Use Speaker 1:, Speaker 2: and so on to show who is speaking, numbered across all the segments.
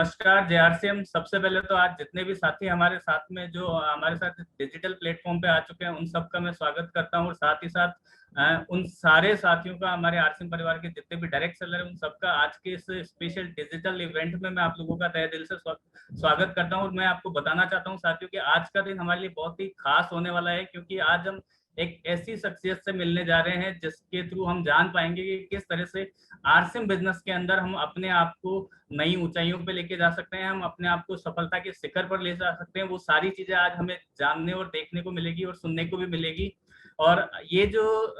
Speaker 1: नमस्कार जेआरसीएम। सबसे पहले तो आज जितने भी साथी हमारे साथ में जो हमारे साथ डिजिटल प्लेटफॉर्म पे आ चुके हैं उन सबका मैं स्वागत करता हूं और साथ ही साथ उन सारे साथियों का, हमारे आरसीएम परिवार के जितने भी डायरेक्ट सेलर हैं उन सबका आज के इस स्पेशल डिजिटल इवेंट में मैं आप लोगों का तहे दिल से स्वागत करता हूं। और मैं आपको बताना चाहता हूं साथियों कि आज का दिन हमारे लिए बहुत ही खास होने वाला है, क्योंकि आज हम एक ऐसी शख्सियत से मिलने जा रहे हैं जिसके थ्रू हम जान पाएंगे कि किस तरह से आरसीएम बिजनेस के अंदर हम अपने आप को नई ऊंचाइयों पे लेके जा सकते हैं, हम अपने आप को सफलता के शिखर पर ले जा सकते हैं। वो सारी चीजें आज हमें जानने और देखने को मिलेगी और सुनने को भी मिलेगी। और ये जो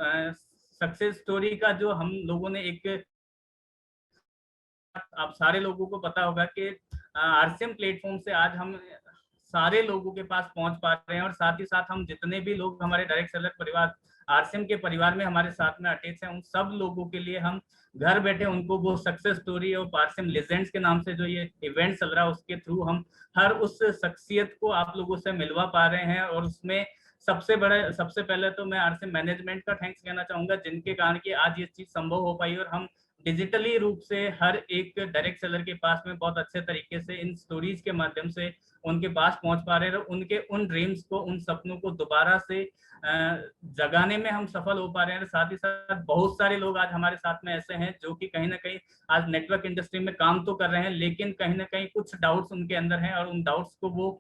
Speaker 1: सक्सेस स्टोरी का जो हम लोगों ने एक, आप सारे लोगों को पता होगा कि आरसीएम प्लेटफॉर्म से आज हम सारे लोगों के पास पहुंच पा रहे हैं और साथ ही साथ हम जितने भी लोग हमारे डायरेक्ट सेलर परिवार आरसीएम के परिवार में हमारे साथ में अटैच हैं, उन सब लोगों के लिए हम घर बैठे उनको वो सक्सेस स्टोरी और आरसीएम लेजेंड्स के नाम से जो ये इवेंट चल रहा है उसके थ्रू हम हर उस शख्सियत को आप लोगों से मिलवा पा रहे हैं। और उसमें सबसे पहले तो मैं आरसीएम मैनेजमेंट का थैंक्स कहना चाहूंगा, जिनके कारण कि आज ये चीज संभव हो पाई और हम डिजिटली रूप से हर एक डायरेक्ट सेलर के पास में बहुत अच्छे तरीके से इन स्टोरीज के माध्यम से उनके पास पहुंच पा रहे हैं। उनके उन ड्रीम्स को, उन सपनों को दोबारा से जगाने में हम सफल हो पा रहे हैं। साथ ही साथ बहुत सारे लोग आज हमारे साथ में ऐसे हैं जो कि कहीं ना कहीं आज नेटवर्क इंडस्ट्री में काम तो कर रहे हैं, लेकिन कहीं ना कहीं कुछ डाउट्स उनके अंदर हैं और उन डाउट्स को वो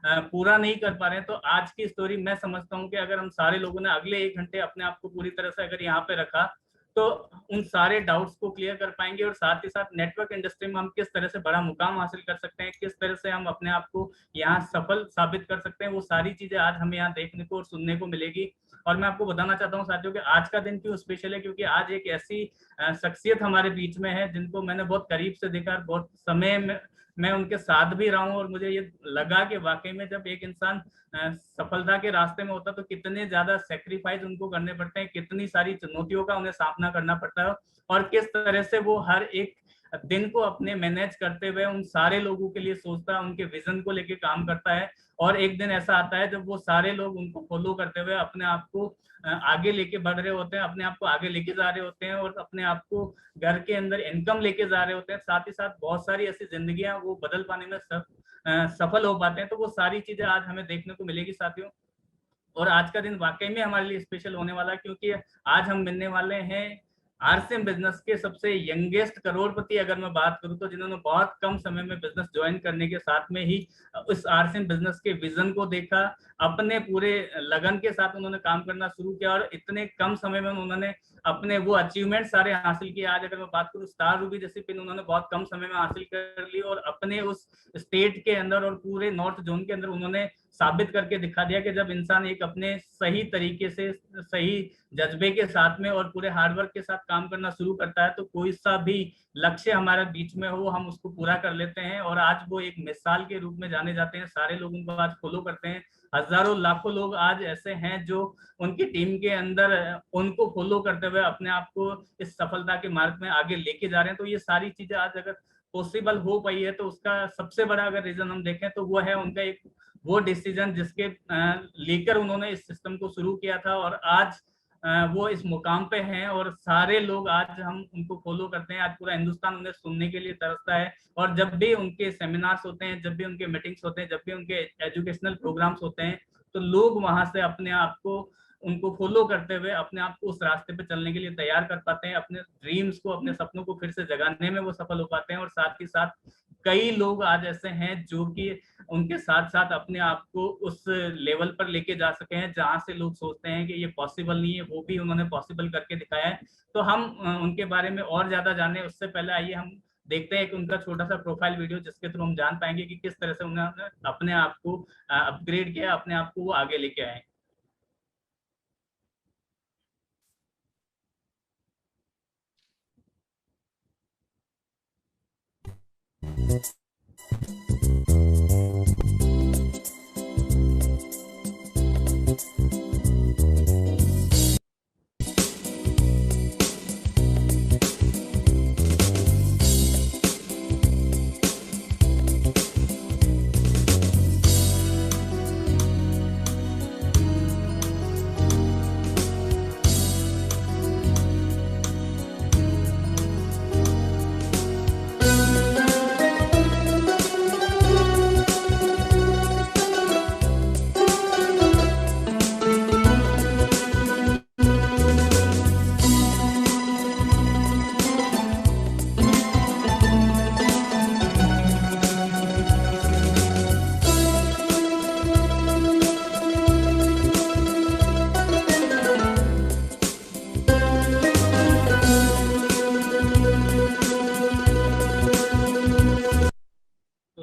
Speaker 1: पूरा नहीं कर पा रहे हैं। तो आज की स्टोरी मैं समझता हूँ कि अगर हम सारे लोगों ने अगले 1 घंटे अपने आप को पूरी तरह से अगर यहाँ पे रखा तो उन सारे डाउट्स को क्लियर कर पाएंगे और साथ ही साथ नेटवर्क इंडस्ट्री में हम किस तरह से बड़ा मुकाम हासिल कर सकते हैं, किस तरह से हम अपने आप को यहाँ सफल साबित कर सकते हैं, वो सारी चीजें आज हमें यहाँ देखने को और सुनने को मिलेगी। और मैं आपको बताना चाहता हूँ साथियों कि आज का दिन क्यों स्पेशल है, क्योंकि आज एक ऐसी शख्सियत हमारे बीच में है जिनको मैंने बहुत करीब से देखा, बहुत समय में मैं उनके साथ भी रहा हूँ और मुझे ये लगा कि वाकई में जब एक इंसान सफलता के रास्ते में होता तो कितने ज्यादा सेक्रीफाइस उनको करने पड़ते हैं, कितनी सारी चुनौतियों का उन्हें सामना करना पड़ता है और किस तरह से वो हर एक दिन को अपने मैनेज करते हुए उन सारे लोगों के लिए सोचता है, उनके विजन को लेके काम करता है। और एक दिन ऐसा आता है जब वो सारे लोग उनको फॉलो करते हुए अपने आप को आगे लेके बढ़ रहे होते हैं, अपने आप को आगे लेके जा रहे होते हैं और अपने आप को घर के अंदर इनकम लेके जा रहे होते हैं। साथ ही साथ बहुत सारी ऐसी जिंदगियां वो बदल पाने में सफल हो पाते हैं। तो वो सारी चीजें आज हमें देखने को मिलेगी साथियों। और आज का दिन वाकई में हमारे लिए स्पेशल होने वाला है, क्योंकि आज हम मिलने वाले हैं आरसीएम बिजनेस के सबसे यंगेस्ट करोड़पति, अगर मैं बात करूं तो, जिन्होंने बहुत कम समय में बिजनेस ज्वाइन करने के साथ में ही इस आरसीएम बिजनेस के विजन को देखा, अपने पूरे लगन के साथ उन्होंने काम करना शुरू किया और इतने कम समय में उन्होंने अपने वो अचीवमेंट सारे हासिल किए। आज अगर मैं बात करूं, स्टार रूबी जैसी पिन उन्होंने बहुत कम समय में हासिल कर ली और अपने उस स्टेट के अंदर और पूरे नॉर्थ जोन के अंदर उन्होंने साबित करके दिखा दिया कि जब इंसान एक अपने सही तरीके से, सही जज्बे के साथ में और पूरे हार्डवर्क के साथ काम करना शुरू करता है तो कोई सा भी लक्ष्य हमारे बीच में हो हम उसको पूरा कर लेते हैं। और आज वो एक मिसाल के रूप में जाने जाते हैं, सारे लोग उनको आज फॉलो करते हैं। हजारों लाखों लोग आज ऐसे हैं जो उनकी टीम के अंदर उनको फॉलो करते हुए अपने आप को इस सफलता के मार्ग में आगे लेके जा रहे हैं। तो ये सारी चीजें आज अगर पॉसिबल हो पाई है तो उसका सबसे बड़ा अगर रीजन हम देखें तो वो है उनका एक वो डिसीजन जिसके लेकर उन्होंने इस सिस्टम को शुरू किया था और आज वो इस मुकाम पे हैं और सारे लोग आज हम उनको फॉलो करते हैं। आज पूरा हिंदुस्तान उन्हें सुनने के लिए तरसता है और जब भी उनके सेमिनार्स होते हैं, जब भी उनके मीटिंग्स होते हैं, जब भी उनके एजुकेशनल प्रोग्राम्स होते हैं तो लोग वहां से अपने आप को उनको फॉलो करते हुए अपने आप को उस रास्ते पे चलने के लिए तैयार कर पाते हैं, अपने ड्रीम्स को, अपने सपनों को फिर से जगाने में वो सफल हो पाते हैं। और साथ ही साथ कई लोग आज ऐसे हैं जो कि उनके साथ साथ अपने आप को उस लेवल पर लेके जा सके हैं जहां से लोग सोचते हैं कि ये पॉसिबल नहीं है, वो भी उन्होंने पॉसिबल करके दिखाया है। तो हम उनके बारे में और ज्यादा जाने उससे पहले आइए हम देखते हैं कि उनका छोटा सा प्रोफाइल वीडियो जिसके थ्रू हम जान पाएंगे कि किस तरह से उन्होंने अपने आप को अपग्रेड किया, अपने आप को वो आगे लेके आए।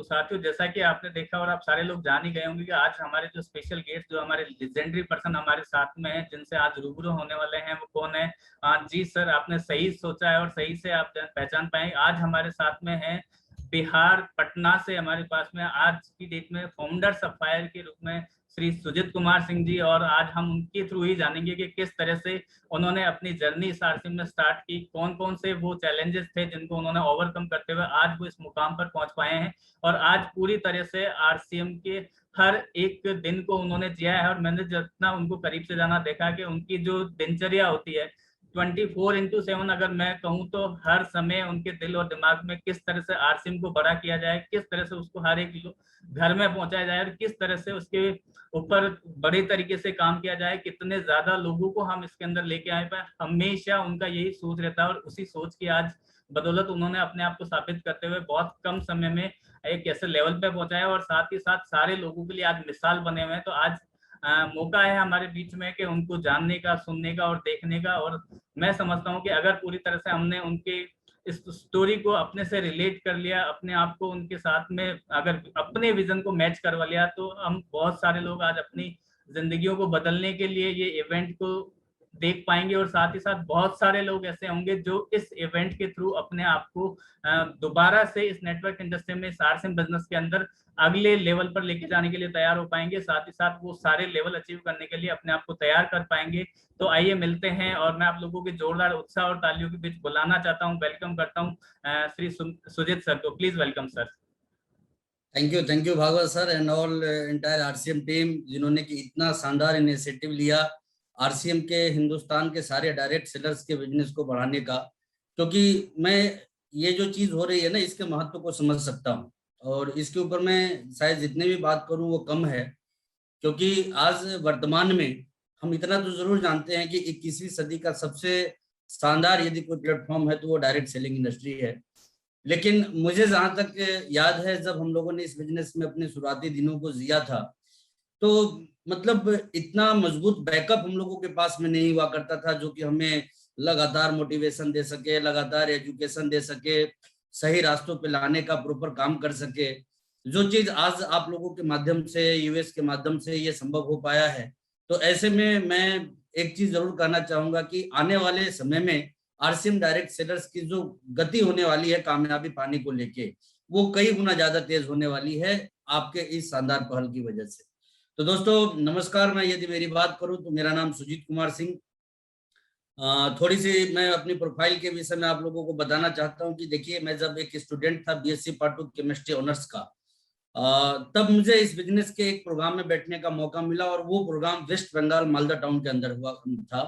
Speaker 1: तो साथियों, जैसा कि आपने देखा और आप सारे लोग जान ही गए होंगे कि आज हमारे जो स्पेशल गेस्ट, जो हमारे लेजेंडरी पर्सन हमारे साथ में है, जिनसे आज रूबरू होने वाले हैं, वो कौन है? जी सर, आपने सही सोचा है और सही से आप पहचान पाएंगे। आज हमारे साथ में है बिहार पटना से, हमारे पास में आज की डेट में फाउंडर सफायर के रूप में श्री सुजित कुमार सिंह जी, और आज हम उनके थ्रू ही जानेंगे कि किस तरह से उन्होंने अपनी जर्नी इस आरसीएम में स्टार्ट की, कौन कौन से वो चैलेंजेस थे जिनको उन्होंने ओवरकम करते हुए आज वो इस मुकाम पर पहुंच पाए हैं, और आज पूरी तरह से आरसीएम के हर एक दिन को उन्होंने जिया है। और मैंने जितना उनको करीब से जाना, देखा कि उनकी जो दिनचर्या होती है 24/7, अगर मैं कहूँ तो हर समय उनके दिल और दिमाग में किस तरह से आरसीएम को बड़ा किया जाए, किस तरह से उसको हर एक घर में पहुंचाया जाए, और किस तरह से उसके ऊपर बड़े तरीके से काम किया जाए, कितने ज्यादा लोगों को हम इसके अंदर लेके आए पाए, हमेशा उनका यही सोच रहता है। और उसी सोच की आज बदौलत उन्होंने अपने आप को साबित करते हुए बहुत कम समय में एक ऐसे लेवल पे पहुंचाया, और साथ ही साथ सारे लोगों के लिए आज मिसाल बने हुए हैं। तो आज मौका है हमारे बीच में कि उनको जानने का, सुनने का और देखने का। और मैं समझता हूँ कि अगर पूरी तरह से हमने उनके इस स्टोरी को अपने से रिलेट कर लिया, अपने आप को उनके साथ में अगर अपने विजन को मैच करवा लिया, तो हम बहुत सारे लोग आज अपनी जिंदगियों को बदलने के लिए ये इवेंट को देख पाएंगे। और साथ ही साथ बहुत सारे लोग ऐसे होंगे जो इस इवेंट के थ्रू अपने आप को दोबारा से इस नेटवर्क इंडस्ट्री में, इस आरसीएम बिजनेस के अंदर अगले लेवल पर लेके जाने के लिए तैयार हो पाएंगे। साथ ही साथ वो सारे लेवल अचीव करने के लिए अपने आप को तैयार कर पाएंगे। तो आइए मिलते हैं, और मैं आप लोगों के जोरदार उत्साह और तालियों के बीच बुलाना चाहता हूँ, वेलकम करता हूँ श्री सुजित सर को। Please welcome sir.
Speaker 2: Thank you Bhagwat sir and all entire RCM team, जिन्होंने कि इतना शानदार इनिशिएटिव लिया आरसीएम के हिंदुस्तान के सारे डायरेक्ट सेलर्स के बिजनेस को बढ़ाने का। क्योंकि मैं ये जो चीज हो रही है ना, इसके महत्व को समझ सकता हूँ, और इसके ऊपर मैं शायद जितने भी बात करूँ वो कम है। क्योंकि आज वर्तमान में हम इतना तो जरूर जानते हैं कि 21वीं सदी का सबसे शानदार यदि कोई प्लेटफॉर्म है तो वो डायरेक्ट सेलिंग इंडस्ट्री है। लेकिन मुझे जहां तक याद है, जब हम लोगों ने इस बिजनेस में अपने शुरुआती दिनों को जिया था, तो मतलब इतना मजबूत बैकअप हम लोगों के पास में नहीं हुआ करता था जो कि हमें लगातार मोटिवेशन दे सके, लगातार एजुकेशन दे सके, सही रास्तों पे लाने का प्रॉपर काम कर सके। जो चीज आज आप लोगों के माध्यम से, यूएस के माध्यम से ये संभव हो पाया है। तो ऐसे में मैं एक चीज जरूर कहना चाहूंगा कि आने वाले समय में आरसीएम डायरेक्ट सेलर्स की जो गति होने वाली है कामयाबी पाने को लेके, वो कई गुना ज्यादा तेज होने वाली है आपके इस शानदार पहल की वजह से। तो दोस्तों नमस्कार, मैं यदि मेरी बात करूं तो मेरा नाम सुजीत कुमार सिंह। थोड़ी सी मैं अपनी प्रोफाइल के विषय में आप लोगों को बताना चाहता हूं कि देखिए, मैं जब एक स्टूडेंट था बीएससी पार्ट 2 केमिस्ट्री ऑनर्स का, तब मुझे इस बिजनेस के एक प्रोग्राम में बैठने का मौका मिला, और वो प्रोग्राम वेस्ट बंगाल मालदा टाउन के अंदर हुआ था।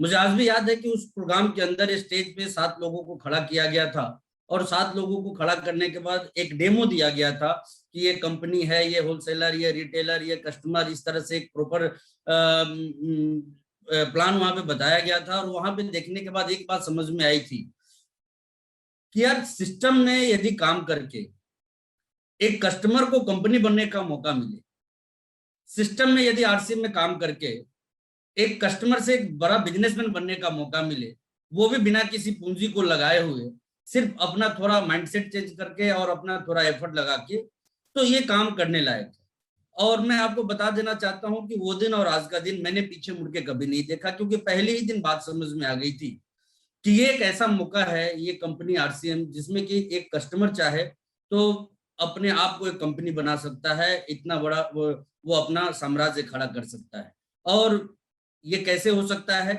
Speaker 2: मुझे आज भी याद है कि उस प्रोग्राम के अंदर स्टेज पे 7 लोगों को खड़ा किया गया था, और 7 लोगों को खड़ा करने के बाद एक डेमो दिया गया था कि ये कंपनी है, ये होलसेलर, ये रिटेलर, ये कस्टमर, इस तरह से एक प्रॉपर प्लान वहां पे बताया गया था। और वहां पे देखने के बाद एक बात समझ में आई थी कि यार, सिस्टम में यदि काम करके एक कस्टमर को कंपनी बनने का मौका मिले, सिस्टम में यदि आरसीएम में काम करके एक कस्टमर से एक बड़ा बिजनेसमैन बनने का मौका मिले, वो भी बिना किसी पूंजी को लगाए हुए, सिर्फ अपना थोड़ा माइंडसेट चेंज करके और अपना थोड़ा एफर्ट लगा के, तो ये काम करने लायक है। और मैं आपको बता देना चाहता हूं कि वो दिन और आज का दिन मैंने पीछे मुड़ के कभी नहीं देखा, क्योंकि पहले ही दिन बात समझ में आ गई थी कि ये एक ऐसा मौका है, ये कंपनी आरसीएम, जिसमें कि एक कस्टमर चाहे तो अपने आप को एक कंपनी बना सकता है, इतना बड़ा वो अपना साम्राज्य खड़ा कर सकता है। और ये कैसे हो सकता है,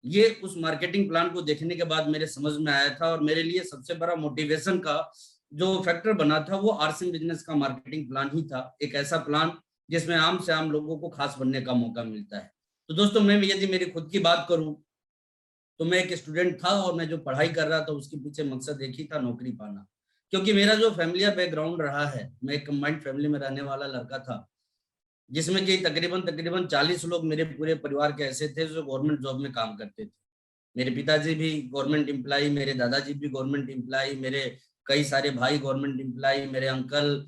Speaker 2: ये उस मार्केटिंग प्लान को देखने के बाद मेरे समझ में आया था। और मेरे लिए सबसे बड़ा मोटिवेशन का जो फैक्टर बना था वो आरसीएम बिजनेस का मार्केटिंग प्लान ही था, एक ऐसा प्लान जिसमें आम से आम लोगों को खास बनने का मौका मिलता है। तो दोस्तों, मैं यदि मेरी खुद की बात करूं तो मैं एक स्टूडेंट था, और मैं जो पढ़ाई कर रहा था उसके पीछे मकसद एक ही था, नौकरी पाना। क्योंकि मेरा जो फैमिली बैकग्राउंड रहा है, मैं एक कंबाइंड फैमिली में रहने वाला लड़का था, जिसमें कि तकरीबन 40 लोग मेरे पूरे परिवार के ऐसे थे जो गवर्नमेंट जॉब में काम करते थे। मेरे पिताजी भी गवर्नमेंट एम्प्लॉय, मेरे दादाजी भी गवर्नमेंट एम्प्लॉय, मेरे कई सारे भाई गवर्नमेंट एम्प्लॉय, मेरे अंकल,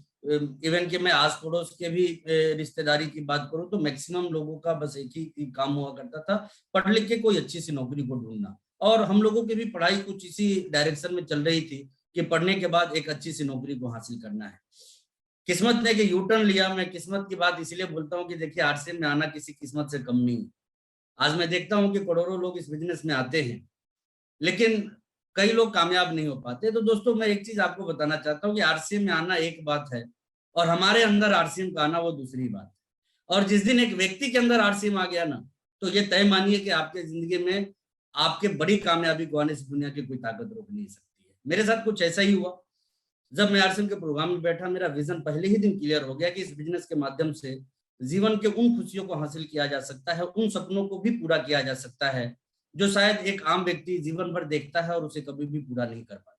Speaker 2: इवन कि मैं आस पड़ोस के भी रिश्तेदारी की बात करूं तो मैक्सिमम लोगों का बस एक ही काम हुआ करता था, पढ़ लिख के कोई अच्छी सी नौकरी को ढूंढना। और हम लोगों की भी पढ़ाई कुछ इसी डायरेक्शन में चल रही थी कि पढ़ने के बाद एक अच्छी सी नौकरी को हासिल करना है। किस्मत ने कि यू टर्न लिया। मैं किस्मत की बात इसलिए बोलता हूँ कि देखिए आरसीएम में आना किसी किस्मत से कम नहीं है। आज मैं देखता हूँ कि करोड़ों लोग इस बिजनेस में आते हैं, लेकिन कई लोग कामयाब नहीं हो पाते। तो दोस्तों मैं एक चीज आपको बताना चाहता हूँ कि आरसीएम में आना एक बात है और हमारे अंदर आरसीएम का आना वो दूसरी बात है। और जिस दिन एक व्यक्ति के अंदर आरसीएम आ गया ना, तो ये तय मानिए कि आपके जिंदगी में आपके बड़ी कामयाबी को आने से दुनिया की कोई ताकत रोक नहीं सकती है। मेरे साथ कुछ ऐसा ही हुआ। जब मैं आरसीएम के प्रोग्राम में बैठा, मेरा विजन पहले ही दिन क्लियर हो गया कि इस बिजनेस के माध्यम से जीवन के उन खुशियों को हासिल किया जा सकता है, उन सपनों को भी पूरा किया जा सकता है जो शायद एक आम व्यक्ति जीवन भर देखता है और उसे कभी भी पूरा नहीं कर पाता।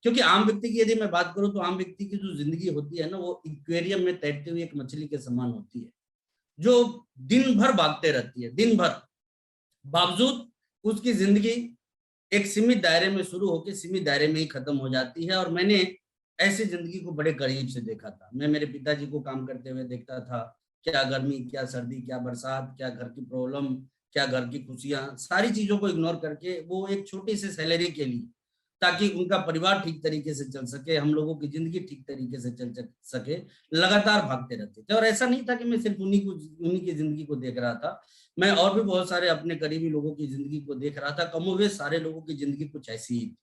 Speaker 2: क्योंकि आम व्यक्ति की यदि मैं बात करूं तो आम व्यक्ति की जो जिंदगी होती है ना, वो एक्वेरियम में तैरती हुई एक मछली के समान होती है, जो दिन भर भागते रहती है, दिन भर। बावजूद उसकी जिंदगी एक सीमित दायरे में शुरू होकर सीमित दायरे में ही खत्म हो जाती है। और मैंने ऐसी जिंदगी को बड़े करीब से देखा था। मैं मेरे पिताजी को काम करते हुए देखता था, क्या गर्मी, क्या सर्दी, क्या बरसात, क्या घर की प्रॉब्लम, क्या घर की खुशियां, सारी चीजों को इग्नोर करके वो एक छोटी सी सैलरी के लिए, ताकि उनका परिवार ठीक तरीके से चल सके, हम लोगों की जिंदगी ठीक तरीके से चल सके, लगातार भागते रहते थे। और ऐसा नहीं था कि मैं सिर्फ उन्हीं की जिंदगी को देख रहा था, मैं और भी बहुत सारे अपने करीबी लोगों की जिंदगी को देख रहा था। कमोबेश सारे लोगों की जिंदगी कुछ ऐसी ही थी।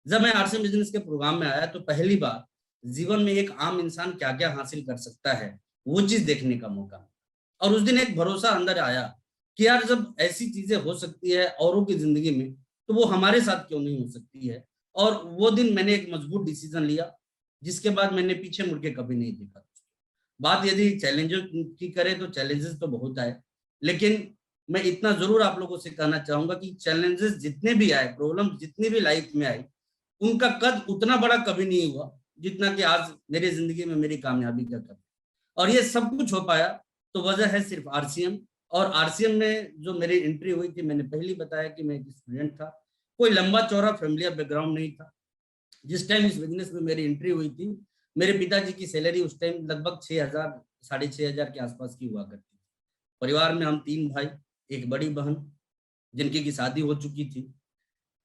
Speaker 2: जब मैं आरसीएम बिजनेस के प्रोग्राम में आया तो पहली बार जीवन में एक आम इंसान क्या क्या हासिल कर सकता है वो चीज देखने का मौका। और उस दिन एक भरोसा अंदर आया कि यार जब ऐसी चीजें हो सकती है औरों की जिंदगी में, तो वो हमारे साथ क्यों नहीं हो सकती है। और वो दिन मैंने एक मजबूत डिसीजन लिया, जिसके बाद मैंने पीछे मुड़ के कभी नहीं देखा। बात यदि चैलेंजेस की करें तो चैलेंजेस तो बहुत आए, लेकिन मैं इतना जरूर आप लोगों से कहना चाहूंगा कि चैलेंजेस जितने भी आए, प्रॉब्लम जितनी भी लाइफ में आई, उनका कद उतना बड़ा कभी नहीं हुआ जितना कि आज मेरी जिंदगी में मेरी कामयाबी का कद। और ये सब कुछ हो पाया तो वजह है सिर्फ आरसीएम। और आरसीएम में जो मेरी एंट्री हुई थी, मैंने पहले बताया कि मैं एक स्टूडेंट था, कोई लंबा चौड़ा फैमिली बैकग्राउंड नहीं था। जिस टाइम इस बिजनेस में मेरी एंट्री हुई थी, मेरे पिताजी की सैलरी उस टाइम लगभग 6,000 6,500 के आसपास की हुआ करती थी। परिवार में हम 3 भाई, एक बड़ी बहन जिनकी की शादी हो चुकी थी।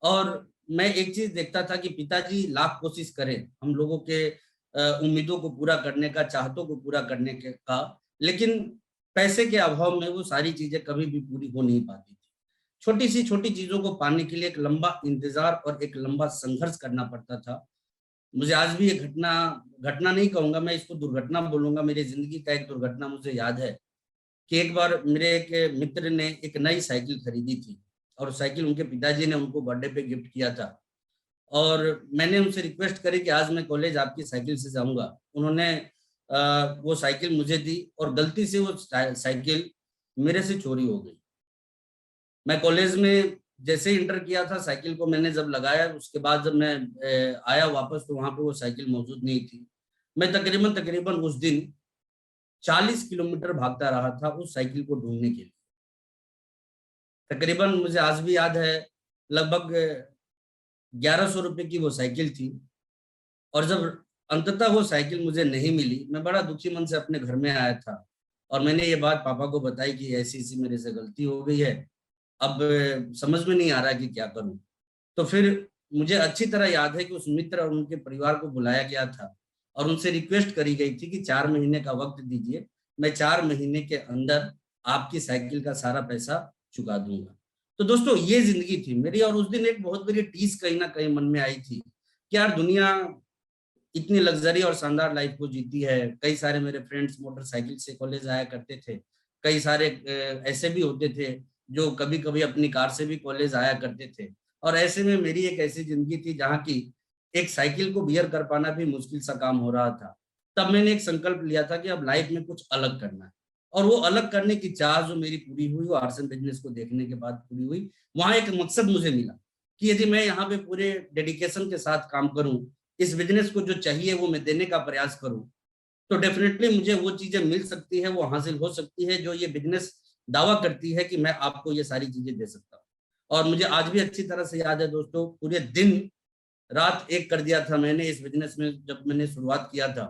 Speaker 2: और मैं एक चीज देखता था कि पिताजी लाख कोशिश करें हम लोगों के उम्मीदों को पूरा करने का, चाहतों को पूरा करने का, लेकिन पैसे के अभाव में वो सारी चीजें कभी भी पूरी हो नहीं पाती थी। छोटी सी छोटी चीजों को पाने के लिए एक लंबा इंतजार और एक लंबा संघर्ष करना पड़ता था। मुझे आज भी ये घटना घटना नहीं कहूंगा, मैं इसको दुर्घटना बोलूंगा, मेरी जिंदगी का एक दुर्घटना मुझे याद है कि एक बार मेरे एक मित्र ने एक नई साइकिल खरीदी थी और साइकिल उनके पिताजी ने उनको बर्थडे पे गिफ्ट किया था। और मैंने उनसे रिक्वेस्ट करी कि आज मैं कॉलेज आपकी साइकिल से जाऊंगा। उन्होंने वो साइकिल मुझे दी और गलती से वो साइकिल मेरे से चोरी हो गई। मैं कॉलेज में जैसे ही इंटर किया था, साइकिल को मैंने जब लगाया, उसके बाद जब मैं आया वापस तो वहां पे वो साइकिल मौजूद नहीं थी। मैं तकरीबन तकरीबन उस दिन 40 किलोमीटर भागता रहा था उस साइकिल को ढूंढने के लिए। तकरीबन मुझे आज भी याद है, लगभग 1100 रुपए की वो साइकिल थी। और जब अंततः वो साइकिल मुझे नहीं मिली, मैं बड़ा दुखी मन से अपने घर में आया था और मैंने ये बात पापा को बताई कि ऐसी ऐसी मेरे से गलती हो गई है, अब समझ में नहीं आ रहा कि क्या करूं। तो फिर मुझे अच्छी तरह याद है कि उस मित्र और उनके परिवार को बुलाया गया था और उनसे रिक्वेस्ट करी गई थी कि 4 महीने का वक्त दीजिए, मैं 4 महीने के अंदर आपकी साइकिल का सारा पैसा चुका दूंगा। तो दोस्तों ये जिंदगी थी मेरी। और उस दिन एक बहुत बड़ी टीस कहीं ना कहीं मन में आई थी कि यार दुनिया इतनी लग्जरी और शानदार लाइफ को जीती है। कई सारे मेरे फ्रेंड्स मोटरसाइकिल से कॉलेज आया करते थे, कई सारे ऐसे भी होते थे जो कभी कभी अपनी कार से भी कॉलेज आया करते थे। और ऐसे में मेरी एक ऐसी जिंदगी थी जहाँ की एक साइकिल को बियर कर पाना भी मुश्किल सा काम हो रहा था। तब मैंने एक संकल्प लिया था कि अब लाइफ में कुछ अलग करना है। और वो अलग करने की चाह जो मेरी पूरी हुई, वो आरसीएम बिजनेस को देखने के बाद पूरी हुई। वहां एक मकसद मुझे मिला कि यदि मैं यहाँ पे पूरे डेडिकेशन के साथ काम करूं, इस बिजनेस को जो चाहिए वो मैं देने का प्रयास करूं, तो डेफिनेटली मुझे वो चीजें मिल सकती है, वो हासिल हो सकती है जो ये बिजनेस दावा करती है कि मैं आपको ये सारी चीजें दे सकता हूँ। और मुझे आज भी अच्छी तरह से याद है दोस्तों, पूरे दिन रात एक कर दिया था मैंने इस बिजनेस में जब मैंने शुरुआत किया था।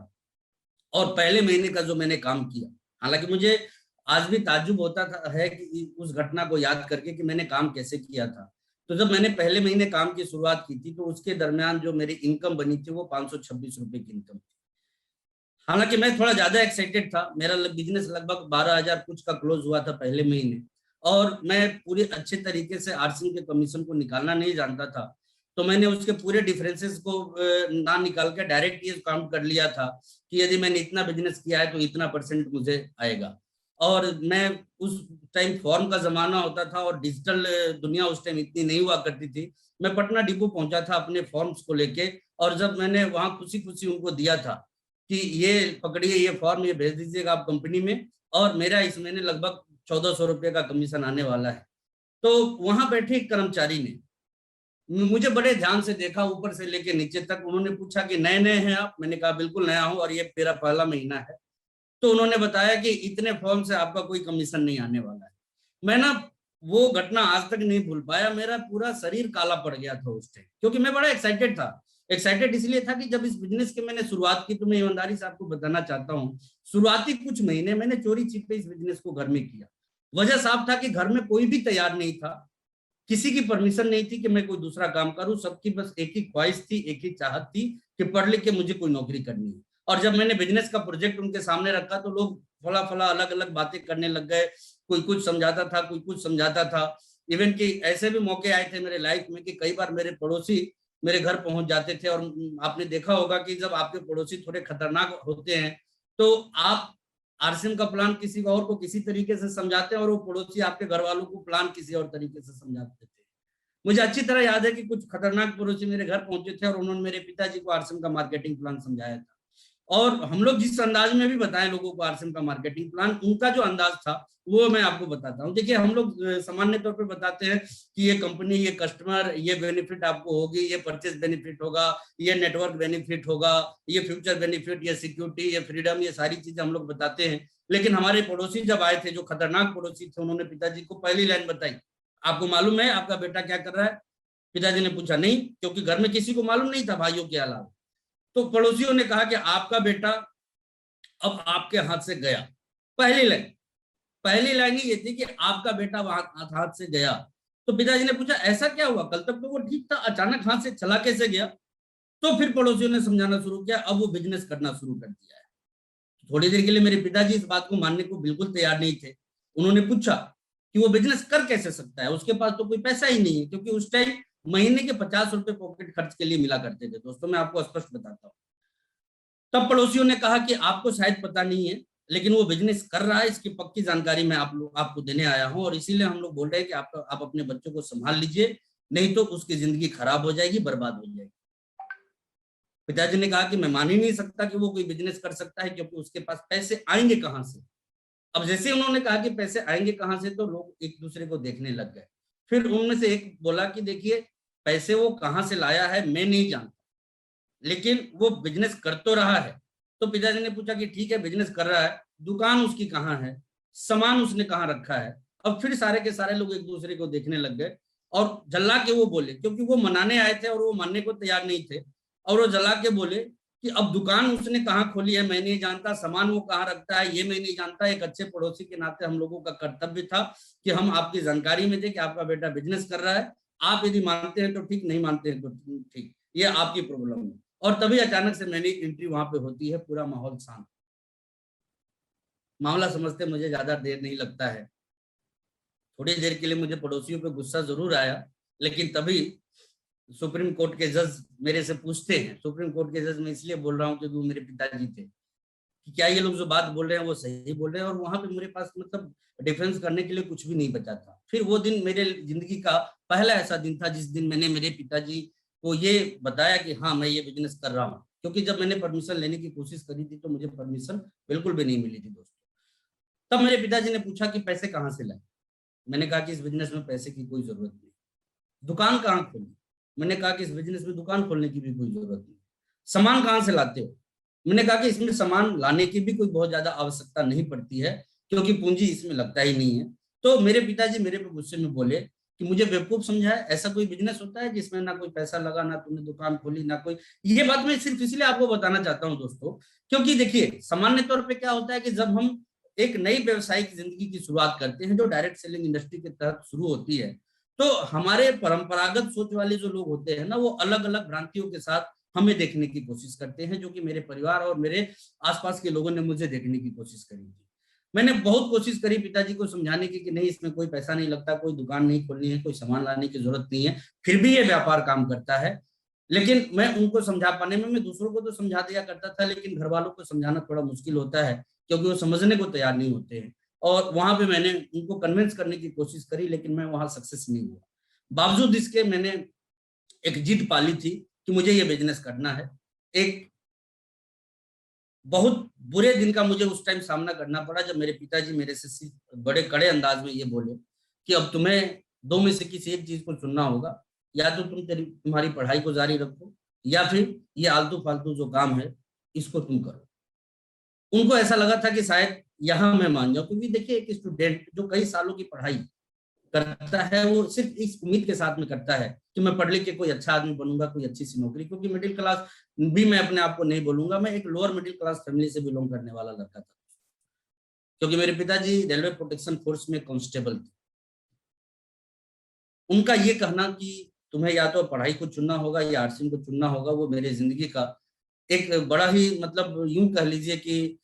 Speaker 2: और पहले महीने का जो मैंने काम किया, हालांकि मुझे आज भी ताज्जुब होता था है कि उस घटना को याद करके कि मैंने काम कैसे किया था। तो जब मैंने पहले महीने काम की शुरुआत की थी तो उसके दरमियान जो मेरी इनकम बनी थी वो 526 रुपए की इनकम थी। हालांकि मैं थोड़ा ज्यादा एक्साइटेड था, मेरा बिजनेस लगभग 12,000 कुछ का क्लोज हुआ था पहले महीने, और मैं पूरे अच्छे तरीके से आरसीएम के कमीशन को निकालना नहीं जानता था। तो मैंने उसके पूरे डिफरेंसेस को ना निकाल के डायरेक्ट ये काउंट कर लिया था कि यदि मैंने इतना बिजनेस किया है तो इतना परसेंट मुझे आएगा। और मैं उस टाइम फॉर्म का जमाना होता था और डिजिटल दुनिया उस टाइम इतनी नहीं हुआ करती थी। मैं पटना डिपो पहुंचा था अपने फॉर्म्स को लेके, और जब मैंने वहां खुशी खुशी उनको दिया था कि ये पकड़िए ये फॉर्म, ये भेज दीजिएगा आप कंपनी में, और मेरा इस महीने लगभग 1,400 रुपये का कमीशन आने वाला है। तो वहां बैठे एक कर्मचारी ने मुझे बड़े ध्यान से देखा ऊपर से लेके नीचे तक। उन्होंने पूछा कि नए नए हैं आप? मैंने कहा बिल्कुल नया हूं और ये मेरा पहला महीना है। तो उन्होंने बताया कि इतने फॉर्म से आपका कोई कमीशन नहीं आने वाला है। मैं ना वो घटना आज तक नहीं भूल पाया, मेरा पूरा शरीर काला पड़ गया था उस टाइम, क्योंकि मैं बड़ा एक्साइटेड था। एक्साइटेड इसलिए था कि जब इस बिजनेस की मैंने शुरुआत की, तो मैं ईमानदारी से आपको बताना चाहता हूँ, शुरुआती कुछ महीने मैंने चोरी छिपे इस बिजनेस को घर में किया। वजह साफ था कि घर में कोई भी तैयार नहीं था, किसी की परमिशन नहीं थी कि मैं कोई दूसरा काम करूं। सबकी बस एक ही ख्वाहिश थी, एक ही चाहत थी कि पढ़ लिख के मुझे कोई नौकरी करनी है। और जब मैंने बिजनेस का प्रोजेक्ट उनके सामने रखा तो लोग फला फला अलग अलग बातें करने लग गए। कोई कुछ समझाता था, कोई कुछ समझाता था। इवन कि ऐसे भी मौके आए थे मेरे लाइफ में कि कई बार मेरे पड़ोसी मेरे घर पहुंच जाते थे। और आपने देखा होगा कि जब आपके पड़ोसी थोड़े खतरनाक होते हैं तो आप आरसीएम का प्लान किसी और को किसी तरीके से समझाते हैं और वो पड़ोसी आपके घर वालों को प्लान किसी और तरीके से समझाते थे। मुझे अच्छी तरह याद है कि कुछ खतरनाक पड़ोसी मेरे घर पहुंचे थे और उन्होंने मेरे पिताजी को आरसीएम का मार्केटिंग प्लान समझाया था। और हम लोग जिस अंदाज में भी बताएं लोगों को आरसीएम का मार्केटिंग प्लान, उनका जो अंदाज था वो मैं आपको बताता हूँ। देखिए, हम लोग सामान्य तौर पे बताते हैं कि ये कंपनी, ये कस्टमर, ये बेनिफिट आपको होगी, ये परचेज बेनिफिट होगा, ये नेटवर्क बेनिफिट होगा, ये फ्यूचर बेनिफिट, ये सिक्योरिटी, ये फ्रीडम, ये सारी चीजें हम लोग बताते हैं। लेकिन हमारे पड़ोसी जब आए थे, जो खतरनाक पड़ोसी थे, उन्होंने पिताजी को पहली लाइन बताई, आपको मालूम है आपका बेटा क्या कर रहा है? पिताजी ने पूछा नहीं, क्योंकि घर में किसी को मालूम नहीं था भाइयों के अलावा। तो पड़ोसियों ने कहा कि आपका बेटा अब आपके हाथ से गया। पहली लाइन, पहली लाइन ही ये थी कि आपका बेटा वहां हाथ से गया। तो पिताजी ने पूछा ऐसा क्या हुआ, कल तक तो वो ठीक था, अचानक हाथ से चला कैसे गया? तो फिर पड़ोसियों ने समझाना शुरू किया, अब वो बिजनेस करना शुरू कर दिया है। थोड़ी देर के लिए मेरे पिताजी इस बात को मानने को बिल्कुल तैयार नहीं थे। उन्होंने पूछा कि वो बिजनेस कर कैसे सकता है, उसके पास तो कोई पैसा ही नहीं है, क्योंकि उस टाइम महीने के 50 रुपए पॉकेट खर्च के लिए मिला करते थे। दोस्तों, मैं आपको स्पष्ट बताता हूँ। तब पड़ोसियों ने कहा कि आपको शायद पता नहीं है, लेकिन वो बिजनेस कर रहा है, इसकी पक्की जानकारी मैं आपको देने आया हूं, और इसीलिए हम लोग बोल रहे हैं कि आप अपने बच्चों को संभाल लीजिए, नहीं तो उसकी जिंदगी खराब हो जाएगी, बर्बाद हो जाएगी। पिताजी ने कहा कि मैं मान ही नहीं सकता कि वो कोई बिजनेस कर सकता है, क्योंकि उसके पास पैसे आएंगे कहां से? अब जैसे उन्होंने कहा कि पैसे आएंगे कहां से, तो लोग एक दूसरे को देखने लग गए। फिर उनमें से एक बोला कि देखिए, पैसे वो कहां से लाया है मैं नहीं जानता, लेकिन वो बिजनेस कर तो रहा है। तो पिताजी ने पूछा कि ठीक है, बिजनेस कर रहा है, दुकान उसकी कहाँ है, सामान उसने कहाँ रखा है? अब फिर सारे के सारे लोग एक दूसरे को देखने लग गए और जला के वो बोले, क्योंकि वो मनाने आए थे और वो मानने को तैयार नहीं थे, और वो जला के बोले कि अब दुकान उसने कहाँ खोली है मैं नहीं जानता, सामान वो कहाँ रखता है ये मैं नहीं जानता। एक अच्छे पड़ोसी के नाते हम लोगों का कर्तव्य था कि हम आपकी जानकारी में थे कि आपका बेटा बिजनेस कर रहा है, आप यदि मानते हैं तो ठीक, नहीं मानते हैं तो ठीक, ये आपकी प्रॉब्लम है। और तभी अचानक से मेरी एंट्री वहां पे होती है, पूरा माहौल शांत। मामला समझते मुझे ज्यादा देर नहीं लगता है। थोड़ी देर के लिए मुझे पड़ोसियों पे गुस्सा जरूर आया, लेकिन तभी सुप्रीम कोर्ट के जज मेरे से पूछते हैं, सुप्रीम कोर्ट के जज मैं इसलिए बोल रहा हूँ क्योंकि वो मेरे पिताजी थे, कि क्या ये लोग जो बात बोल रहे हैं वो सही बोल रहे हैं? और वहां पे मेरे पास मतलब डिफेंस करने के लिए कुछ भी नहीं बचा था। फिर वो दिन मेरे जिंदगी का पहला ऐसा दिन था जिस दिन मैंने मेरे पिताजी को ये बताया कि हाँ मैं ये बिजनेस कर रहा हूँ। क्योंकि जब मैंने परमिशन लेने की कोशिश करी थी तो मुझे परमिशन बिल्कुल भी नहीं मिली थी दोस्तों। तब मेरे पिताजी ने पूछा कि पैसे कहाँ से लाए? मैंने कहा कि इस बिजनेस में पैसे की कोई जरूरत नहीं। दुकान कहाँ खोली? मैंने कहा कि इस बिजनेस में दुकान खोलने की भी कोई जरूरत नहीं। सामान कहाँ से लाते हो? मैंने कहा कि इसमें सामान लाने की भी कोई बहुत ज्यादा आवश्यकता नहीं पड़ती है, क्योंकि पूंजी इसमें लगता ही नहीं है। तो मेरे पिताजी मेरे पे गुस्से में बोले कि मुझे बेवकूफ समझा है, ऐसा कोई बिजनेस होता है जिसमें ना कोई पैसा लगा, ना तुमने दुकान खोली, ना कोई। ये बात मैं सिर्फ इसलिए आपको बताना चाहता हूँ दोस्तों, क्योंकि देखिए सामान्य तौर पर क्या होता है कि जब हम एक नई व्यवसायिक जिंदगी की शुरुआत करते हैं जो डायरेक्ट सेलिंग इंडस्ट्री के तहत शुरू होती है, तो हमारे परंपरागत सोच वाले जो लोग होते हैं ना, वो अलग अलग भ्रांतियों के साथ हमें देखने की कोशिश करते हैं, जो कि मेरे परिवार और मेरे आसपास के लोगों ने मुझे देखने की कोशिश करी थी। मैंने बहुत कोशिश करी पिताजी को समझाने की कि नहीं, इसमें कोई पैसा नहीं लगता, कोई दुकान नहीं खोलनी है, कोई सामान लाने की जरूरत नहीं है, फिर भी ये व्यापार काम करता है। लेकिन मैं उनको समझा पाने में, मैं दूसरों को तो समझा दिया करता था, लेकिन घर वालों को समझाना थोड़ा मुश्किल होता है, क्योंकि वो समझने को तैयार नहीं होते हैं। और वहां पे मैंने उनको कन्विंस करने की कोशिश करी, लेकिन मैं वहां सक्सेस नहीं हुआ। बावजूद इसके मैंने एक जिद पाली थी कि मुझे ये बिजनेस करना है। एक बहुत बुरे दिन का मुझे उस टाइम सामना करना पड़ा, जब मेरे पिताजी मेरे से बड़े कड़े अंदाज में ये बोले कि अब तुम्हें दो में से किसी एक चीज को चुनना होगा, या तो तुम्हारी पढ़ाई को जारी रखो, या फिर ये आलतू फालतू जो काम है इसको तुम करो। उनको ऐसा लगा था कि शायद यहाँ मैं मान जाऊं, क्योंकि देखिए एक स्टूडेंट जो कई सालों की पढ़ाई करता है, वो सिर्फ इस उम्मीद के साथ में करता है कि मैं पढ़ लिख के कोई अच्छा आदमी बनूंगा, कोई अच्छी सी नौकरी। क्योंकि मिडिल क्लास भी मैं अपने आप को नहीं बोलूंगा, मैं एक लोअर मिडिल क्लास फैमिली से बिलोंग करने वाला लड़का था, क्योंकि मेरे पिताजी रेलवे प्रोटेक्शन फोर्स में कांस्टेबल थे। उनका ये कहना कि तुम्हें या तो पढ़ाई को चुनना होगा या आर्ट्स को चुनना होगा, वो मेरे जिंदगी का एक बड़ा ही, मतलब यूं कह लीजिए कि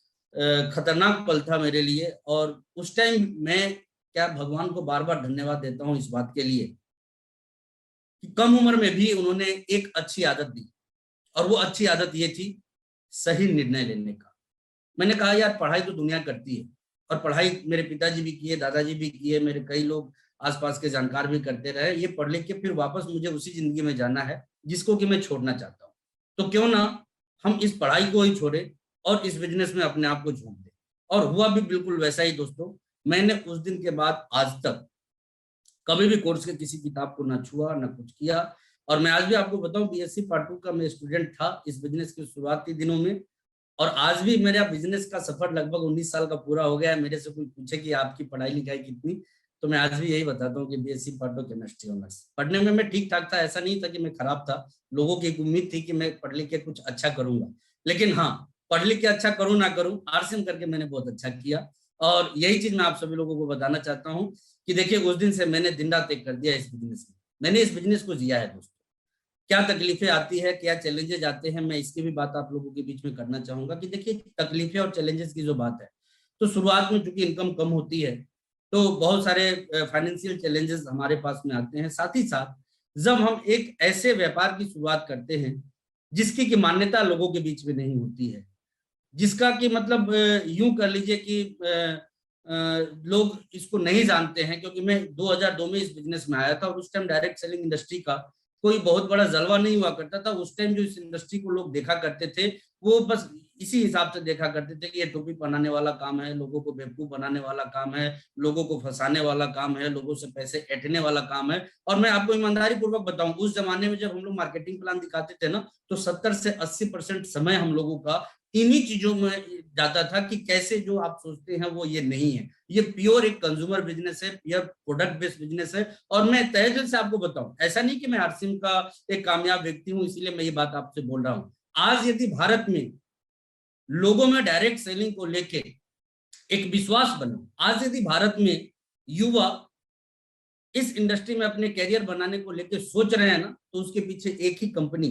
Speaker 2: खतरनाक पल था मेरे लिए। और उस टाइम मैं क्या भगवान को बार बार धन्यवाद देता हूं इस बात के लिए कि कम उम्र में भी उन्होंने एक अच्छी आदत दी, और वो अच्छी आदत ये थी सही निर्णय लेने का। मैंने कहा यार, पढ़ाई तो दुनिया करती है, और पढ़ाई मेरे पिताजी भी किए, दादाजी भी किए, मेरे कई लोग आसपास के जानकार भी करते रहे। ये पढ़ लिख के फिर वापस मुझे उसी जिंदगी में जाना है जिसको कि मैं छोड़ना चाहता हूँ, तो क्यों ना हम इस पढ़ाई को ही छोड़े और इस बिजनेस में अपने आप को झोंक दें। और हुआ भी बिल्कुल वैसा ही दोस्तों। मैंने उस दिन के बाद आज तक कभी भी कोर्स के किसी किताब को ना छुआ ना कुछ किया। और मैं आज भी आपको बताऊं, बीएससी पार्ट 2 का मैं स्टूडेंट था इस बिजनेस के शुरुआती दिनों में, और आज भी मेरा बिजनेस का सफर लगभग 19 साल का पूरा हो गया है। मेरे से कोई पूछे कि आपकी पढ़ाई लिखाई कितनी, तो मैं आज भी यही बताता हूँ कि बीएससी पार्ट 2 केमिस्ट्री ऑनर्स। पढ़ने में मैं ठीक ठाक था, ऐसा नहीं था कि मैं खराब था। लोगों की एक उम्मीद थी कि मैं पढ़ लिख के कुछ अच्छा करूंगा, लेकिन हाँ, पढ़ लिख के अच्छा करूं ना करूं, आरसीएम करके मैंने बहुत अच्छा किया। और यही चीज मैं आप सभी लोगों को बताना चाहता हूँ कि देखिए, उस दिन से मैंने दिन रात एक कर दिया इस बिजनेस में। मैंने इस बिजनेस को जिया है दोस्तों। क्या तकलीफें आती है, क्या चैलेंजेस आते हैं, मैं इसकी भी बात आप लोगों के बीच में करना चाहूंगा कि देखिए, तकलीफें और चैलेंजेस की जो बात है, तो शुरुआत में चूंकि इनकम कम होती है तो बहुत सारे फाइनेंशियल चैलेंजेस हमारे पास में आते हैं। साथ ही साथ जब हम एक ऐसे व्यापार की शुरुआत करते हैं जिसकी की मान्यता लोगों के बीच में नहीं होती है, जिसका कि मतलब यूं कर लीजिए कि लोग इसको नहीं जानते हैं। क्योंकि मैं 2002 में इस बिजनेस में आया था, और उस टाइम डायरेक्ट सेलिंग इंडस्ट्री का कोई बहुत बड़ा जलवा नहीं हुआ करता था। उस टाइम जो इस इंडस्ट्री को लोग देखा करते थे, वो बस इसी हिसाब से देखा करते थे कि ये टोपी पहनाने वाला काम है, लोगों को बेवकूफ बनाने वाला काम है, लोगों को फंसाने वाला काम है, लोगों से पैसे ऐंठने वाला काम है। और मैं आपको ईमानदारी पूर्वक बताऊं, उस जमाने में जब हम लोग मार्केटिंग प्लान दिखाते थे ना, तो 70 से 80% समय हम लोगों का इन्हीं चीजों में जाता था कि कैसे जो आप सोचते हैं वो ये नहीं है। ये प्योर एक कंज्यूमर बिजनेस है, प्योर प्रोडक्ट बेस्ड बिजनेस है। और मैं तहे दिल से आपको बताऊं, ऐसा नहीं कि मैं आरसीएम का एक कामयाब व्यक्ति हूं इसीलिए मैं ये बात आपसे बोल रहा हूं। आज यदि भारत में लोगों में डायरेक्ट सेलिंग को लेके एक विश्वास बना, आज यदि भारत में युवा इस इंडस्ट्री में अपने कैरियर बनाने को लेके सोच रहे हैं ना, तो उसके पीछे एक ही कंपनी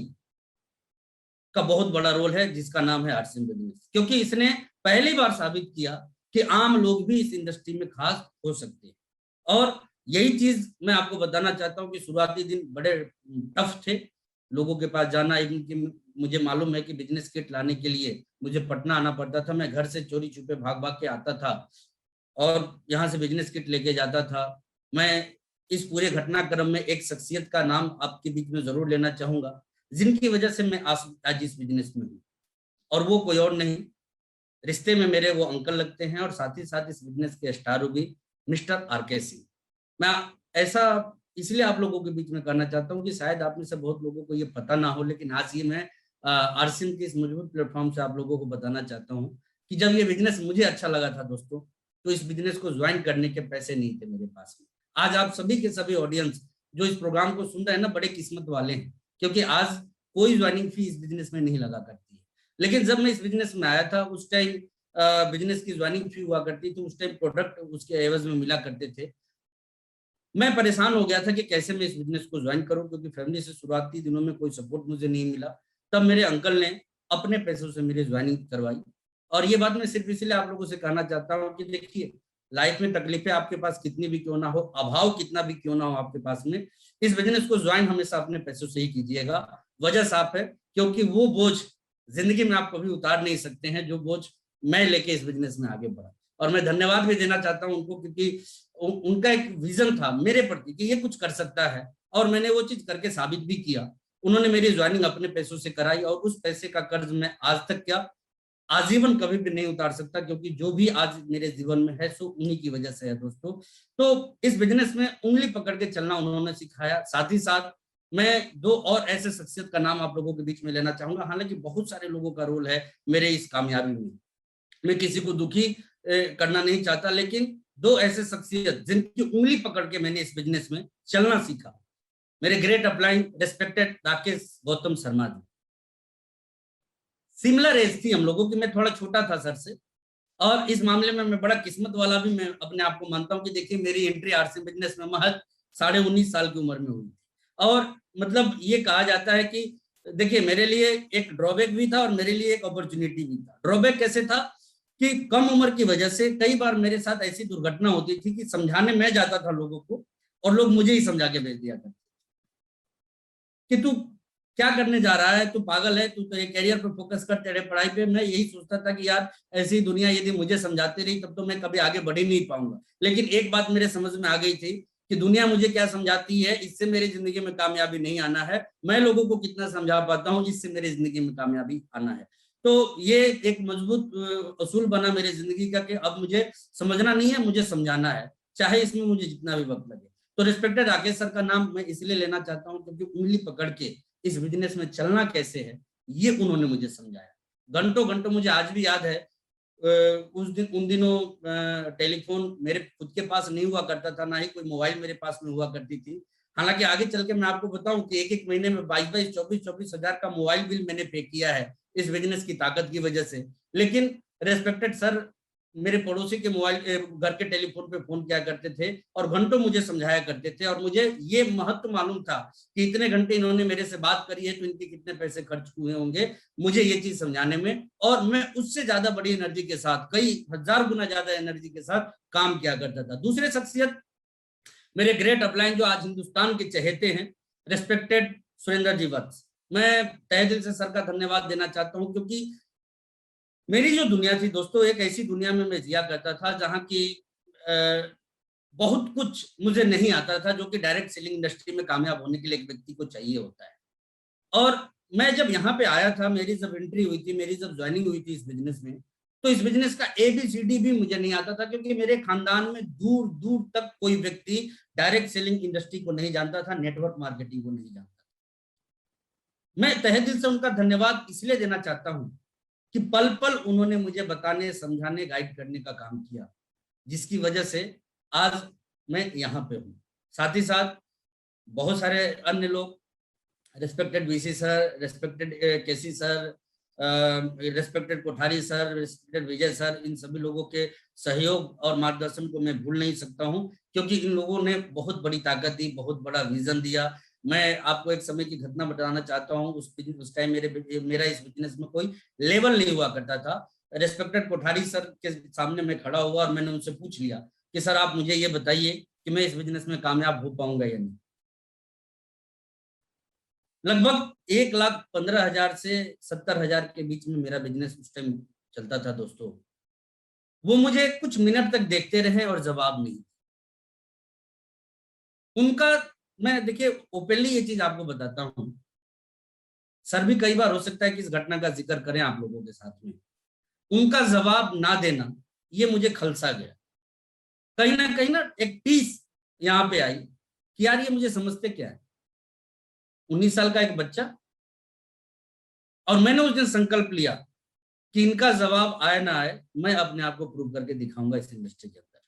Speaker 2: का बहुत बड़ा रोल है, जिसका नाम है आरसीएम बिजनेस। क्योंकि इसने पहली बार साबित किया कि आम लोग भी इस इंडस्ट्री में खास हो सकते हैं। और यही चीज मैं आपको बताना चाहता हूं कि शुरुआती दिन बड़े टफ थे लोगों के पास जाना। मुझे मालूम है कि बिजनेस किट लाने के लिए मुझे पटना आना पड़ता था। मैं घर से चोरी छुपे भाग भाग के आता था और यहाँ से बिजनेस किट लेके जाता था। मैं इस पूरे घटनाक्रम में एक शख्सियत का नाम आपके बीच में जरूर लेना चाहूंगा, जिनकी वजह से मैं आज इस बिजनेस में हूँ, और वो कोई और नहीं, रिश्ते में मेरे वो अंकल लगते हैं, और साथ ही साथ इस बिजनेस के स्टार भी मिस्टर आरके सिंह। मैं ऐसा इसलिए आप लोगों के बीच में करना चाहता हूँ कि शायद आप में से बहुत लोगों को ये पता ना हो, लेकिन आज ये मैं आरसीएम के इस मजबूत प्लेटफॉर्म से आप लोगों को बताना चाहता हूँ कि जब ये बिजनेस मुझे अच्छा लगा था दोस्तों, तो इस बिजनेस को ज्वाइन करने के पैसे नहीं थे मेरे पास में। आज आप सभी के सभी ऑडियंस जो इस प्रोग्राम को सुन रहे हैं ना, बड़े किस्मत वाले हैं, क्योंकि आज कोई ज्वाइनिंग फी इस बिजनेस में नहीं लगा करती है। लेकिन जब मैं इस बिजनेस में आया था, उस टाइम बिजनेस की ज्वाइनिंग फी हुआ करती थी, उस टाइम प्रोडक्ट उसके एवज में मिला करते थे। मैं परेशान हो गया था कि कैसे मैं इस बिजनेस को ज्वाइन करूं, क्योंकि फैमिली से शुरुआती दिनों में कोई सपोर्ट मुझे नहीं मिला। तब मेरे अंकल ने अपने पैसों से मेरी ज्वाइनिंग करवाई। और ये बात मैं सिर्फ इसलिए आप लोगों से कहना चाहता हूँ कि देखिए, लाइफ में तकलीफें आपके पास कितनी भी क्यों ना हो, अभाव कितना भी क्यों ना हो आपके पास में, इस बिजनेस को ज्वाइन हमेशा अपने पैसों से ही कीजिएगा। वजह साफ है, क्योंकि वो बोझ जिंदगी में आप कभी उतार नहीं सकते हैं जो बोझ मैं लेके इस बिजनेस में आगे बढ़ा। और मैं धन्यवाद भी देना चाहता हूं उनको, क्योंकि उनका एक विजन था मेरे प्रति कि ये कुछ कर सकता है, और मैंने वो चीज करके साबित भी किया। उन्होंने मेरी ज्वाइनिंग अपने पैसों से कराई, और उस पैसे का कर्ज मैं आज तक क्या आजीवन कभी भी नहीं उतार सकता, क्योंकि जो भी आज मेरे जीवन में है सो उन्हीं की वजह से है दोस्तों। तो इस बिजनेस में उंगली पकड़ के चलना उन्होंने सिखाया। साथ ही साथ मैं दो और ऐसे शख्सियत का नाम आप लोगों के बीच में लेना चाहूंगा। हालांकि बहुत सारे लोगों का रोल है मेरे इस कामयाबी में, मैं किसी को दुखी करना नहीं चाहता, लेकिन दो ऐसे शख्सियत जिनकी उंगली पकड़ के मैंने इस बिजनेस में चलना सीखा, मेरे great upline respected Rakesh Gautam Sharma ji. Similar age थी हम लोगों की, मैं थोड़ा छोटा था सर से, और इस मामले में मैं बड़ा किस्मत वाला भी मैं अपने आप को मानता हूं कि देखिए, मेरी एंट्री आरसी बिजनेस में महज 19.5 साल की उम्र में हुई। और मतलब ये कहा जाता है कि देखिए, मेरे लिए एक ड्रॉबैक भी था और मेरे लिए एक अपॉर्चुनिटी भी था। ड्रॉबैक कैसे था कि कम उम्र की वजह से कई बार मेरे साथ ऐसी दुर्घटना होती थी कि समझाने मैं जाता था लोगों को, और लोग मुझे ही समझा के भेज दिया था कि तू क्या करने जा रहा है, तू पागल है, तू तेरे कैरियर पे फोकस कर, तेरे पढ़ाई पे। मैं यही सोचता था कि यार, ऐसी दुनिया यदि मुझे समझाती रही तब तो मैं कभी आगे बढ़ ही नहीं पाऊंगा। लेकिन एक बात मेरे समझ में आ गई थी कि दुनिया मुझे क्या समझाती है, इससे मेरी जिंदगी में कामयाबी नहीं आना है। मैं लोगों को कितना समझा पाता हूँ, इससे मेरी जिंदगी में कामयाबी आना है। तो ये एक मजबूत असूल बना मेरी जिंदगी का कि अब मुझे समझना नहीं है, मुझे समझाना है, चाहे इसमें मुझे जितना भी वक्त लगे। तो रिस्पेक्टेड राकेश सर का नाम मैं इसलिए लेना चाहता हूँ क्योंकि उंगली पकड़ के इस बिजनेस में चलना कैसे है ये उन्होंने मुझे समझाया। घंटों घंटों मुझे आज भी याद है, उन दिनों टेलीफोन मेरे खुद के पास नहीं हुआ करता था, ना ही कोई मोबाइल मेरे पास में हुआ करती थी। हालांकि आगे चल के मैं आपको बताऊं कि एक एक महीने में 22-22, 24-24 हजार का मोबाइल बिल मैंने पे किया है इस बिजनेस की ताकत की वजह से। लेकिन रेस्पेक्टेड सर मेरे पड़ोसी के मोबाइल घर के टेलीफोन पे फोन किया करते थे और घंटों मुझे समझाया करते थे, और मुझे ये महत्व मालूम था कि इतने घंटे इन्होंने मेरे से बात करी है तो इनके कितने पैसे खर्च हुए होंगे मुझे ये चीज समझाने में। और मैं उससे ज्यादा बड़ी एनर्जी के साथ, कई हजार गुना ज्यादा एनर्जी के साथ काम किया करता था। दूसरे शख्सियत मेरे ग्रेट अपलाइन जो आज हिंदुस्तान के चहेते हैं, रेस्पेक्टेड सुरेंद्र जी वत्स। मैं तहे दिल से सर का धन्यवाद देना चाहता हूं, क्योंकि मेरी जो दुनिया थी दोस्तों, एक ऐसी दुनिया में मैं जिया करता था जहां की बहुत कुछ मुझे नहीं आता था, जो कि डायरेक्ट सेलिंग इंडस्ट्री में कामयाब होने के लिए एक व्यक्ति को चाहिए होता है। और मैं जब यहाँ पे आया था, मेरी जब एंट्री हुई थी, मेरी जब ज्वाइनिंग हुई थी इस बिजनेस में, तो इस बिजनेस का ABCD भी मुझे नहीं आता था, क्योंकि मेरे खानदान में दूर दूर तक कोई व्यक्ति डायरेक्ट सेलिंग इंडस्ट्री को नहीं जानता था, नेटवर्क मार्केटिंग को नहीं जानता। मैं तहे दिल से उनका धन्यवाद इसलिए देना चाहता हूं कि पल पल उन्होंने मुझे बताने, समझाने, गाइड करने का काम किया, जिसकी वजह से आज मैं यहाँ पे हूँ। साथ ही साथ बहुत सारे अन्य लोग, respected VC sir, respected KC sir, respected Kothari sir, respected Vijay sir, इन सभी लोगों के सहयोग और मार्गदर्शन को मैं भूल नहीं सकता हूं, क्योंकि इन लोगों ने बहुत बड़ी ताकत दी, बहुत बड़ा विजन दिया। मैं आपको एक समय की घटना बताना चाहता हूं। उस टाइम मेरा इस बिजनेस में कोई लेवल नहीं हुआ करता था। रेस्पेक्टेड कोठारी सर के सामने मैं खड़ा हुआ और मैंने उनसे पूछ लिया कि सर आप मुझे ये बताइए कि मैं इस बिजनेस में कामयाब हो पाऊंगा या नहीं। लगभग 1,15,000 से 70,000 के बीच में मेरा बिजनेस उस टाइम चलता था दोस्तों। वो मुझे कुछ मिनट तक देखते रहे और जवाब नहीं। उनका, मैं देखिए ओपनली ये चीज आपको बताता हूं, सर भी कई बार हो सकता है कि इस घटना का जिक्र करें आप लोगों के साथ में, उनका जवाब ना देना ये मुझे खलसा गया। कहीं ना एक पीस यहाँ पे आई कि यार ये मुझे समझते क्या है, 19 साल का एक बच्चा। और मैंने उस दिन संकल्प लिया कि इनका जवाब आए ना आए, मैं अपने आप को प्रूव करके दिखाऊंगा इस इंडस्ट्री के अंदर।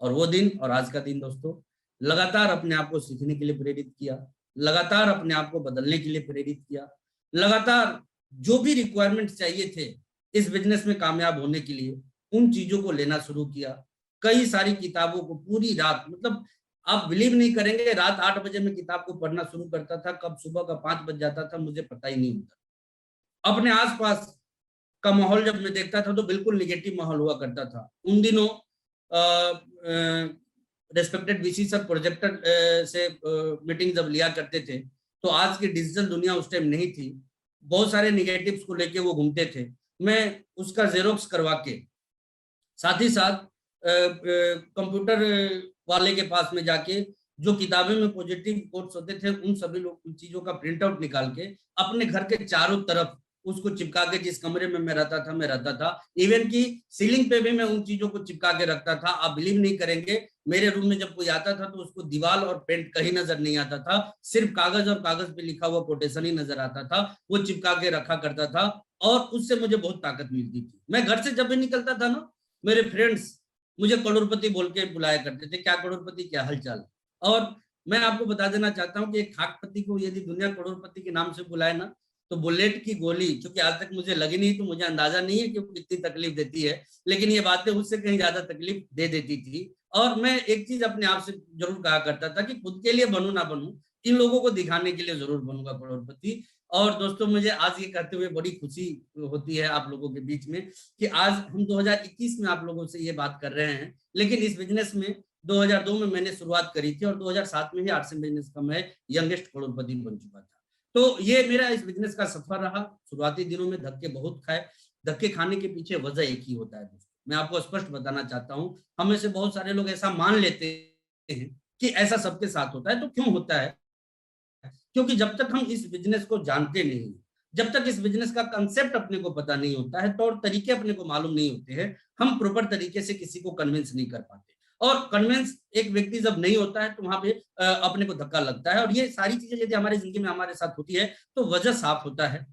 Speaker 2: और वो दिन और आज का दिन दोस्तों, लगातार अपने आप को सीखने के लिए प्रेरित किया, लगातार अपने आप को बदलने के लिए प्रेरित किया, लगातार जो भी रिक्वायरमेंट चाहिए थे इस बिजनेस में कामयाब होने के लिए, उन चीजों को लेना शुरू किया। कई सारी किताबों को पूरी रात, मतलब आप बिलीव नहीं करेंगे, रात 8 बजे मैं किताब को पढ़ना शुरू करता था, कब सुबह का 5 बज जाता था मुझे पता ही नहीं होता। अपने आसपास का माहौल जब मैं देखता था तो बिल्कुल निगेटिव माहौल हुआ करता था। उन दिनों रेस्पेक्टेड वीसी सर प्रोजेक्टर से मीटिंग जब लिया करते थे तो आज की डिजिटल दुनिया उस टाइम नहीं थी, बहुत सारे निगेटिव्स को लेके वो घूमते थे। मैं उसका जेरोक्स करवा के साथ ही साथ कंप्यूटर वाले के पास में जाके जो किताबें में पॉजिटिव कोट्स होते थे उन सभी लोग चीजों का प्रिंट आउट निकाल के अपने घर के चारों तरफ उसको चिपका के, जिस कमरे में मैं रहता था, इवन की सीलिंग पे भी मैं उन चीजों को चिपका के रखता था। आप बिलीव नहीं करेंगे, मेरे रूम में जब कोई आता था तो उसको दीवार और पेंट कहीं नजर नहीं आता था, सिर्फ कागज और कागज पे लिखा हुआ कोटेशन ही नजर आता था, वो चिपका के रखा करता था और उससे मुझे बहुत ताकत मिलती थी। मैं घर से जब भी निकलता था ना, मेरे फ्रेंड्स मुझे करोड़पति बोल के बुलाया करते थे, क्या करोड़पति, क्या हालचाल। और मैं आपको बता देना चाहता हूँ कि एक खाकपति को यदि दुनिया करोड़पति के नाम से बुलाए ना, तो बुलेट की गोली, क्योंकि आज तक मुझे लगी नहीं तो मुझे अंदाजा नहीं है कि वो कितनी तकलीफ देती है, लेकिन ये बातें उससे कहीं ज्यादा तकलीफ दे देती थी। और मैं एक चीज अपने आप से जरूर कहा करता था कि खुद के लिए बनू ना बनू, इन लोगों को दिखाने के लिए जरूर बनूंगा करोड़पति। और दोस्तों, मुझे आज ये कहते हुए बड़ी खुशी होती है आप लोगों के बीच में कि आज हम 2021 में आप लोगों से ये बात कर रहे हैं, लेकिन इस बिजनेस में 2002 में मैंने शुरुआत करी थी और 2007 में ही आरसीएम बिजनेस का मैं यंगेस्ट करोड़पति बन चुका था। तो ये मेरा इस बिजनेस का सफर रहा। शुरुआती दिनों में धक्के बहुत खाए, धक्के खाने के पीछे वजह एक ही होता है दोस्तों, मैं आपको स्पष्ट बताना चाहता हूँ। हमें से बहुत सारे लोग ऐसा मान लेते हैं कि ऐसा सबके साथ होता है, तो क्यों होता है? क्योंकि जब तक हम इस बिजनेस को जानते नहीं, जब तक इस बिजनेस का कंसेप्ट अपने को पता नहीं होता है, तौर तरीके अपने को मालूम नहीं होते हैं, हम प्रॉपर तरीके से किसी को कन्विंस नहीं कर पाते। और कन्विंस एक व्यक्ति जब नहीं होता है तो वहां पे अपने को धक्का लगता है। और ये सारी चीजें यदि हमारी जिंदगी में हमारे साथ होती है तो वजह साफ होता है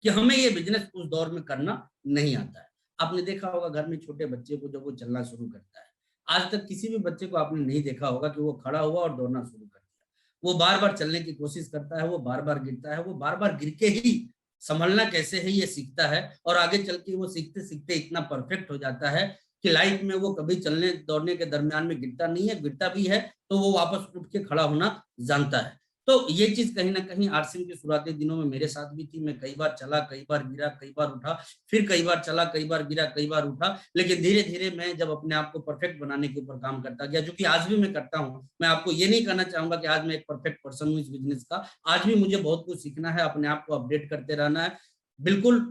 Speaker 2: कि हमें ये बिजनेस उस दौर में करना नहीं आता है। आपने देखा होगा घर में छोटे बच्चे को जब वो चलना शुरू करता है, आज तक किसी भी बच्चे को आपने नहीं देखा होगा कि वो खड़ा हुआ और दौड़ना शुरू कर दिया। वो बार बार चलने की कोशिश करता है, वो बार बार गिरता है, वो बार बार गिर के ही संभलना कैसे है ये सीखता है, और आगे चल के वो सीखते सीखते इतना परफेक्ट हो जाता है कि लाइफ में वो कभी चलने दौड़ने के दरमियान में गिरता नहीं है, गिरता भी है तो वो वापस उठ के खड़ा होना जानता है। तो ये चीज कहीं ना कहीं आरसीएम के शुरुआती दिनों में मेरे साथ भी थी। मैं कई बार चला, कई बार गिरा, कई बार उठा, फिर कई बार चला, कई बार गिरा, कई बार उठा, लेकिन धीरे धीरे मैं जब अपने आप को परफेक्ट बनाने के ऊपर काम करता गया, जो कि आज भी मैं करता हूँ। मैं आपको ये नहीं कहना चाहूंगा कि आज मैं एक परफेक्ट पर्सन हूँ इस बिजनेस का, आज भी मुझे बहुत कुछ सीखना है, अपने आप को अपडेट करते रहना है। बिल्कुल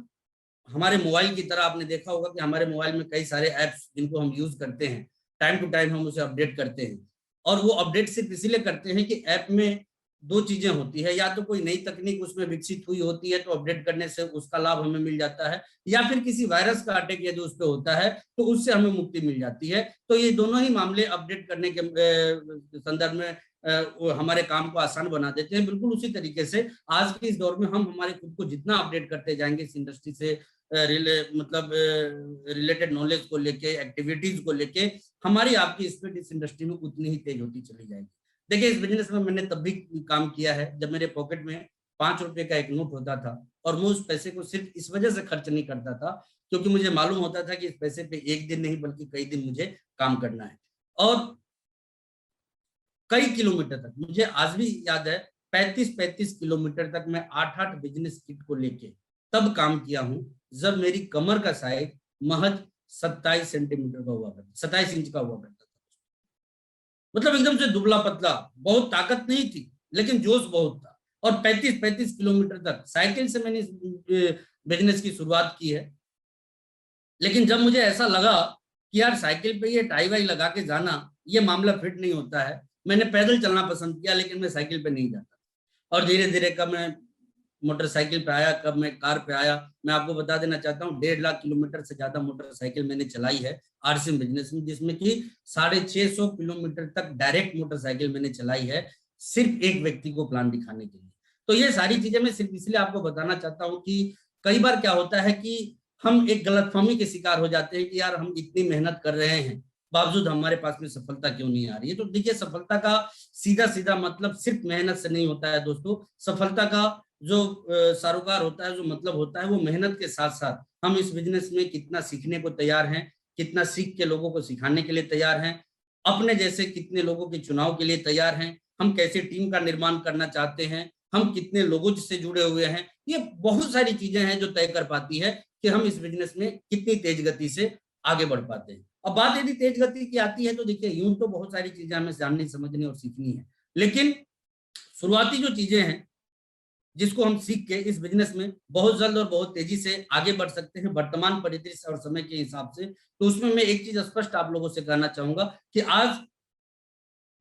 Speaker 2: हमारे मोबाइल की तरह आपने देखा होगा कि हमारे मोबाइल में कई सारे ऐप्स जिनको हम यूज करते हैं, टाइम टू टाइम हम उसे अपडेट करते हैं। और वो अपडेट सिर्फ इसलिए करते हैं कि ऐप में दो चीजें होती है, या तो कोई नई तकनीक उसमें विकसित हुई होती है तो अपडेट करने से उसका लाभ हमें मिल जाता है, या फिर किसी वायरस का अटैक यदि उस पर होता है तो उससे हमें मुक्ति मिल जाती है। तो ये दोनों ही मामले अपडेट करने के संदर्भ में हमारे काम को आसान बना देते हैं। बिल्कुल उसी तरीके से आज के इस दौर में हम हमारे खुद को जितना अपडेट करते जाएंगे इस इंडस्ट्री से रिलेटेड नॉलेज को लेके, एक्टिविटीज को लेके, हमारी आपकी स्पीड इस इंडस्ट्री में उतनी ही तेज होती चली जाएगी। देखिए, इस बिजनेस में मैंने तब भी काम किया है जब मेरे पॉकेट में 5 रुपए का एक नोट होता था, और मैं उस पैसे को सिर्फ इस वजह से खर्च नहीं करता था क्योंकि मुझे मालूम होता था कि इस पैसे पे एक दिन नहीं बल्कि कई दिन मुझे काम करना है। और कई किलोमीटर तक, मुझे आज भी याद है, 35-35 किलोमीटर तक मैं 8-8 बिजनेस किट को लेके तब काम किया हूं जब मेरी कमर का साइज महज 27 सेंटीमीटर का हुआ करता, 27 इंच का हुआ करता था। मतलब एकदम से दुबला पतला, बहुत ताकत नहीं थी लेकिन जोश बहुत था। और 35-35 किलोमीटर तक साइकिल से मैंने इस बिजनेस की शुरुआत की है। लेकिन जब मुझे ऐसा लगा कि यार साइकिल पे ये टाई वाई लगा के जाना, ये मामला फिट नहीं होता है, मैंने पैदल चलना पसंद किया, लेकिन मैं साइकिल पे नहीं जाता। और धीरे धीरे कब मैं मोटरसाइकिल पे आया, कब मैं कार पे आया। मैं आपको बता देना चाहता हूँ 1.5 लाख किलोमीटर से ज्यादा मोटरसाइकिल मैंने चलाई है आरसीएम बिजनेस में, जिसमें कि 650 किलोमीटर तक डायरेक्ट मोटरसाइकिल मैंने चलाई है सिर्फ एक व्यक्ति को प्लान दिखाने के लिए। तो ये सारी चीजें मैं सिर्फ इसलिए आपको बताना चाहता हूँ कि कई बार क्या होता है कि हम एक गलतफहमी के शिकार हो जाते हैं कि यार हम इतनी मेहनत कर रहे हैं बावजूद हमारे पास में सफलता क्यों नहीं आ रही है। तो देखिए, सफलता का सीधा सीधा मतलब सिर्फ मेहनत से नहीं होता है दोस्तों। सफलता का जो सारोकार होता है, जो मतलब होता है, वो मेहनत के साथ साथ हम इस बिजनेस में कितना सीखने को तैयार हैं, कितना सीख के लोगों को सिखाने के लिए तैयार हैं, अपने जैसे कितने लोगों के चुनाव के लिए तैयार हैं, हम कैसे टीम का निर्माण करना चाहते हैं, हम कितने लोगों से जुड़े हुए हैं, ये बहुत सारी चीजें हैं जो तय कर पाती है कि हम इस बिजनेस में कितनी तेज गति से आगे बढ़ पाते हैं। अब बात यदि तेज गति की आती है तो देखिए, यूं तो बहुत सारी चीजें हमें जाननी, समझनी और सीखनी है, लेकिन शुरुआती जो चीजें हैं जिसको हम सीख के इस बिजनेस में बहुत जल्द और बहुत तेजी से आगे बढ़ सकते हैं वर्तमान परिदृश्य और समय के हिसाब से, तो उसमें मैं एक चीज स्पष्ट आप लोगों से कहना चाहूंगा कि आज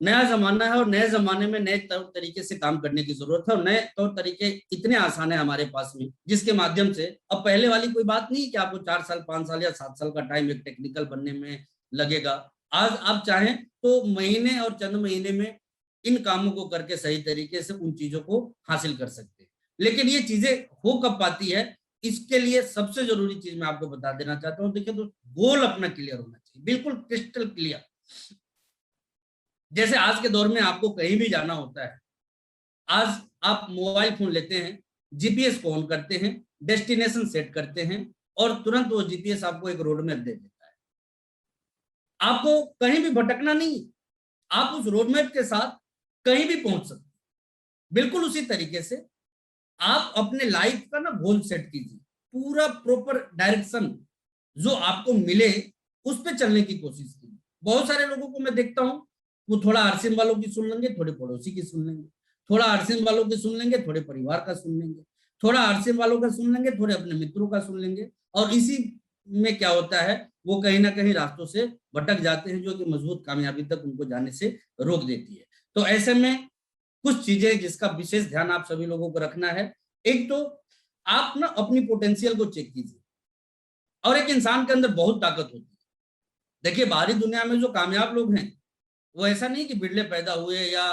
Speaker 2: नया जमाना है और नए जमाने में नए तौर तरीके से काम करने की जरूरत है, और नए तौर तरीके इतने आसान है हमारे पास में, जिसके माध्यम से अब पहले वाली कोई बात नहीं कि आपको 4 साल 5 साल या 7 साल का टाइम एक टेक्निकल बनने में लगेगा। आज आप चाहें तो महीने और चंद महीने में इन कामों को करके सही तरीके से उन चीजों को हासिल कर सकते हैं। लेकिन ये चीजें हो कब पाती है, इसके लिए सबसे जरूरी चीज मैं आपको बता देना चाहता हूँ। देखिए, तो गोल अपना क्लियर होना चाहिए, बिल्कुल क्रिस्टल क्लियर। जैसे आज के दौर में आपको कहीं भी जाना होता है, आज आप मोबाइल फोन लेते हैं, जीपीएस को ऑन करते हैं, डेस्टिनेशन सेट करते हैं और तुरंत वो जीपीएस आपको एक रोड मैप दे देता है। आपको कहीं भी भटकना नहीं, आप उस रोड मैप के साथ कहीं भी पहुंच सकते हैं। बिल्कुल उसी तरीके से आप अपने लाइफ का ना गोल सेट कीजिए, पूरा प्रॉपर डायरेक्शन जो आपको मिले उस पर चलने की कोशिश कीजिए। बहुत सारे लोगों को मैं देखता हूं, वो थोड़ा आरसीएम वालों की सुन लेंगे, थोड़े पड़ोसी की सुन लेंगे, थोड़ा आरसीएम वालों की सुन लेंगे, थोड़े परिवार का सुन लेंगे, थोड़ा आरसीएम वालों का सुन लेंगे, थोड़े अपने मित्रों का सुन लेंगे, और इसी में क्या होता है, वो कहीं ना कहीं रास्तों से भटक जाते हैं, जो कि मजबूत कामयाबी तक उनको जाने से रोक देती है। तो ऐसे में कुछ चीजें जिसका विशेष ध्यान आप सभी लोगों को रखना है। एक तो आप ना अपनी पोटेंशियल को चेक कीजिए, और एक इंसान के अंदर बहुत ताकत होती है। देखिए, बाहरी दुनिया में जो कामयाब लोग हैं, वो ऐसा नहीं कि बिरले पैदा हुए या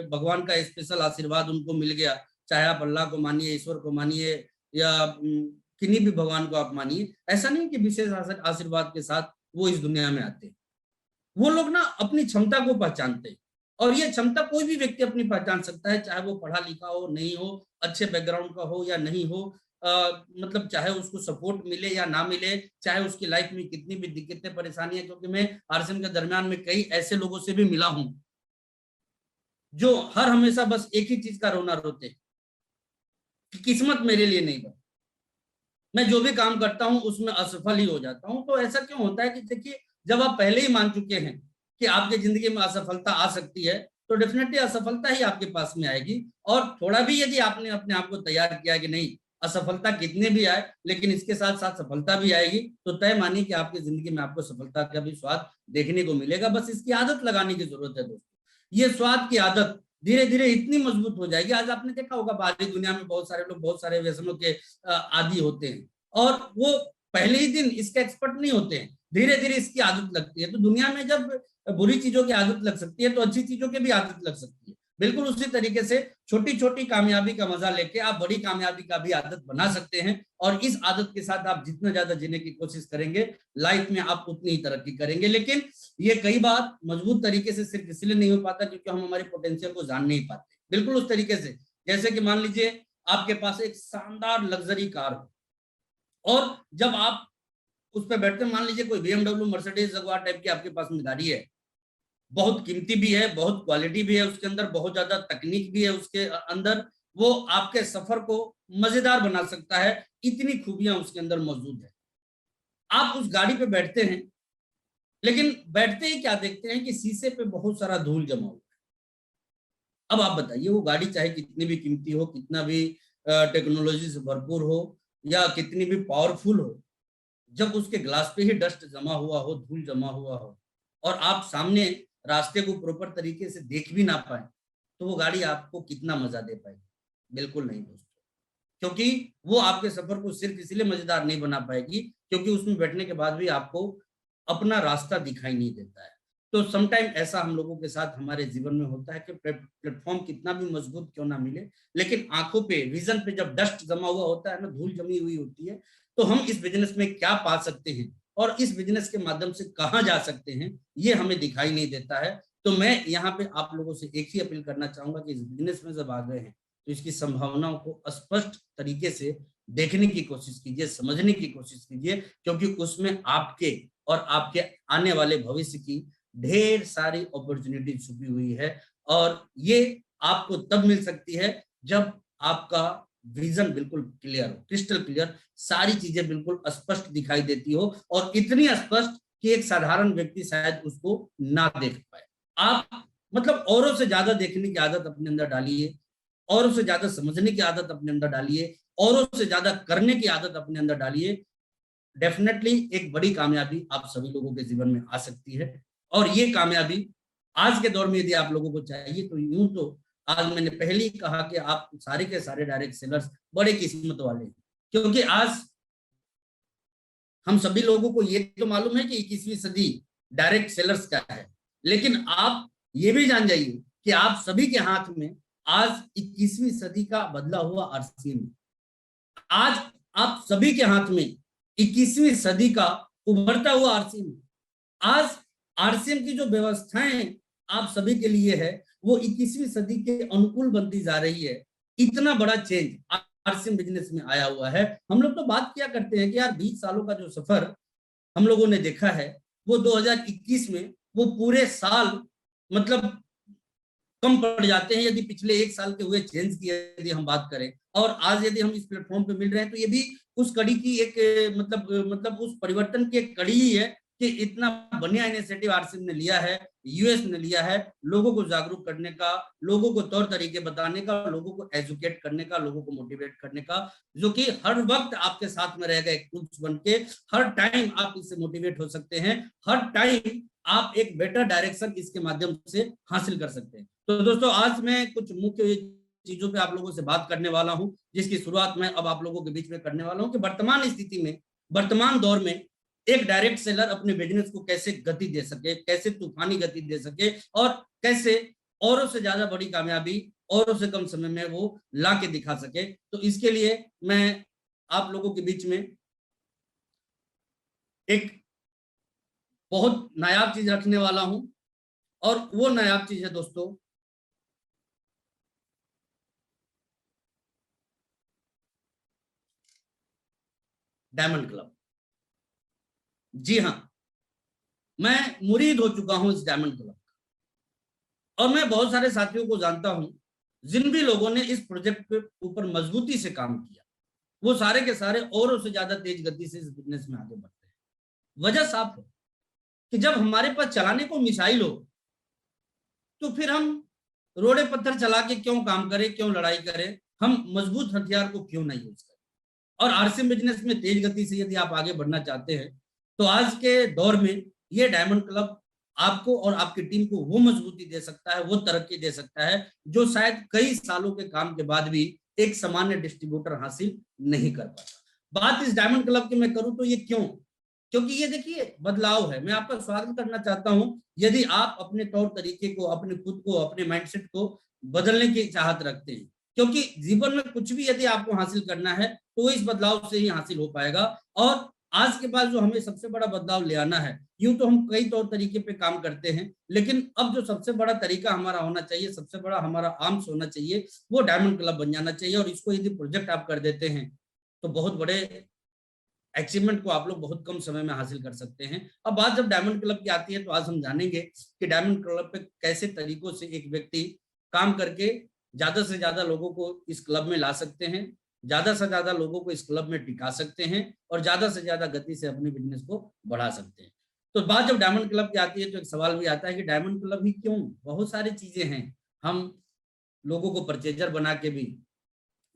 Speaker 2: भगवान का स्पेशल आशीर्वाद उनको मिल गया, चाहे आप अल्लाह को मानिए, ईश्वर को मानिए, या किन्हीं भी भगवान को आप मानिए, ऐसा नहीं कि विशेष आशीर्वाद के साथ वो इस दुनिया में आते हैं। वो लोग ना अपनी क्षमता को पहचानते हैं, और ये क्षमता कोई भी व्यक्ति अपनी पहचान सकता है, चाहे वो पढ़ा लिखा हो, नहीं हो, अच्छे बैकग्राउंड का हो या नहीं हो, मतलब चाहे उसको सपोर्ट मिले या ना मिले, चाहे उसकी लाइफ में कितनी भी दिक्कतें परेशानियां, क्योंकि मैं आरसीएम के दरमियान में कई ऐसे लोगों से भी मिला हूं जो हर हमेशा बस एक ही चीज का रोना रोते कि किस्मत मेरे लिए नहीं बनी, मैं जो भी काम करता हूं उसमें असफल ही हो जाता हूं। तो ऐसा क्यों होता है कि देखिए, जब आप पहले ही मान चुके हैं कि आपकी जिंदगी में असफलता आ सकती है, तो डेफिनेटली असफलता ही आपके पास में आएगी। और थोड़ा भी यदि आपने अपने आप को तैयार किया कि नहीं, असफलता कितने भी आए लेकिन इसके साथ साथ सफलता भी आएगी, तो तय मानिए कि आपकी जिंदगी में आपको सफलता का भी स्वाद देखने को मिलेगा। बस इसकी आदत लगाने की जरूरत है दोस्तों। ये स्वाद की आदत धीरे धीरे इतनी मजबूत हो जाएगी। आज आपने देखा होगा, बाहरी दुनिया में बहुत सारे लोग बहुत सारे व्यसनों के आदी होते हैं, और वो पहले ही दिन इसके एक्सपर्ट नहीं होते हैं, धीरे धीरे इसकी आदत लगती है। तो दुनिया में जब बुरी चीजों की आदत लग सकती है, तो अच्छी चीजों की भी आदत लग सकती है। बिल्कुल उसी तरीके से छोटी छोटी कामयाबी का मजा लेके आप बड़ी कामयाबी का भी आदत बना सकते हैं, और इस आदत के साथ आप जितना ज्यादा जीने की कोशिश करेंगे, लाइफ में आप उतनी ही तरक्की करेंगे। लेकिन ये कई बार मजबूत तरीके से सिर्फ इसलिए नहीं हो पाता क्योंकि हम हमारे पोटेंशियल को जान नहीं पाते। बिल्कुल उस तरीके से, जैसे कि मान लीजिए आपके पास एक शानदार लग्जरी कार हो, और जब आप उस पर बैठते हैं, मान लीजिए कोई BMW मर्सिडीज जगुआर टाइप की आपके पास में गाड़ी है, बहुत कीमती भी है, बहुत क्वालिटी भी है उसके अंदर, बहुत ज्यादा तकनीक भी है उसके अंदर, वो आपके सफर को मजेदार बना सकता है, इतनी खूबियां उसके अंदर मौजूद है। आप उस गाड़ी पे बैठते हैं, लेकिन बैठते ही क्या देखते हैं कि शीशे पे बहुत सारा धूल जमा हुआ है। अब आप बताइए, वो गाड़ी चाहे कितनी भी कीमती हो, कितना भी टेक्नोलॉजी से भरपूर हो, या कितनी भी पावरफुल हो, जब उसके ग्लास पे ही डस्ट जमा हुआ हो, धूल जमा हुआ हो, और आप सामने रास्ते को प्रॉपर तरीके से देख भी ना पाए, तो वो गाड़ी आपको कितना मजा दे पाएगी? बिल्कुल नहीं दोस्तों, क्योंकि वो आपके सफर को सिर्फ इसलिए मजेदार नहीं बना पाएगी क्योंकि उसमें बैठने के बाद भी आपको अपना रास्ता दिखाई नहीं देता है। तो समटाइम ऐसा हम लोगों के साथ हमारे जीवन में होता है कि प्लेटफॉर्म कितना भी मजबूत क्यों ना मिले, लेकिन आंखों पे, विजन पे जब डस्ट जमा हुआ होता है ना, धूल जमी हुई होती है, तो हम इस बिजनेस में क्या पा सकते हैं और इस बिजनेस के माध्यम से कहां जा सकते हैं, ये हमें दिखाई नहीं देता है। तो मैं यहाँ पे आप लोगों से एक ही अपील करना चाहूंगा कि इस बिजनेस में जब आ गए हैं तो इसकी संभावनाओं को स्पष्ट तरीके से देखने की कोशिश कीजिए, समझने की कोशिश कीजिए, क्योंकि उसमें आपके और आपके आने वाले भविष्य की ढेर सारी अपॉर्चुनिटी छुपी हुई है, और ये आपको तब मिल सकती है जब आपका विजन बिल्कुल क्लियर हो, क्रिस्टल क्लियर, सारी चीजें बिल्कुल स्पष्ट दिखाई देती हो, और इतनी स्पष्ट कि एक साधारण व्यक्ति शायद उसको ना देख पाए। आप मतलब औरों से ज्यादा देखने की आदत अपने अंदर डालिए, औरों से ज्यादा समझने की आदत अपने अंदर डालिए, औरों से ज्यादा करने की आदत अपने अंदर डालिए। डेफिनेटली एक बड़ी कामयाबी आप सभी लोगों के जीवन में आ सकती है। और ये कामयाबी आज के दौर में यदि आप लोगों को चाहिए तो यूं तो आज मैंने पहले ही कहा कि आप सारे के सारे डायरेक्ट सेलर्स बड़े किस्मत वाले हैं, क्योंकि आज हम सभी लोगों को ये तो मालूम है कि 21वीं सदी डायरेक्ट सेलर्स का है, लेकिन आप ये भी जान जाइए कि आप सभी के हाथ में आज 21वीं सदी का बदला हुआ आरसीएम, आज आप सभी के हाथ में 21वीं सदी का उभरता हुआ आरसीएम। आज आरसीएम की जो व्यवस्थाएं आप सभी के लिए है वो 21वीं सदी के अनुकूल बनती जा रही है। इतना बड़ा चेंज आरसीएम बिजनेस में आया हुआ है। हम लोग तो बात किया करते हैं कि यार 20 सालों का जो सफर हम लोगों ने देखा है वो 2021 में वो पूरे साल मतलब कम पड़ जाते हैं यदि पिछले एक साल के हुए चेंज की यदि हम बात करें। और आज यदि हम इस प्लेटफॉर्म पे मिल रहे हैं तो ये भी उस कड़ी की एक मतलब उस परिवर्तन की एक कड़ी ही है कि इतना बढ़िया इनिशिएटिव आरसीएम ने लिया है, यूएस ने लिया है, लोगों को जागरूक करने का, लोगों को तौर तरीके बताने का, लोगों को एजुकेट करने का, लोगों को मोटिवेट करने का, जो कि हर वक्त आपके साथ में रहेगा एक टूल्स बन के। हर टाइम आप इससे मोटिवेट हो सकते हैं, हर टाइम आप एक बेटर डायरेक्शन इसके माध्यम से हासिल कर सकते हैं। तो दोस्तों आज मैं कुछ मुख्य चीजों पे आप लोगों से बात करने वाला हूं, जिसकी शुरुआत मैं अब आप लोगों के बीच में करने वाला हूं कि वर्तमान स्थिति में, वर्तमान दौर में एक डायरेक्ट सेलर अपने बिजनेस को कैसे गति दे सके, कैसे तूफानी गति दे सके, और कैसे औरों से ज्यादा बड़ी कामयाबी औरों से कम समय में वो ला के दिखा सके। तो इसके लिए मैं आप लोगों के बीच में एक बहुत नायाब चीज रखने वाला हूं, और वो नायाब चीज है दोस्तों डायमंड क्लब। जी हाँ, मैं मुरीद हो चुका हूं इस डायमंड क्लब का, और मैं बहुत सारे साथियों को जानता हूं जिन भी लोगों ने इस प्रोजेक्ट के ऊपर मजबूती से काम किया, वो सारे के सारे औरों से ज्यादा तेज गति से इस बिजनेस में आगे बढ़ते हैं। वजह साफ है कि जब हमारे पास चलाने को मिसाइल हो तो फिर हम रोड़े पत्थर चला के क्यों काम करें, क्यों लड़ाई करें, हम मजबूत हथियार को क्यों नहीं यूज करें। और आरसीएम बिजनेस में तेज गति से यदि आप आगे बढ़ना चाहते हैं तो आज के दौर में ये डायमंड क्लब आपको और आपकी टीम को वो मजबूती दे सकता है, वो तरक्की दे सकता है जो शायद कई सालों के काम के बाद भी एक सामान्य डिस्ट्रीब्यूटर हासिल नहीं कर पाता। बात इस डायमंड क्लब की मैं करूं तो ये क्यों, क्योंकि ये देखिए बदलाव है। मैं आपका स्वागत करना चाहता हूं यदि आप अपने तौर तरीके को, अपने खुद को, अपने माइंडसेट को बदलने की चाहत रखते हैं, क्योंकि जीवन में कुछ भी यदि आपको हासिल करना है तो इस बदलाव से ही हासिल हो पाएगा। और आज के बाद जो हमें सबसे बड़ा बदलाव ले आना है, यूं तो हम कई तौर तरीके पे काम करते हैं, लेकिन अब जो सबसे बड़ा तरीका हमारा होना चाहिए, सबसे बड़ा हमारा आर्म्स होना चाहिए, वो डायमंड क्लब बन जाना चाहिए। और इसको यदि प्रोजेक्ट आप कर देते हैं तो बहुत बड़े अचीवमेंट को आप लोग बहुत कम समय में हासिल कर सकते हैं। अब बात जब डायमंड क्लब की आती है तो आज हम जानेंगे कि डायमंड क्लब पे कैसे तरीकों से एक व्यक्ति काम करके ज्यादा से ज्यादा लोगों को इस क्लब में ला सकते हैं, ज्यादा से ज्यादा लोगों को इस क्लब में टिका सकते हैं, और ज्यादा से ज्यादा गति से अपने बिजनेस को बढ़ा सकते हैं। तो बात जब डायमंड क्लब की आती है तो एक सवाल भी आता है कि डायमंड क्लब ही क्यों। बहुत सारी चीजें हैं, हम लोगों को परचेजर बना के भी,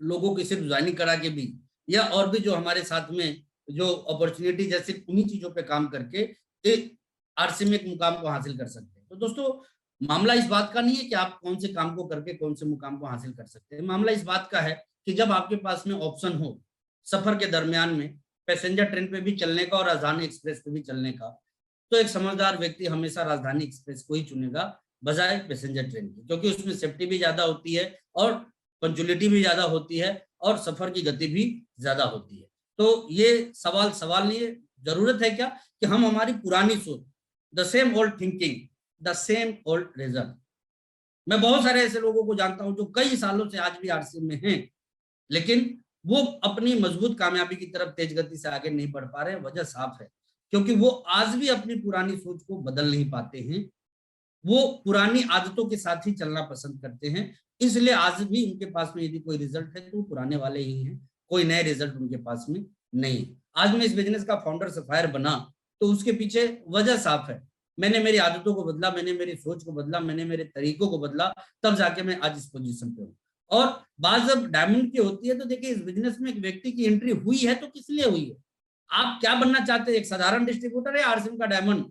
Speaker 2: लोगों की सिर्फ ज्वाइनिंग करा के भी, या और भी जो हमारे साथ में जो अपॉर्चुनिटी जैसे उन्हीं चीजों पे काम करके आरसी में एक मुकाम को हासिल कर सकते हैं। तो दोस्तों मामला इस बात का नहीं है कि आप कौन से काम को करके कौन से मुकाम को हासिल कर सकते हैं। मामला इस बात का है कि जब आपके पास में ऑप्शन हो सफर के दरमियान में पैसेंजर ट्रेन पे भी चलने का और राजधानी एक्सप्रेस पे भी चलने का, तो एक समझदार व्यक्ति हमेशा राजधानी एक्सप्रेस को ही चुनेगा बजाय पैसेंजर ट्रेन की, क्योंकि उसमें सेफ्टी भी ज्यादा होती है और पंक्चुअलिटी भी ज्यादा होती है और सफर की गति भी ज्यादा होती है। तो ये सवाल नहीं है, जरूरत है क्या कि हम हमारी पुरानी सोच, the same old thinking, the same old result. मैं बहुत सारे ऐसे लोगों को जानता हूं जो कई सालों से आज भी आरसीएम में हैं, लेकिन वो अपनी मजबूत कामयाबी की तरफ तेज गति से आगे नहीं बढ़ पा रहे हैं। वजह साफ है, क्योंकि वो आज भी अपनी पुरानी सोच को बदल नहीं पाते हैं, वो पुरानी आदतों के साथ ही चलना पसंद करते हैं। इसलिए आज भी उनके पास में यदि कोई रिजल्ट है तो पुराने वाले ही हैं, कोई नए रिजल्ट उनके पास में नहीं। आज मैं इस बिजनेस का फाउंडर सफायर बना तो उसके पीछे वजह साफ है, मैंने मेरी आदतों को बदला, मैंने मेरी सोच को बदला, मैंने मेरे तरीकों को बदला, तब जाके मैं आज इस पोजीशन पे हूँ। और बात जब डायमंड की होती है तो देखिए इस बिजनेस में एक व्यक्ति की एंट्री हुई है तो किस लिए हुई है, आप क्या बनना चाहते हैं, एक साधारण डिस्ट्रीब्यूटर या आरसीएम का डायमंड।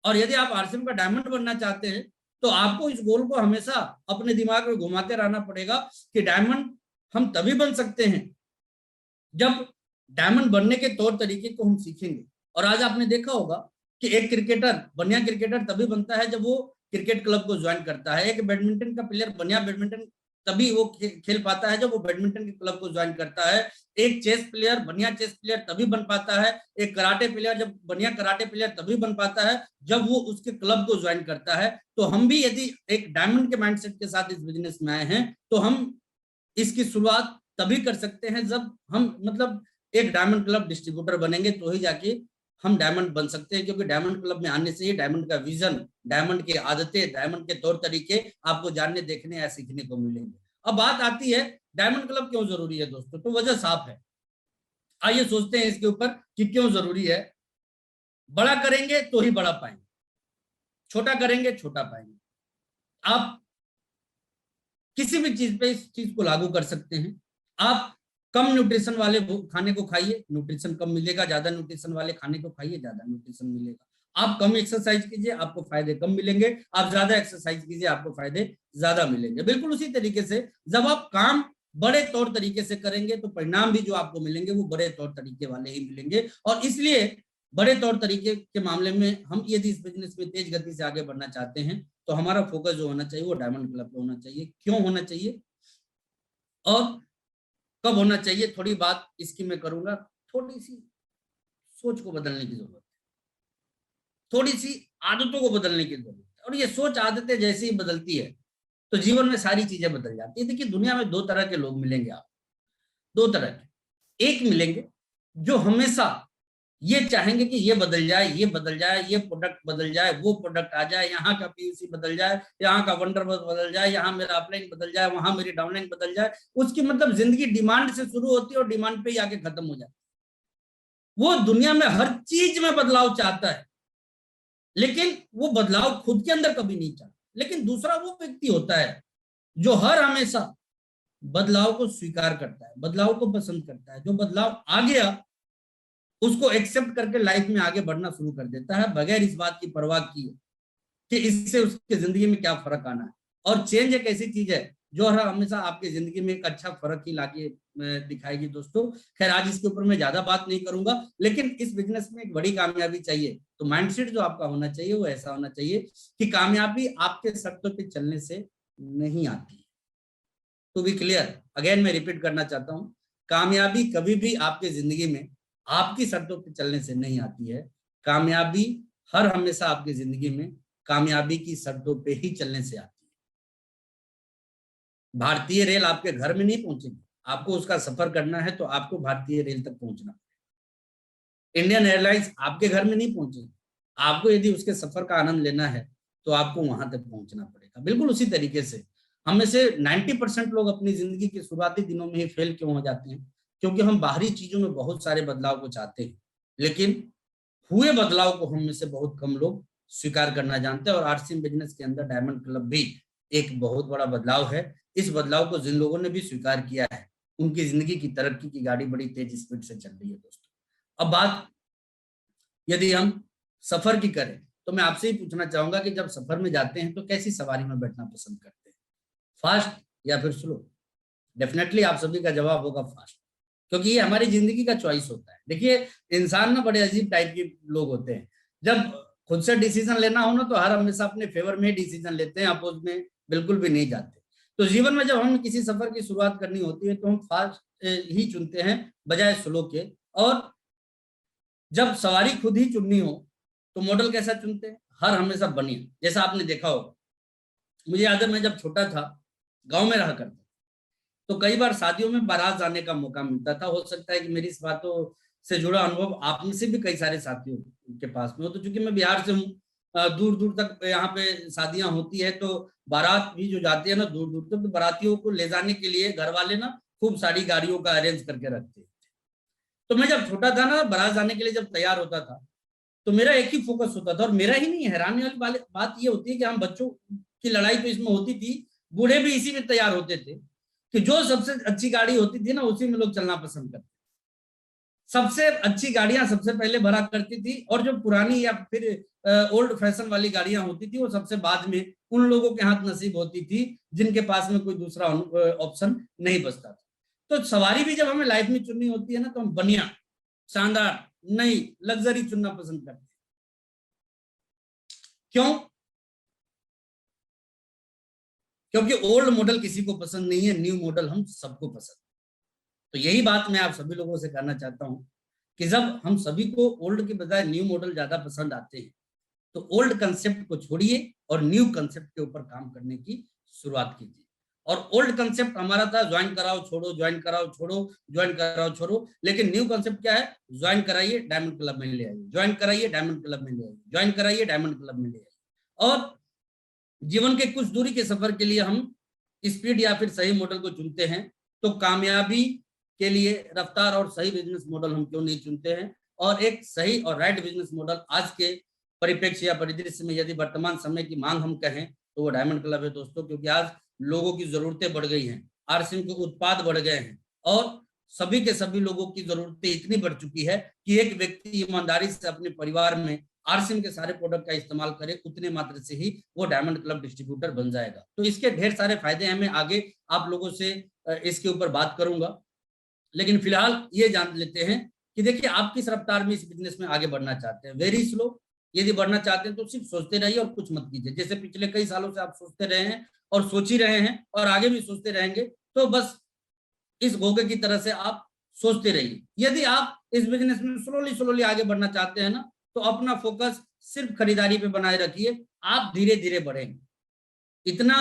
Speaker 2: और यदि आप आरसीएम का डायमंड बनना चाहते हैं तो आपको इस गोल को हमेशा अपने दिमाग में घुमाते रहना पड़ेगा कि डायमंड हम तभी बन सकते हैं जब डायमंड बनने के तौर तरीके को हम सीखेंगे। और आज आपने देखा होगा कि एक क्रिकेटर बढ़िया क्रिकेटर तभी बनता है जब वो क्रिकेट क्लब को ज्वाइन करता है, एक बैडमिंटन का प्लेयर बढ़िया बैडमिंटन तभी वो खेल पाता है जब वो बैडमिंटन के क्लब को ज्वाइन करता है, एक चेस प्लेयर बढ़िया चेस प्लेयर तभी बन पाता है, एक कराटे प्लेयर जब बढ़िया कराटे प्लेयर तभी बन पाता है जब वो उसके क्लब को ज्वाइन करता है। तो हम भी यदि एक डायमंड के माइंडसेट के साथ इस बिजनेस में आए हैं तो हम इसकी शुरुआत तभी कर सकते हैं जब हम मतलब एक डायमंड क्लब डिस्ट्रीब्यूटर बनेंगे तो ही जाके हम डायमंड बन सकते हैं, क्योंकि डायमंड क्लब में आने से ही डायमंड का विजन, डायमंड की आदतें, डायमंड के तौर तरीके आपको जानने, देखने या सीखने को मिलेंगे। अब बात आती है डायमंड क्लब क्यों जरूरी है दोस्तों, तो वजह साफ है। आइए सोचते हैं इसके ऊपर कि क्यों जरूरी है। बड़ा करेंगे तो ही बड़ा पाएंगे, छोटा करेंगे छोटा पाएंगे। आप किसी भी चीज पे इस चीज को लागू कर सकते हैं। आप कम न्यूट्रिशन वाले खाने को खाइए, न्यूट्रिशन कम मिलेगा, ज्यादा न्यूट्रिशन वाले खाने को खाइए, ज्यादा न्यूट्रिशन मिलेगा। आप कम एक्सरसाइज कीजिए, आपको फायदे कम मिलेंगे, आप ज्यादा एक्सरसाइज कीजिए, आपको फायदे ज्यादा मिलेंगे। बिल्कुल उसी तरीके से जब आप काम बड़े तौर तरीके से करेंगे तो परिणाम भी जो आपको मिलेंगे वो बड़े तौर तरीके वाले ही मिलेंगे। और इसलिए बड़े तौर तरीके के मामले में हम यदि इस बिजनेस में तेज गति से आगे बढ़ना चाहते हैं तो हमारा फोकस जो होना चाहिए वो डायमंड क्लब पे होना चाहिए। क्यों होना चाहिए और कब होना चाहिए, थोड़ी बात इसकी मैं करूंगा। थोड़ी सी सोच को बदलने की जरूरत है, थोड़ी सी आदतों को बदलने की जरूरत है। और ये सोच आदतें जैसे ही बदलती है तो जीवन में सारी चीजें बदल जाती है। देखिए दुनिया में दो तरह के लोग मिलेंगे, आप दो तरह के, एक मिलेंगे जो हमेशा ये चाहेंगे कि ये बदल जाए, ये बदल जाए, ये प्रोडक्ट बदल जाए, वो प्रोडक्ट आ जाए, यहाँ का पीयूसी बदल जाए, यहाँ का वंडरबस बदल जाए, यहाँ मेरा अपलाइन बदल जाए, वहां मेरी डाउनलाइन बदल जाए। उसकी मतलब जिंदगी डिमांड से शुरू होती है और डिमांड पे ही आगे खत्म हो जाती है। वो दुनिया में हर चीज में बदलाव चाहता है लेकिन वो बदलाव खुद के अंदर कभी नहीं चाहता। लेकिन दूसरा वो व्यक्ति होता है जो हर हमेशा बदलाव को स्वीकार करता है, बदलाव को पसंद करता है, जो बदलाव आ गया उसको एक्सेप्ट करके लाइफ में आगे बढ़ना शुरू कर देता है बगैर इस बात की परवाह किए कि इससे उसके जिंदगी में क्या फर्क आना है। और चेंज एक ऐसी चीज है जो हमेशा आपकी जिंदगी में एक अच्छा फर्क ही लाके दिखाएगी दोस्तों। खैर आज इसके ऊपर मैं ज्यादा बात नहीं करूंगा, लेकिन इस बिजनेस में एक बड़ी कामयाबी चाहिए तो माइंडसेट जो आपका होना चाहिए वो ऐसा होना चाहिए कि कामयाबी आपके शर्तों पे चलने से नहीं आती। टू बी क्लियर, अगेन मैं रिपीट करना चाहता हूं, कामयाबी कभी भी आपकी जिंदगी में आपकी शर्तों पे चलने से नहीं आती है। कामयाबी हर हमेशा आपकी जिंदगी में कामयाबी की शर्तों पे ही चलने से आती है। भारतीय रेल आपके घर में नहीं पहुंचेगी, आपको उसका सफर करना है तो आपको भारतीय रेल तक पहुंचना पड़ेगा। इंडियन एयरलाइंस आपके घर में नहीं पहुंचेगी, आपको यदि उसके सफर का आनंद लेना है तो आपको वहां तक पहुंचना पड़ेगा। बिल्कुल उसी तरीके से हम में से 90% लोग अपनी जिंदगी के शुरुआती दिनों में ही फेल क्यों हो जाते हैं, क्योंकि हम बाहरी चीजों में बहुत सारे बदलाव को चाहते हैं लेकिन हुए बदलाव को हम में से बहुत कम लोग स्वीकार करना जानते हैं। और आरसीएम बिजनेस के अंदर डायमंड क्लब भी एक बहुत बड़ा बदलाव है। इस बदलाव को जिन लोगों ने भी स्वीकार किया है उनकी जिंदगी की तरक्की की गाड़ी बड़ी तेज स्पीड से चल रही है दोस्तों। अब बात यदि हम सफर की करें तो मैं आपसे ही पूछना चाहूंगा कि जब सफर में जाते हैं तो कैसी सवारी में बैठना पसंद करते हैं, फास्ट या फिर स्लो? डेफिनेटली आप सभी का जवाब होगा फास्ट, क्योंकि ये हमारी जिंदगी का चॉइस होता है। देखिए इंसान ना बड़े अजीब टाइप के लोग होते हैं, जब खुद से डिसीजन लेना हो ना तो हर हमेशा अपने फेवर में डिसीजन लेते हैं, अपोज में बिल्कुल भी नहीं जाते। तो जीवन में जब हम किसी सफर की शुरुआत करनी होती है तो हम फास्ट ही चुनते हैं बजाय स्लो के। और जब सवारी खुद ही चुननी हो तो मॉडल कैसा चुनते हैं, हर हमेशा बढ़िया। जैसा आपने देखा होगा, मुझे याद है मैं जब छोटा था गांव में रहा करता तो कई बार शादियों में बारात जाने का मौका मिलता था। हो सकता है कि मेरी इस बातों से जुड़ा अनुभव आप में से भी कई सारे साथियों के पास में हो। तो चूंकि मैं बिहार से हूँ दूर दूर तक यहाँ पे शादियां होती है, तो बारात भी जो जाती है ना दूर दूर तक, तो बारातियों को ले जाने के लिए घर वाले ना खूब सारी गाड़ियों का अरेंज करके रखते हैं। तो मैं जब छोटा था ना, बारात जाने के लिए जब तैयार होता था, तो मेरा एक ही फोकस होता था, और मेरा ही नहीं, हैरानी वाली बात ये होती है कि हम बच्चों की लड़ाई तो इसमें होती थी, बूढ़े भी इसी में तैयार होते थे कि जो सबसे अच्छी गाड़ी होती थी ना उसी में लोग चलना पसंद करते। सबसे अच्छी गाड़ियां सबसे पहले भरा करती थी, और जो पुरानी या फिर ओल्ड फैशन वाली गाड़ियां होती थी वो सबसे बाद में उन लोगों के हाथ नसीब होती थी जिनके पास में कोई दूसरा ऑप्शन नहीं बचता था। तो सवारी भी जब हमें लाइफ में चुननी होती है ना, तो हम बढ़िया, शानदार, नई, लग्जरी चुनना पसंद करते हैं। क्यों? क्योंकि ओल्ड मॉडल किसी को पसंद नहीं है, न्यू मॉडल हम सबको पसंद। तो यही बात मैं आप सभी लोगों से कहना चाहता हूं कि जब हम सभी को ओल्ड के बजाय न्यू मॉडल ज्यादा पसंद आते हैं, तो ओल्ड कंसेप्ट को छोड़िए और न्यू कंसेप्ट के ऊपर काम करने की शुरुआत कीजिए। और ओल्ड कंसेप्ट हमारा था ज्वाइन कराओ छोड़ो, ज्वाइन कराओ छोड़ो, ज्वाइन कराओ छोड़ो। लेकिन न्यू कंसेप्ट क्या है? ज्वाइन कराइए, डायमंड क्लब में ले आइए, ज्वाइन कराइए, डायमंड क्लब में ले आइए, ज्वाइन कराइए, डायमंड क्लब में ले आइए। और जीवन के कुछ दूरी के सफर के लिए हम स्पीड या फिर सही मॉडल को चुनते हैं, तो कामयाबी के लिए रफ्तार और सही बिजनेस मॉडल हम क्यों नहीं चुनते हैं? और एक सही और राइट बिजनेस मॉडल आज के परिप्रेक्ष्य या परिदृश्य में यदि वर्तमान समय की मांग हम कहें तो वो डायमंड क्लब है दोस्तों। क्योंकि आज लोगों की जरूरतें बढ़ गई हैं, आरसीएम के उत्पाद बढ़ गए हैं, और सभी के सभी लोगों की जरूरतें इतनी बढ़ चुकी है कि एक व्यक्ति ईमानदारी से अपने परिवार में आरसीएम के सारे प्रोडक्ट का इस्तेमाल करे, उतने मात्र से ही वो डायमंड क्लब डिस्ट्रीब्यूटर बन जाएगा। तो इसके ढेर सारे फायदे हैं, मैं आगे आप लोगों से इसके ऊपर बात करूंगा। लेकिन फिलहाल ये जान लेते हैं कि देखिए आप किस रफ्तार में इस बिजनेस में आगे बढ़ना चाहते हैं। वेरी स्लो यदि बढ़ना चाहते हैं तो सिर्फ सोचते रहिए और कुछ मत कीजिए। जैसे पिछले कई सालों से आप सोचते रहे हैं और सोच ही रहे हैं और आगे भी सोचते रहेंगे, तो बस इस घोंघे की तरह से आप सोचते रहिए। यदि आप इस बिजनेस में स्लोली स्लोली आगे बढ़ना चाहते हैं ना, तो अपना फोकस सिर्फ खरीदारी पे बनाए रखिए, आप धीरे धीरे बढ़ेंगे। इतना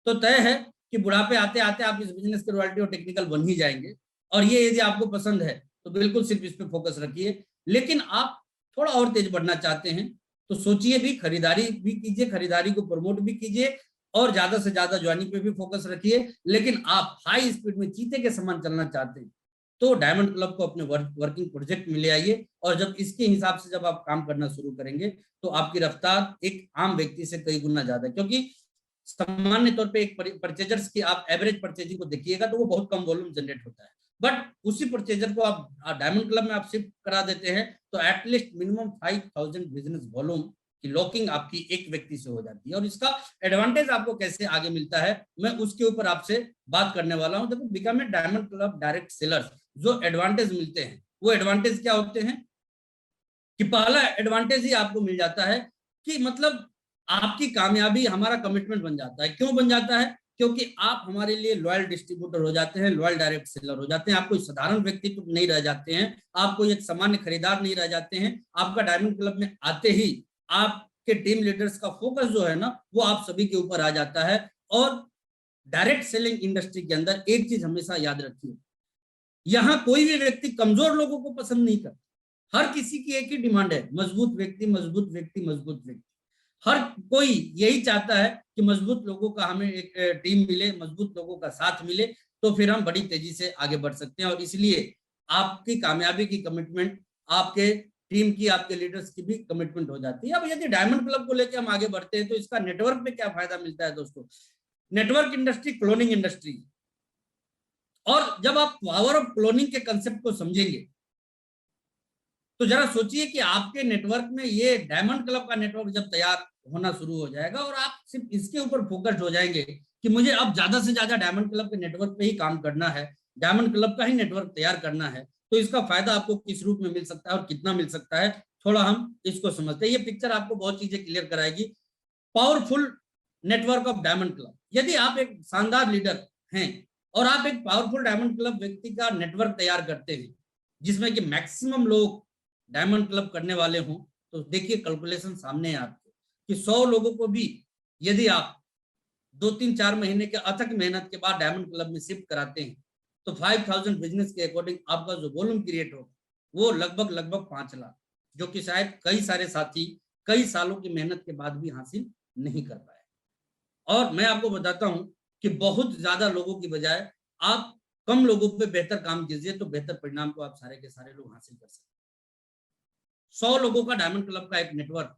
Speaker 2: तो तय है कि बुढ़ापे आते आते आप इस बिजनेस के रॉयल्टी और टेक्निकल बन ही जाएंगे। और ये यदि आपको पसंद है तो बिल्कुल सिर्फ इस पे फोकस रखिए। लेकिन आप थोड़ा और तेज बढ़ना चाहते हैं तो सोचिए भी, खरीदारी भी कीजिए, खरीदारी को प्रमोट भी कीजिए, और ज्यादा से ज्यादा ज्वाइनिंग पे भी फोकस रखिए। लेकिन आप हाई स्पीड में चीते के समान चलना चाहते हैं तो डायमंड क्लब को अपने वर्किंग प्रोजेक्ट में ले आइए, और जब इसके हिसाब से जब आप काम करना शुरू करेंगे तो आपकी रफ्तार एक आम व्यक्ति से कई गुना ज्यादा है। क्योंकि सामान्य तौर पे एक परचेजर्स की आप एवरेज परचेजिंग को देखिएगा तो वो बहुत कम वॉल्यूम जनरेट होता है, बट उसी परचेजर को आप डायमंड क्लब में आप शिफ्ट करा देते हैं तो एटलीस्ट मिनिमम 5000 बिजनेस वॉल्यूम की लॉकिंग आपकी एक व्यक्ति से हो जाती है। और इसका एडवांटेज आपको कैसे आगे मिलता है मैं उसके ऊपर आपसे बात करने वाला हूं। देखो, become a diamond club direct sellers जो एडवांटेज मिलते हैं वो एडवांटेज क्या होते हैं कि पहला एडवांटेज ही आपको मिल जाता है कि मतलब आपकी कामयाबी हमारा कमिटमेंट बन जाता है। क्यों बन जाता है? क्योंकि आप हमारे लिए लॉयल डिस्ट्रीब्यूटर हो जाते हैं, लॉयल डायरेक्ट सेलर हो जाते हैं। आप कोई साधारण व्यक्तित्व नहीं रह जाते हैं, आप कोई एक सामान्य खरीदार नहीं रह जाते हैं। आपका डायमंड क्लब में आते ही आपके टीम लीडर्स का फोकस जो है ना वो आप सभी के ऊपर आ जाता है। और डायरेक्ट सेलिंग इंडस्ट्री के अंदर एक चीज हमेशा याद रखिए, यहां कोई भी व्यक्ति कमजोर लोगों को पसंद नहीं करता। हर किसी की एक ही डिमांड है, मजबूत व्यक्ति, मजबूत व्यक्ति, मजबूत व्यक्ति। हर कोई यही चाहता है कि मजबूत लोगों का हमें एक टीम मिले, मजबूत लोगों का साथ मिले, तो फिर हम बड़ी तेजी से आगे बढ़ सकते हैं। और इसलिए आपकी कामयाबी की कमिटमेंट आपके टीम की, आपके लीडर्स की भी कमिटमेंट हो जाती है। अब यदि डायमंड क्लब को लेकर हम आगे बढ़ते हैं तो इसका नेटवर्क में क्या फायदा मिलता है दोस्तों? नेटवर्क इंडस्ट्री क्लोनिंग इंडस्ट्री, और जब आप पावर ऑफ क्लोनिंग के कंसेप्ट को समझेंगे तो जरा सोचिए कि आपके नेटवर्क में ये डायमंड क्लब का नेटवर्क जब तैयार होना शुरू हो जाएगा और आप सिर्फ इसके ऊपर फोकस्ड हो जाएंगे कि मुझे अब ज्यादा से ज्यादा डायमंड क्लब के नेटवर्क पे ही काम करना है, डायमंड क्लब का ही नेटवर्क तैयार करना है, तो इसका फायदा आपको किस रूप में मिल सकता है और कितना मिल सकता है, थोड़ा हम इसको समझते हैं। ये पिक्चर आपको बहुत चीजें क्लियर कराएगी। Powerful network of diamond club, यदि आप एक शानदार लीडर हैं और आप एक पावरफुल डायमंड क्लब व्यक्ति का नेटवर्क तैयार करते हैं जिसमें कि मैक्सिमम लोग डायमंड क्लब करने वाले हों, तो देखिए कैलकुलेशन सामने है आपके कि 100 लोगों को भी यदि आप 2-3-4 महीने के अथक मेहनत के बाद डायमंड क्लब में शिफ्ट कराते हैं तो 5000 बिजनेस के अकॉर्डिंग आपका जो वॉल्यूम क्रिएट हो वो लगभग 5 लाख, जो कि शायद कई सारे साथी कई सालों की मेहनत के बाद भी हासिल नहीं कर पाए। और मैं आपको बताता हूं कि बहुत ज्यादा लोगों की बजाय आप कम लोगों पे बेहतर काम कीजिए तो बेहतर परिणाम को आप सारे के सारे लोग हासिल कर सकते हैं। 100 लोगों का डायमंड क्लब का एक नेटवर्क,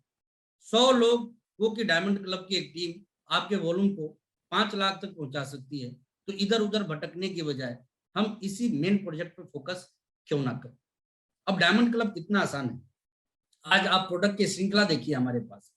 Speaker 2: 100 लोगों की डायमंड क्लब की एक टीम आपके वॉल्यूम को 5 लाख तक पहुंचा सकती है। तो इधर उधर भटकने की बजाय हम इसी मेन प्रोजेक्ट पर फोकस क्यों ना करें। अब डायमंड क्लब कितना आसान है। आज आप प्रोडक्ट की श्रृंखला देखिए, हमारे पास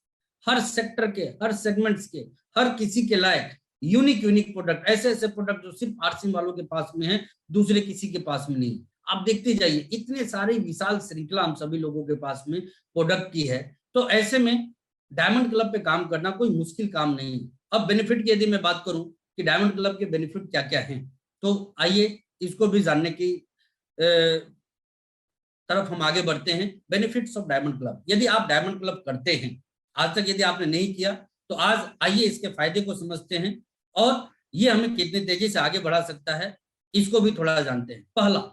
Speaker 2: हर सेक्टर के, हर सेगमेंट्स के, हर किसी के लायक यूनिक प्रोडक्ट, ऐसे ऐसे प्रोडक्ट जो सिर्फ आरसीएम वालों के पास में है, दूसरे किसी के पास में नहीं। आप देखते जाइए, इतने सारे विशाल श्रृंखला हम सभी लोगों के पास में प्रोडक्ट की है। तो ऐसे में डायमंड क्लब पे काम करना कोई मुश्किल काम नहीं है। अब बेनिफिट की यदि मैं बात करूं कि डायमंड क्लब के बेनिफिट क्या क्या हैं, तो आइए इसको भी जानने की तरफ हम आगे बढ़ते हैं। Benefits of diamond club. यदि आप डायमंड क्लब करते हैं, आज तक यदि आपने नहीं किया, तो आज आइए इसके फायदे को समझते हैं और ये हमें कितनी तेजी से आगे बढ़ा सकता है, इसको भी थोड़ा जानते हैं। पहला,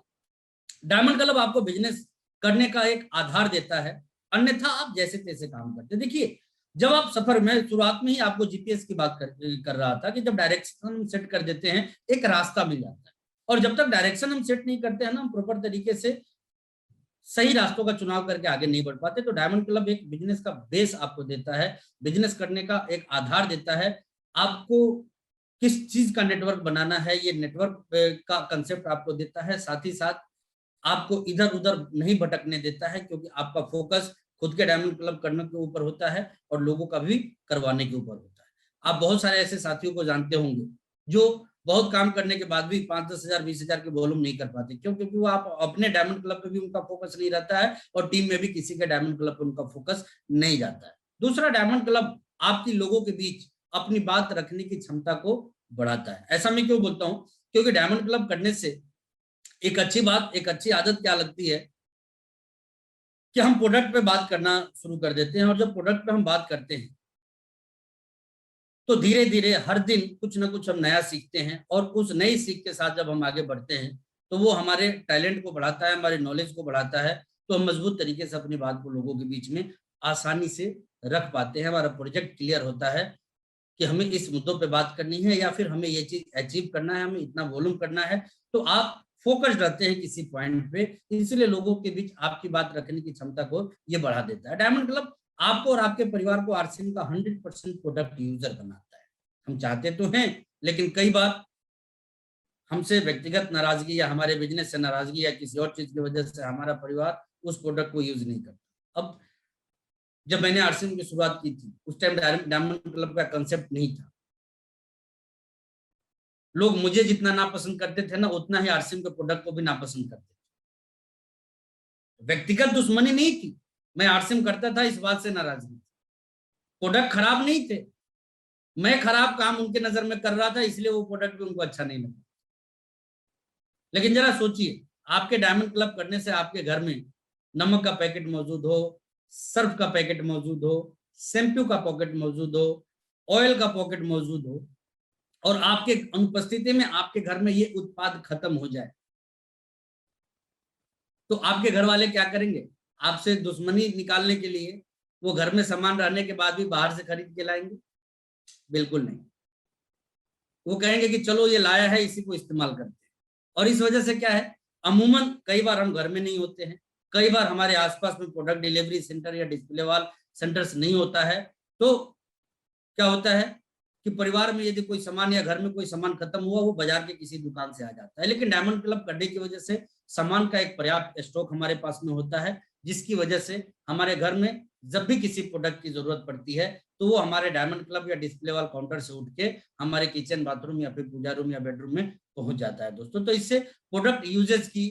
Speaker 2: डायमंड क्लब आपको बिजनेस करने का एक आधार देता है, अन्यथा आप जैसे तैसे काम करते। देखिए, जब आप सफर में शुरुआत में ही आपको जीपीएस की बात कर रहा था कि जब डायरेक्शन सेट कर देते हैं, एक रास्ता मिल जाता है। और जब तक डायरेक्शन हम सेट नहीं करते हैं ना, हम प्रॉपर तरीके से सही रास्तों का चुनाव करके आगे नहीं बढ़ पाते। तो डायमंड क्लब एक बिजनेस का बेस आपको देता है, बिजनेस करने का एक आधार देता है। आपको किस चीज का नेटवर्क बनाना है, ये नेटवर्क का कंसेप्ट आपको देता है। साथ ही साथ आपको इधर उधर नहीं भटकने देता है, क्योंकि आपका फोकस खुद के डायमंड क्लब करने के ऊपर होता है और लोगों का भी करवाने के ऊपर होता है। आप बहुत सारे ऐसे साथियों को जानते होंगे जो बहुत काम करने के बाद भी 5-10 हजार 20 हजार के वॉल्यूम नहीं कर पाते। क्यों? क्योंकि वो आप अपने डायमंड क्लब पे भी उनका फोकस नहीं रहता है और टीम में भी किसी के डायमंड क्लब पे उनका फोकस नहीं जाता है। दूसरा, डायमंड क्लब आपकी लोगों के बीच अपनी बात रखने की क्षमता को बढ़ाता है। ऐसा मैं क्यों बोलता हूं? क्योंकि डायमंड क्लब करने से एक अच्छी बात, एक अच्छी आदत क्या लगती है कि हम प्रोडक्ट पे बात करना शुरू कर देते हैं। और जब प्रोडक्ट पे हम बात करते हैं तो धीरे धीरे हर दिन कुछ ना कुछ हम नया सीखते हैं, और उस नई सीख के साथ जब हम आगे बढ़ते हैं तो वो हमारे टैलेंट को बढ़ाता है, हमारे नॉलेज को बढ़ाता है। तो हम मजबूत तरीके से अपनी बात को लोगों के बीच में आसानी से रख पाते हैं। हमारा प्रोजेक्ट क्लियर होता है कि हमें इस मुद्दों पे बात करनी है, या फिर हमें ये चीज अचीव करना है, हमें इतना वॉल्यूम करना है। तो आप फोकस्ड रहते हैं किसी पॉइंट पे, इसलिए लोगों के बीच आपकी बात रखने की क्षमता को ये बढ़ा देता है। डायमंड क्लब आपको और आपके परिवार को आरसीएम का 100% प्रोडक्ट यूजर बनाता है। हम चाहते तो हैं, लेकिन कई बार हमसे व्यक्तिगत नाराजगी या हमारे बिजनेस से नाराजगी या किसी और चीज की वजह से हमारा परिवार उस प्रोडक्ट को यूज नहीं करता। अब जब मैंने आरसीएम की शुरुआत की थी, उस टाइम डायमंड क्लब का कंसेप्ट नहीं था। लोग मुझे जितना नापसंद करते थे ना, उतना ही आरसीएम के प्रोडक्ट को भी नापसंद करते थे। व्यक्तिगत दुश्मनी नहीं थी, मैं आरसीएम करता था इस बात से नाराजगी थी। प्रोडक्ट खराब नहीं थे, मैं खराब काम उनके नजर में कर रहा था, इसलिए वो प्रोडक्ट भी उनको अच्छा नहीं लगा। लेकिन जरा सोचिए, आपके डायमंड क्लब करने से आपके घर में नमक का पैकेट मौजूद हो, सर्फ का पैकेट मौजूद हो, शैम्पू का पॉकेट मौजूद हो, ऑयल का पॉकेट मौजूद हो, और आपके अनुपस्थिति में आपके घर में ये उत्पाद खत्म हो जाए, तो आपके घर वाले क्या करेंगे? आपसे दुश्मनी निकालने के लिए वो घर में सामान रहने के बाद भी बाहर से खरीद के लाएंगे? बिल्कुल नहीं। वो कहेंगे कि चलो ये लाया है, इसी को इस्तेमाल करते हैं। और इस वजह से क्या है, अमूमन कई बार हम घर में नहीं होते हैं, कई बार हमारे आसपास में प्रोडक्ट डिलीवरी सेंटर या डिस्प्ले वाल सेंटर्स नहीं होता है। तो क्या होता है कि परिवार में यदि कोई सामान या घर में कोई सामान खत्म हुआ, वो बाजार के किसी दुकान से आ जाता है। लेकिन डायमंड क्लब करने की वजह से सामान का एक पर्याप्त स्टॉक हमारे पास में होता है, जिसकी वजह से हमारे घर में जब भी किसी प्रोडक्ट की जरूरत पड़ती है तो वो हमारे डायमंड क्लब या डिस्प्ले वाल काउंटर से उठ के हमारे किचन, बाथरूम या फिर पूजा रूम या बेडरूम में पहुंच जाता है दोस्तों। तो इससे प्रोडक्ट यूजेज की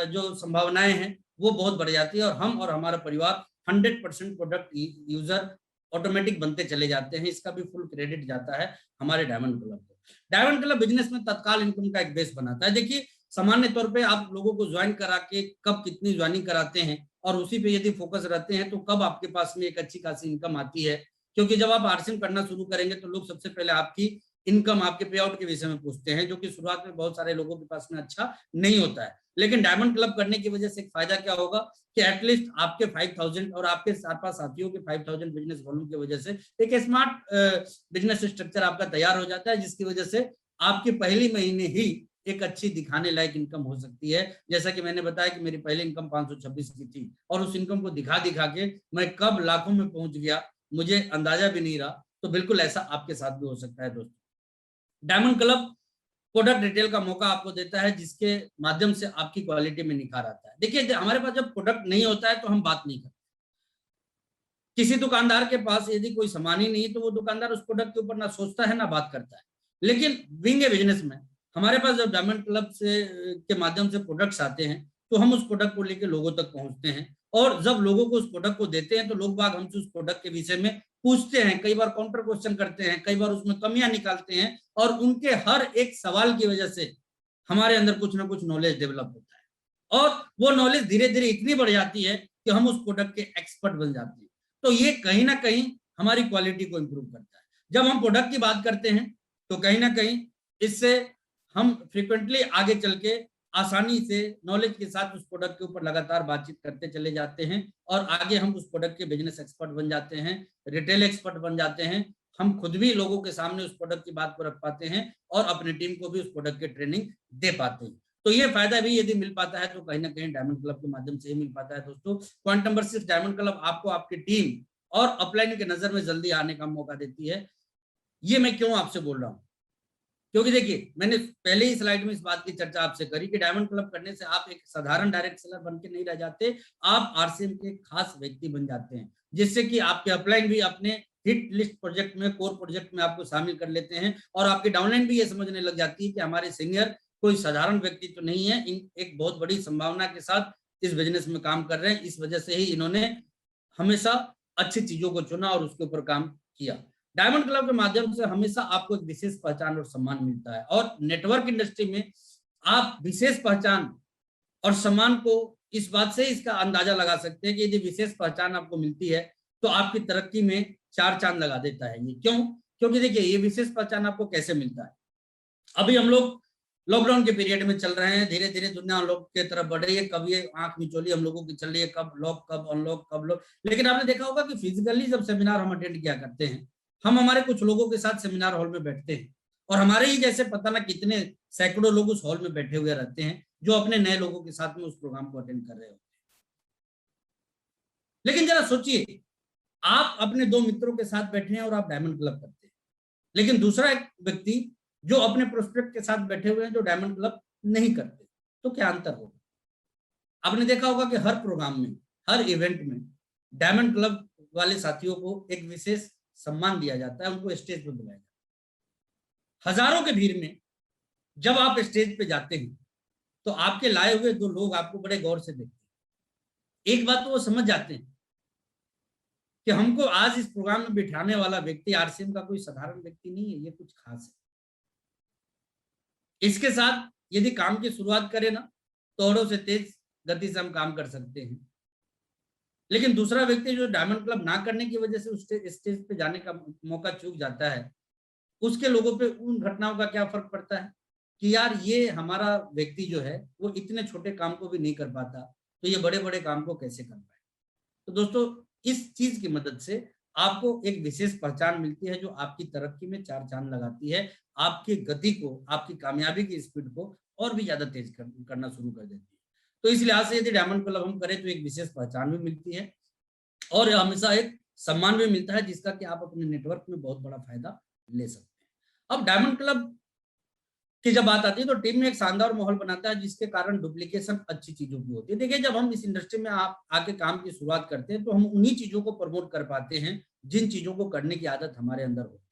Speaker 2: जो संभावनाएं हैं वो बहुत बढ़ जाती है, और हम और हमारा परिवार 100% प्रोडक्ट यूजर ऑटोमेटिक बनते चले जाते हैं। इसका भी फुल क्रेडिट जाता है हमारे डायमंड क्लब को। डायमंड क्लब बिजनेस में तत्काल इनकम का एक बेस बनाता है। देखिए, सामान्य तौर पे आप लोगों को ज्वाइन करा के कब कितनी ज्वाइनिंग कराते हैं और उसी पे यदि फोकस रहते हैं तो कब आपके पास में एक अच्छी खासी इनकम आती है। क्योंकि जब आप आरसीएम करना शुरू करेंगे तो लोग सबसे पहले आपकी इनकम, आपके पे आउट के विषय में पूछते हैं, जो कि शुरुआत में बहुत सारे लोगों के पास में अच्छा नहीं होता है। लेकिन डायमंड क्लब करने की वजह से एक फायदा क्या होगा कि एटलीस्ट आपके 5000 और आपके 4-5 साथियों के 5000 बिजनेस वॉल्यूम की वजह से एक स्मार्ट बिजनेस स्ट्रक्चर आपका तैयार हो जाता है, जिसकी वजह से आपकी पहली महीने ही एक अच्छी दिखाने लायक इनकम हो सकती है। जैसा कि मैंने बताया कि मेरी पहली इनकम 526 की थी और उस इनकम को दिखा दिखा के मैं कब लाखों में पहुंच गया मुझे अंदाजा भी नहीं रहा। तो बिल्कुल ऐसा आपके साथ भी हो सकता है दोस्तों। डायमंड क्लब प्रोडक्ट रिटेल का मौका आपको देता है, जिसके माध्यम से आपकी क्वालिटी में निखार आता है। देखिए, हमारे पास जब प्रोडक्ट नहीं होता है तो हम बात नहीं करते। किसी दुकानदार के पास यदि कोई सामान ही नहीं तो वो दुकानदार उस प्रोडक्ट के ऊपर ना सोचता है ना बात करता है। लेकिन बीइंग ए बिजनेसमैन, हमारे पास जब डायमंड क्लब से के माध्यम से प्रोडक्ट्स आते हैं तो हम उस प्रोडक्ट को लेकर लोगों तक पहुंचते हैं, और जब लोगों को उस प्रोडक्ट को देते हैं तो लोग बाग हमसे उस प्रोडक्ट के विषय में पूछते हैं, कई बार काउंटर क्वेश्चन करते हैं, कई बार उसमें कमियां निकालते हैं, और उनके हर एक सवाल की वजह से हमारे अंदर कुछ ना कुछ नॉलेज डेवलप होता है, और वो नॉलेज धीरे धीरे इतनी बढ़ जाती है कि हम उस प्रोडक्ट के एक्सपर्ट बन जाते हैं। तो ये कहीं ना कहीं हमारी क्वालिटी को इंप्रूव करता है। जब हम प्रोडक्ट की बात करते हैं तो कहीं ना कहीं इससे हम फ्रीक्वेंटली आगे चल के आसानी से नॉलेज के साथ उस प्रोडक्ट के ऊपर लगातार बातचीत करते चले जाते हैं, और आगे हम उस प्रोडक्ट के बिजनेस एक्सपर्ट बन जाते हैं, रिटेल एक्सपर्ट बन जाते हैं। हम खुद भी लोगों के सामने उस प्रोडक्ट की बात को रख पाते हैं और अपनी टीम को भी उस प्रोडक्ट की ट्रेनिंग दे पाते हैं। तो ये फायदा भी यदि मिल पाता है तो कहीं ना कहीं डायमंड क्लब के माध्यम से ही मिल पाता है दोस्तों। पॉइंट नंबर 6, डायमंड क्लब आपको आपकी टीम और अपलाइन के नजर में जल्दी आने का मौका देती है। ये मैं क्यों आपसे बोल रहा हूं, क्योंकि देखिए, मैंने पहले ही स्लाइड में इस बात की चर्चा आपसे करी कि डायमंड क्लब करने से आप एक साधारण डायरेक्ट सेलर बन के नहीं रह जाते, आप आरसीएम के खास व्यक्ति बन जाते हैं, जिससे कि आपके अपलाइन भी अपने हिट लिस्ट प्रोजेक्ट में, कोर प्रोजेक्ट में आपको शामिल कर लेते हैं, और आपकी डाउनलाइन भी ये समझने लग जाती है कि हमारे सीनियर कोई साधारण व्यक्ति तो नहीं है, एक बहुत बड़ी संभावना के साथ इस बिजनेस में काम कर रहे हैं। इस वजह से ही इन्होंने हमेशा अच्छी चीजों को चुना और उसके ऊपर काम किया। डायमंड क्लब के माध्यम से हमेशा आपको एक विशेष पहचान और सम्मान मिलता है, और नेटवर्क इंडस्ट्री में आप विशेष पहचान और सम्मान को इस बात से इसका अंदाजा लगा सकते हैं कि यदि विशेष पहचान आपको मिलती है तो आपकी तरक्की में 4 चांद लगा देता है। ये क्यों? क्योंकि देखिए, ये विशेष पहचान आपको कैसे मिलता है। अभी हम लोग लॉकडाउन के पीरियड में चल रहे हैं, धीरे धीरे दुनिया अनलॉक की तरफ बढ़ रही है। कब ये आंख मिचौली हम लोगों की चल रही है, कब लॉक, कब अनलॉक, कब लॉक। लेकिन आपने देखा होगा कि फिजिकली जब सेमिनार हम अटेंड किया करते हैं, हम हमारे कुछ लोगों के साथ सेमिनार हॉल में बैठते हैं, और हमारे ही जैसे पता ना कितने सैकड़ों लोग उस हॉल में बैठे हुए रहते हैं जो अपने नए लोगों के साथ में उस प्रोग्राम को अटेंड कर रहे होते हैं। लेकिन जरा सोचिए, आप अपने 2 मित्रों के साथ बैठे हैं और आप डायमंड क्लब करते हैं, लेकिन दूसरा एक व्यक्ति जो अपने प्रोस्पेक्ट के साथ बैठे हुए हैं जो डायमंड क्लब नहीं करते, तो क्या अंतर होगा? आपने देखा होगा कि हर प्रोग्राम में, हर इवेंट में डायमंड क्लब वाले साथियों को एक विशेष सम्मान दिया जाता है, उनको स्टेज पर बुलाया जाता है। हजारों के भीड़ में जब आप स्टेज पे जाते हैं तो आपके लाए हुए 2 लोग आपको बड़े गौर से देखते हैं। एक बात तो वो समझ जाते हैं कि हमको आज इस प्रोग्राम में बिठाने वाला व्यक्ति आरसीएम का कोई साधारण व्यक्ति नहीं है, ये कुछ खास है। इसके साथ यदि काम की शुरुआत करें ना तो औरों से तेज गति से हम काम कर सकते हैं। लेकिन दूसरा व्यक्ति जो डायमंड क्लब ना करने की वजह से उस स्टेज पे जाने का मौका चूक जाता है, उसके लोगों पे उन घटनाओं का क्या फर्क पड़ता है कि यार ये हमारा व्यक्ति जो है वो इतने छोटे काम को भी नहीं कर पाता, तो ये बड़े बड़े काम को कैसे कर पाए। तो दोस्तों, इस चीज की मदद से आपको एक विशेष पहचान मिलती है जो आपकी तरक्की में 4 चांद लगाती है, आपकी गति को, आपकी कामयाबी की स्पीड को और भी ज्यादा तेज करना शुरू कर देती है। तो इस लिहाज से यदि डायमंड क्लब हम करें तो एक विशेष पहचान भी मिलती है और हमेशा एक सम्मान भी मिलता है, जिसका कि आप अपने नेटवर्क में बहुत बड़ा फायदा ले सकते हैं। अब डायमंड क्लब की जब बात आती है तो टीम में एक शानदार माहौल बनाता है, जिसके कारण डुप्लीकेशन अच्छी चीजों की होती है। देखिए, जब हम इस इंडस्ट्री में आके काम की शुरुआत करते हैं तो हम उन्हीं चीजों को प्रमोट कर पाते हैं जिन चीजों को करने की आदत हमारे अंदर होती है।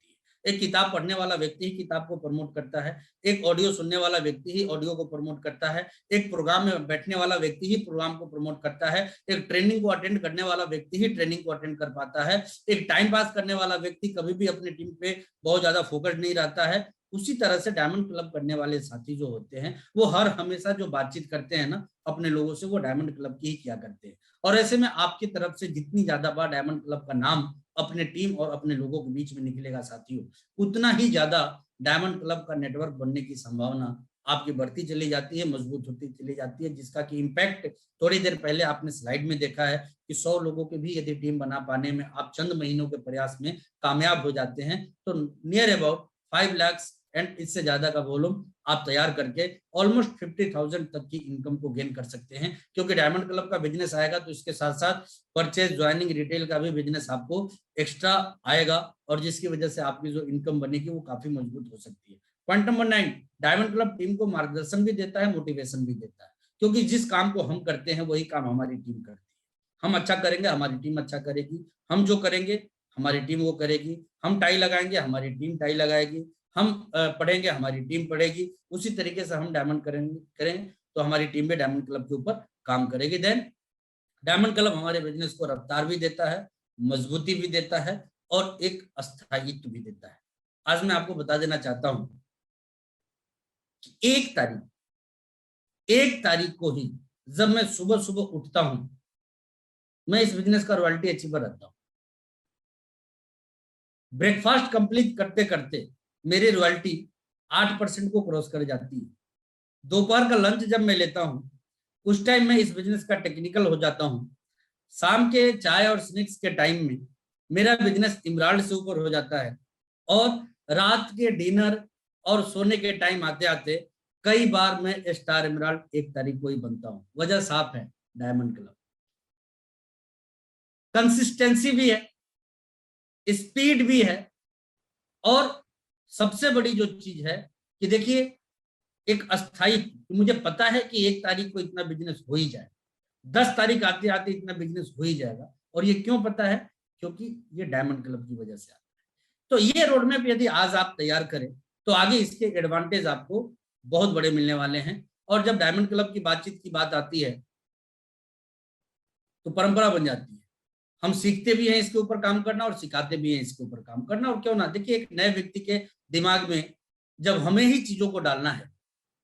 Speaker 2: एक किताब पढ़ने वाला व्यक्ति ही किताब को प्रमोट करता है, एक ऑडियो सुनने वाला व्यक्ति ही ऑडियो को प्रमोट करता है, एक प्रोग्राम में बैठने वाला व्यक्ति ही प्रोग्राम को प्रमोट करता है, एक ट्रेनिंग को अटेंड करने वाला व्यक्ति ही ट्रेनिंग को अटेंड कर पाता है, एक टाइम पास करने वाला व्यक्ति कभी भी अपनी टीम पे बहुत ज्यादा फोकस नहीं रहता है। उसी तरह से डायमंड क्लब करने वाले साथी जो होते हैं वो हर हमेशा जो बातचीत करते हैं ना अपने लोगों से, वो डायमंड क्लब की ही किया करते हैं। और ऐसे में आपकी तरफ से जितनी ज्यादा बार डायमंड क्लब का नाम अपने टीम और अपने लोगों के बीच में निकलेगा साथियों, उतना ही ज्यादा डायमंड क्लब का नेटवर्क बनने की संभावना आपकी बढ़ती चली जाती है, मजबूत होती चली जाती है, जिसका कि इम्पैक्ट थोड़ी देर पहले आपने स्लाइड में देखा है कि 100 लोगों के भी यदि टीम बना पाने में आप चंद महीनों के प्रयास में कामयाब हो जाते हैं तो नियर अबाउट 5 लाख एंड इससे ज्यादा का वॉल्यूम आप तैयार करके ऑलमोस्ट 50,000 तक की इनकम को गेन कर सकते हैं, क्योंकि डायमंड क्लब का बिजनेस आएगा तो इसके साथ साथ परचेज, ज्वाइनिंग, रिटेल का भी बिजनेस आपको एक्स्ट्रा आएगा और जिसकी वजह से आपकी जो इनकम बनेगी वो काफी मजबूत हो सकती है। Point number 9, diamond club team को मार्गदर्शन भी देता है, मोटिवेशन भी देता है, क्योंकि जिस काम को हम करते हैं वही काम हमारी टीम करती है। हम अच्छा करेंगे, हमारी टीम अच्छा करेगी, हम जो करेंगे हमारी टीम वो करेगी, हम टाई लगाएंगे हमारी टीम टाई लगाएगी, हम पढ़ेंगे हमारी टीम पढ़ेगी, उसी तरीके से हम डायमंड करेंगे तो हमारी टीम भी डायमंड क्लब के ऊपर काम करेगी। देन डायमंड क्लब हमारे बिजनेस को रफ्तार भी देता है, मजबूती भी देता है और एक स्थायित्व भी देता है। आज मैं आपको बता देना चाहता हूं कि 1 तारीख को ही जब मैं सुबह सुबह उठता हूं, मैं इस बिजनेस का रॉयल्टी अचीवर रहता हूं। ब्रेकफास्ट कंप्लीट करते करते मेरी रॉयल्टी 8% को क्रॉस कर जाती है। दोपहर का लंच जब मैं लेता हूं उस टाइम में इस बिजनेस का टेक्निकल हो जाता हूं। शाम के चाय और स्नैक्स के टाइम में मेरा बिजनेस इमराल्ड से ऊपर हो जाता है और रात के डिनर और सोने के टाइम आते आते कई बार मैं स्टार इमराल्ड 1 तारीख को ही बनता हूं। वजह साफ है, डायमंड क्लब। कंसिस्टेंसी भी है, स्पीड भी है और सबसे बड़ी जो चीज है कि देखिए एक अस्थायी, मुझे पता है कि 1 तारीख को इतना बिजनेस हो ही जाए, 10 तारीख आते आते इतना बिजनेस हो ही जाएगा। और ये क्यों पता है? क्योंकि ये डायमंड क्लब की वजह से आता है। तो ये रोड मैप यदि आज आप तैयार करें तो आगे इसके एडवांटेज आपको बहुत बड़े मिलने वाले हैं। और जब डायमंड क्लब की बातचीत की बात आती है तो परंपरा बन जाती है। हम सीखते भी हैं इसके ऊपर काम करना और सिखाते भी हैं इसके ऊपर काम करना। और क्यों ना, देखिए एक नए व्यक्ति के दिमाग में जब हमें ही चीजों को डालना है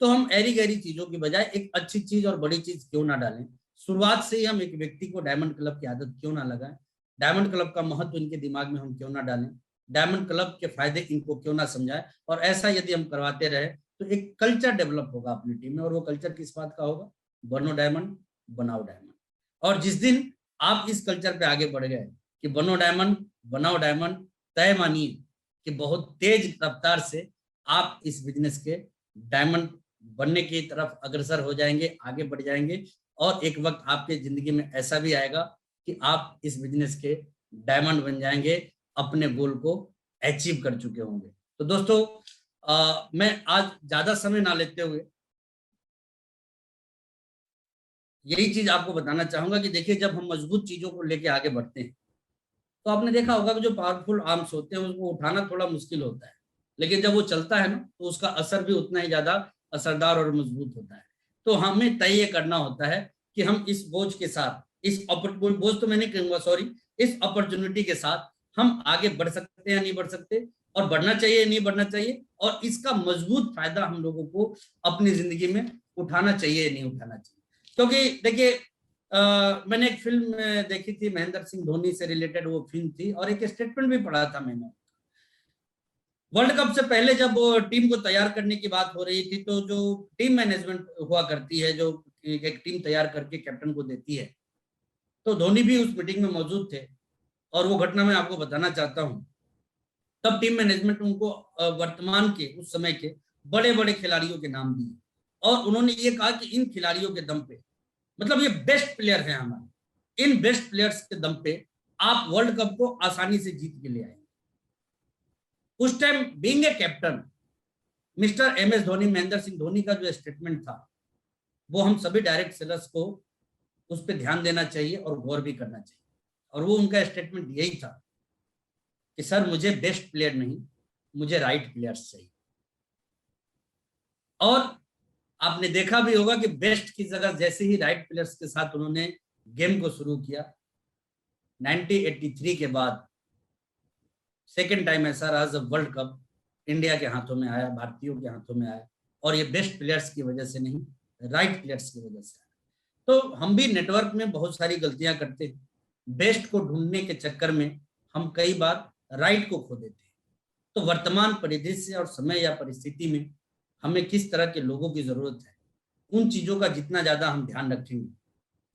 Speaker 2: तो हम ऐरी गहरी चीजों की बजाय एक अच्छी चीज और बड़ी चीज क्यों ना डालें। शुरुआत से ही हम एक व्यक्ति को डायमंड क्लब की आदत क्यों ना लगाएं, डायमंड क्लब का महत्व इनके दिमाग में हम क्यों ना डालें, डायमंड क्लब के फायदे इनको क्यों ना समझाएं। और ऐसा यदि हम करवाते रहे तो एक कल्चर डेवलप होगा अपनी टीम में। और वो कल्चर किस बात का होगा? बनो डायमंड, बनाओ डायमंड। और जिस दिन आप इस कल्चर पे आगे बढ़ गए कि बनो डायमंड, बनाओ डायमंड, तय मानिए कि बहुत तेज रफ्तार से आप इस बिजनेस के डायमंड बनने की तरफ अग्रसर हो जाएंगे, आगे बढ़ जाएंगे। और एक वक्त आपके जिंदगी में ऐसा भी आएगा कि आप इस बिजनेस के डायमंड बन जाएंगे, अपने गोल को अचीव कर चुके होंगे। तो दोस्तों मैं आज ज्यादा समय ना लेते हुए यही चीज आपको बताना चाहूंगा कि देखिए जब हम मजबूत चीजों को लेके आगे बढ़ते हैं तो आपने देखा होगा कि जो पावरफुल आर्म्स होते हैं उसको उठाना थोड़ा मुश्किल होता है, लेकिन जब वो चलता है ना तो उसका असर भी उतना ही ज्यादा असरदार और मजबूत होता है। तो हमें तय ये करना होता है कि हम इस बोझ के साथ, इस बोझ तो मैं नहीं कहूंगा, सॉरी, इस अपॉर्चुनिटी के साथ हम आगे बढ़ सकते हैं या नहीं बढ़ सकते, और बढ़ना चाहिए नहीं बढ़ना चाहिए, और इसका मजबूत फायदा हम लोगों को अपनी जिंदगी में उठाना चाहिए या नहीं उठाना चाहिए। क्योंकि देखिए मैंने एक फिल्म देखी थी, महेंद्र सिंह धोनी से रिलेटेड वो फिल्म थी, और एक स्टेटमेंट भी पढ़ा था मैंने। वर्ल्ड कप से पहले जब टीम को तैयार करने की बात हो रही थी तो जो टीम मैनेजमेंट हुआ करती है, जो एक टीम तैयार करके कैप्टन को देती है, तो धोनी भी उस मीटिंग में मौजूद थे। और वो घटना मैं आपको बताना चाहता हूँ। तब टीम मैनेजमेंट उनको वर्तमान के उस समय के बड़े बड़े खिलाड़ियों के नाम दिए और उन्होंने ये कहा कि इन खिलाड़ियों के दम पे, मतलब ये बेस्ट प्लेयर हैं हमारे, इन बेस्ट प्लेयर्स के दम पे आप वर्ल्ड कप को आसानी से जीत के ले आएंगे। उस time being a captain mister MS Dhoni, Mahendra Singh Dhoni का जो स्टेटमेंट था वो हम सभी डायरेक्ट सेलर्स को उस पर ध्यान देना चाहिए और गौर भी करना चाहिए। और वो उनका स्टेटमेंट यही था कि सर मुझे बेस्ट प्लेयर नहीं, मुझे राइट प्लेयर्स चाहिए। और आपने देखा भी होगा कि बेस्ट की जगह जैसे ही राइट प्लेयर्स के साथ उन्होंने गेम को शुरू किया, 1983 के बाद सेकेंड टाइम ऐसा रहा जब वर्ल्ड कप इंडिया के हाथों में आया, भारतीयों के हाथों में आया, और ये बेस्ट प्लेयर्स की वजह से नहीं, राइट प्लेयर्स की वजह से आया। तो हम भी नेटवर्क में बहुत सारी गलतियां करते हैं, बेस्ट को ढूंढने के चक्कर में हम कई बार राइट को खो देते हैं। तो वर्तमान परिदृश्य और समय या परिस्थिति में हमें किस तरह के लोगों की जरूरत है, उन चीजों का जितना ज्यादा हम ध्यान रखेंगे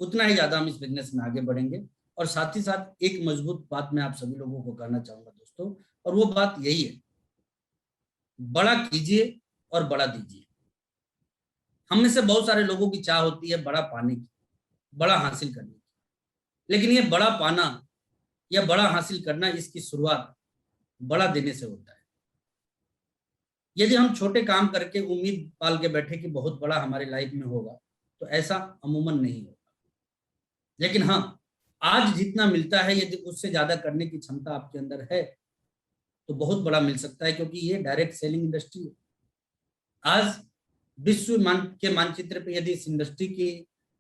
Speaker 2: उतना ही ज्यादा हम इस बिजनेस में आगे बढ़ेंगे। और साथ ही साथ एक मजबूत बात मैं आप सभी लोगों को कहना चाहूंगा दोस्तों, और वो बात यही है, बड़ा कीजिए और बड़ा दीजिए। हम में से बहुत सारे लोगों की चाह होती है बड़ा पाने की, बड़ा हासिल करने की, लेकिन ये बड़ा पाना या बड़ा हासिल करना, इसकी शुरुआत बड़ा देने से होता है। यदि हम छोटे काम करके उम्मीद पाल के बैठे कि बहुत बड़ा हमारे लाइफ में होगा, तो ऐसा अमूमन नहीं होगा। लेकिन हाँ, आज जितना मिलता है यदि उससे ज्यादा करने की क्षमता आपके अंदर है तो बहुत बड़ा मिल सकता है, क्योंकि ये डायरेक्ट सेलिंग इंडस्ट्री है। आज विश्व के मानचित्र पे यदि इस इंडस्ट्री की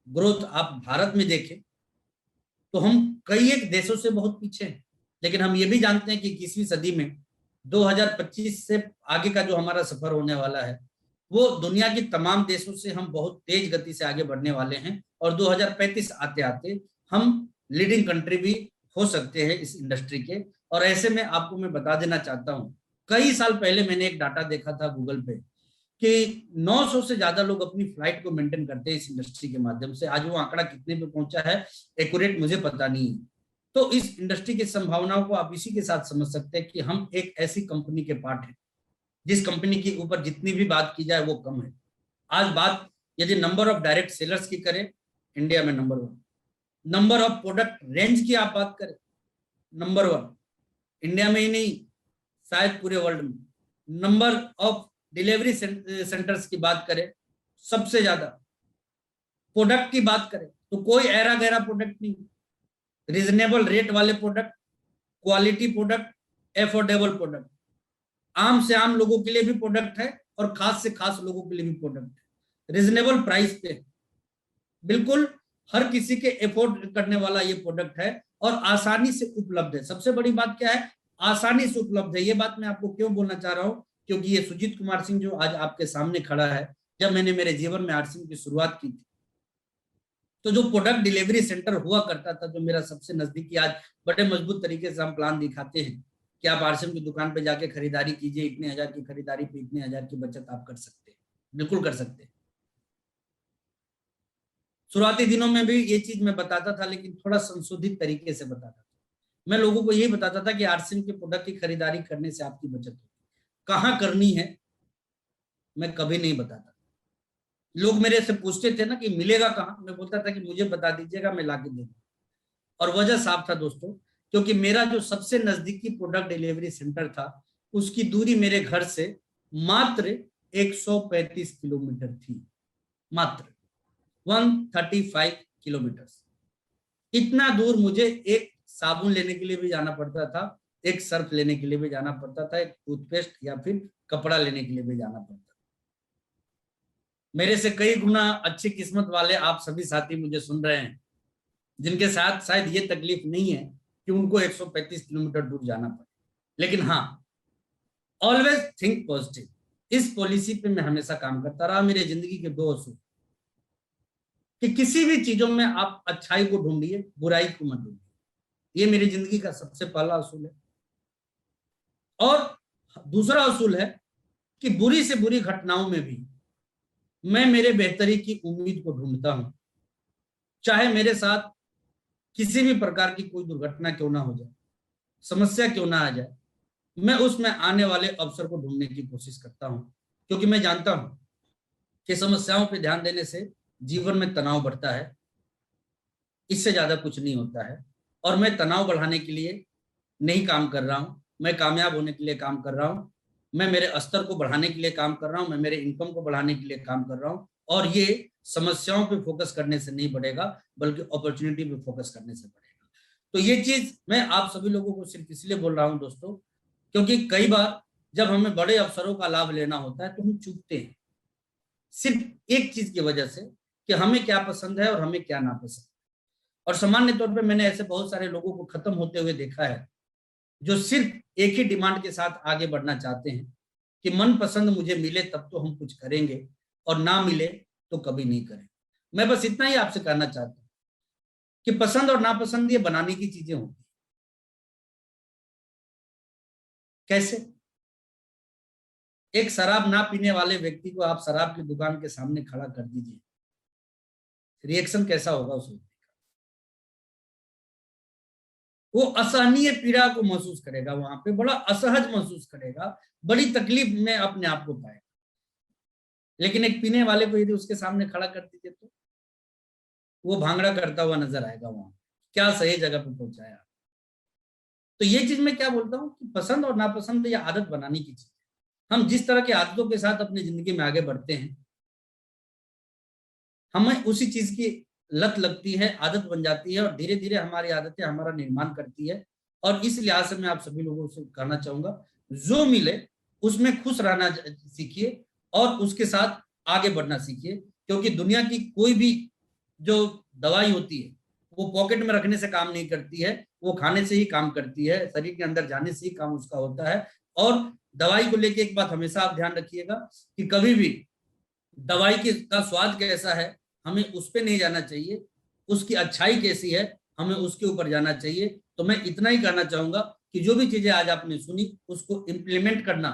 Speaker 2: ग्रोथ आप भारत में देखें तो हम कई एक देशों से बहुत पीछे हैं। लेकिन हम ये भी जानते हैं कि 21वीं सदी में 2025 से आगे का जो हमारा सफर होने वाला है, वो दुनिया की तमाम देशों से हम बहुत तेज गति से आगे बढ़ने वाले हैं। और 2035 आते आते हम लीडिंग कंट्री भी हो सकते हैं इस इंडस्ट्री के। और ऐसे में आपको मैं बता देना चाहता हूं, कई साल पहले मैंने एक डाटा देखा था गूगल पे कि 900 से ज्यादा लोग अपनी फ्लाइट को मेंटेन करते हैं इस इंडस्ट्री के माध्यम से। आज वो आंकड़ा कितने पे पहुंचा है एक्यूरेट मुझे पता नहीं है। तो इस इंडस्ट्री की संभावनाओं को आप इसी के साथ समझ सकते हैं कि हम एक ऐसी कंपनी के पार्ट हैं जिस कंपनी के ऊपर जितनी भी बात की जाए वो कम है। आज बात यदि नंबर ऑफ डायरेक्ट सेलर्स की करें, इंडिया में number 1। Number of product range की आप बात करें, नंबर 1, इंडिया में ही नहीं शायद पूरे वर्ल्ड में। नंबर ऑफ डिलीवरी सेंटर्स की बात करें, सबसे ज्यादा। प्रोडक्ट की बात करें तो कोई ऐरा गैरा प्रोडक्ट नहीं, रीजनेबल रेट वाले product, quality product, affordable product. आम से आम लोगों के लिए भी प्रोडक्ट है और खास से खास लोगों के लिए भी प्रोडक्ट है। रीजनेबल प्राइस पे बिल्कुल हर किसी के एफोर्ड करने वाला ये प्रोडक्ट है और आसानी से उपलब्ध है। सबसे बड़ी बात क्या है, आसानी से उपलब्ध है। ये बात मैं आपको क्यों बोलना चाह रहा हूं, क्योंकि ये सुजीत कुमार सिंह जो आज आपके सामने खड़ा है, जब मैंने मेरे जीवन में आरसीएम की शुरुआत की थी तो जो प्रोडक्ट डिलीवरी सेंटर हुआ करता था जो मेरा सबसे नजदीकी, आज बड़े मजबूत तरीके से हम प्लान दिखाते हैं कि आप आरसीएम की दुकान पे जाके खरीदारी कीजिए, इतने हजार की खरीदारी पे इतने हजार की बचत आप कर सकते हैं, बिल्कुल कर सकते हैं। शुरुआती दिनों में भी ये चीज मैं बताता था, लेकिन थोड़ा संशोधित तरीके से बताता था। मैं लोगों को यही बताता था कि आरसीएम के प्रोडक्ट की खरीदारी करने से आपकी बचत होगी। कहाँ करनी है मैं कभी नहीं बताता। लोग मेरे से पूछते थे ना कि मिलेगा कहाँ, मैं बोलता था कि मुझे बता दीजिएगा, मैं लाके दे दूंगा। और वजह साफ था दोस्तों, क्योंकि मेरा जो सबसे नजदीकी प्रोडक्ट डिलीवरी सेंटर था उसकी दूरी मेरे घर से मात्र 135 किलोमीटर थी, मात्र 135 किलोमीटर। इतना दूर मुझे एक साबुन लेने के लिए भी जाना पड़ता था, एक सर्फ लेने के लिए भी जाना पड़ता था, एक टूथपेस्ट या फिर कपड़ा लेने के लिए भी जाना पड़ता था। मेरे से कई गुना अच्छी किस्मत वाले आप सभी साथी मुझे सुन रहे हैं जिनके साथ शायद ये तकलीफ नहीं है कि उनको 135 किलोमीटर दूर जाना पड़े। लेकिन हाँ, ऑलवेज थिंक पॉजिटिव, इस पॉलिसी पे मैं हमेशा काम करता रहा। मेरे जिंदगी के 2 असूल कि किसी भी चीजों में आप अच्छाई को ढूंढिए, बुराई को मत ढूंढिए। ये मेरी जिंदगी का सबसे पहला असूल है। और दूसरा असूल है कि बुरी से बुरी घटनाओं में भी मैं मेरे बेहतरी की उम्मीद को ढूंढता हूं। चाहे मेरे साथ किसी भी प्रकार की कोई दुर्घटना क्यों ना हो जाए, समस्या क्यों ना आ जाए, मैं उसमें आने वाले अवसर को ढूंढने की कोशिश करता हूं। क्योंकि मैं जानता हूं कि समस्याओं पर ध्यान देने से जीवन में तनाव बढ़ता है, इससे ज्यादा कुछ नहीं होता है। और मैं तनाव बढ़ाने के लिए नहीं काम कर रहा हूं, मैं कामयाब होने के लिए काम कर रहा हूं। मैं मेरे स्तर को बढ़ाने के लिए काम कर रहा हूं, मैं मेरे इनकम को बढ़ाने के लिए काम कर रहा हूं। और ये समस्याओं पे फोकस करने से नहीं बढ़ेगा, बल्कि अपॉर्चुनिटी पे फोकस करने से बढ़ेगा। तो ये चीज मैं आप सभी लोगों को सिर्फ इसलिए बोल रहा हूं दोस्तों, क्योंकि कई बार जब हमें बड़े अवसरों का लाभ लेना होता है तो हम चूकते हैं, सिर्फ एक चीज की वजह से कि हमें क्या पसंद है और हमें क्या नापसंद। और सामान्य तौर पर मैंने ऐसे बहुत सारे लोगों को खत्म होते हुए देखा है जो सिर्फ एक ही डिमांड के साथ आगे बढ़ना चाहते हैं कि मन पसंद मुझे मिले तब तो हम कुछ करेंगे, और ना मिले तो कभी नहीं करेंगे। मैं बस इतना ही आपसे कहना चाहता हूं कि पसंद और नापसंद ये बनाने की चीजें होती हैं। कैसे? एक शराब ना पीने वाले व्यक्ति को आप शराब की दुकान के सामने खड़ा कर दीजिए, रिएक्शन कैसा होगा उस व्यक्ति का? वो असहनीय पीड़ा को महसूस करेगा, वहां पे बड़ा असहज महसूस करेगा, बड़ी तकलीफ में अपने आप को पाएगा। लेकिन एक पीने वाले को यदि उसके सामने खड़ा कर दीजिए तो वो भांगड़ा करता हुआ नजर आएगा, वहां क्या सही जगह पे पहुंचाया। तो ये चीज मैं क्या बोलता हूँ कि पसंद और नापसंद ये आदत बनाने की चीज है। हम जिस तरह की आदतों के साथ अपनी जिंदगी में आगे बढ़ते हैं, हमें उसी चीज की लत लगती है, आदत बन जाती है, और धीरे धीरे हमारी आदतें हमारा निर्माण करती है। और इस लिहाज से मैं आप सभी लोगों से कहना चाहूंगा, जो मिले उसमें खुश रहना सीखिए और उसके साथ आगे बढ़ना सीखिए। क्योंकि दुनिया की कोई भी जो दवाई होती है वो पॉकेट में रखने से काम नहीं करती है, वो खाने से ही काम करती है, शरीर के अंदर जाने से ही काम उसका होता है। और दवाई को लेके एक बात हमेशा आप ध्यान रखिएगा कि कभी भी दवाई का स्वाद कैसा है हमें उस पर नहीं जाना चाहिए, उसकी अच्छाई कैसी है हमें उसके ऊपर जाना चाहिए। तो मैं इतना ही कहना चाहूंगा कि जो भी चीजें आज आपने सुनी उसको इम्प्लीमेंट करना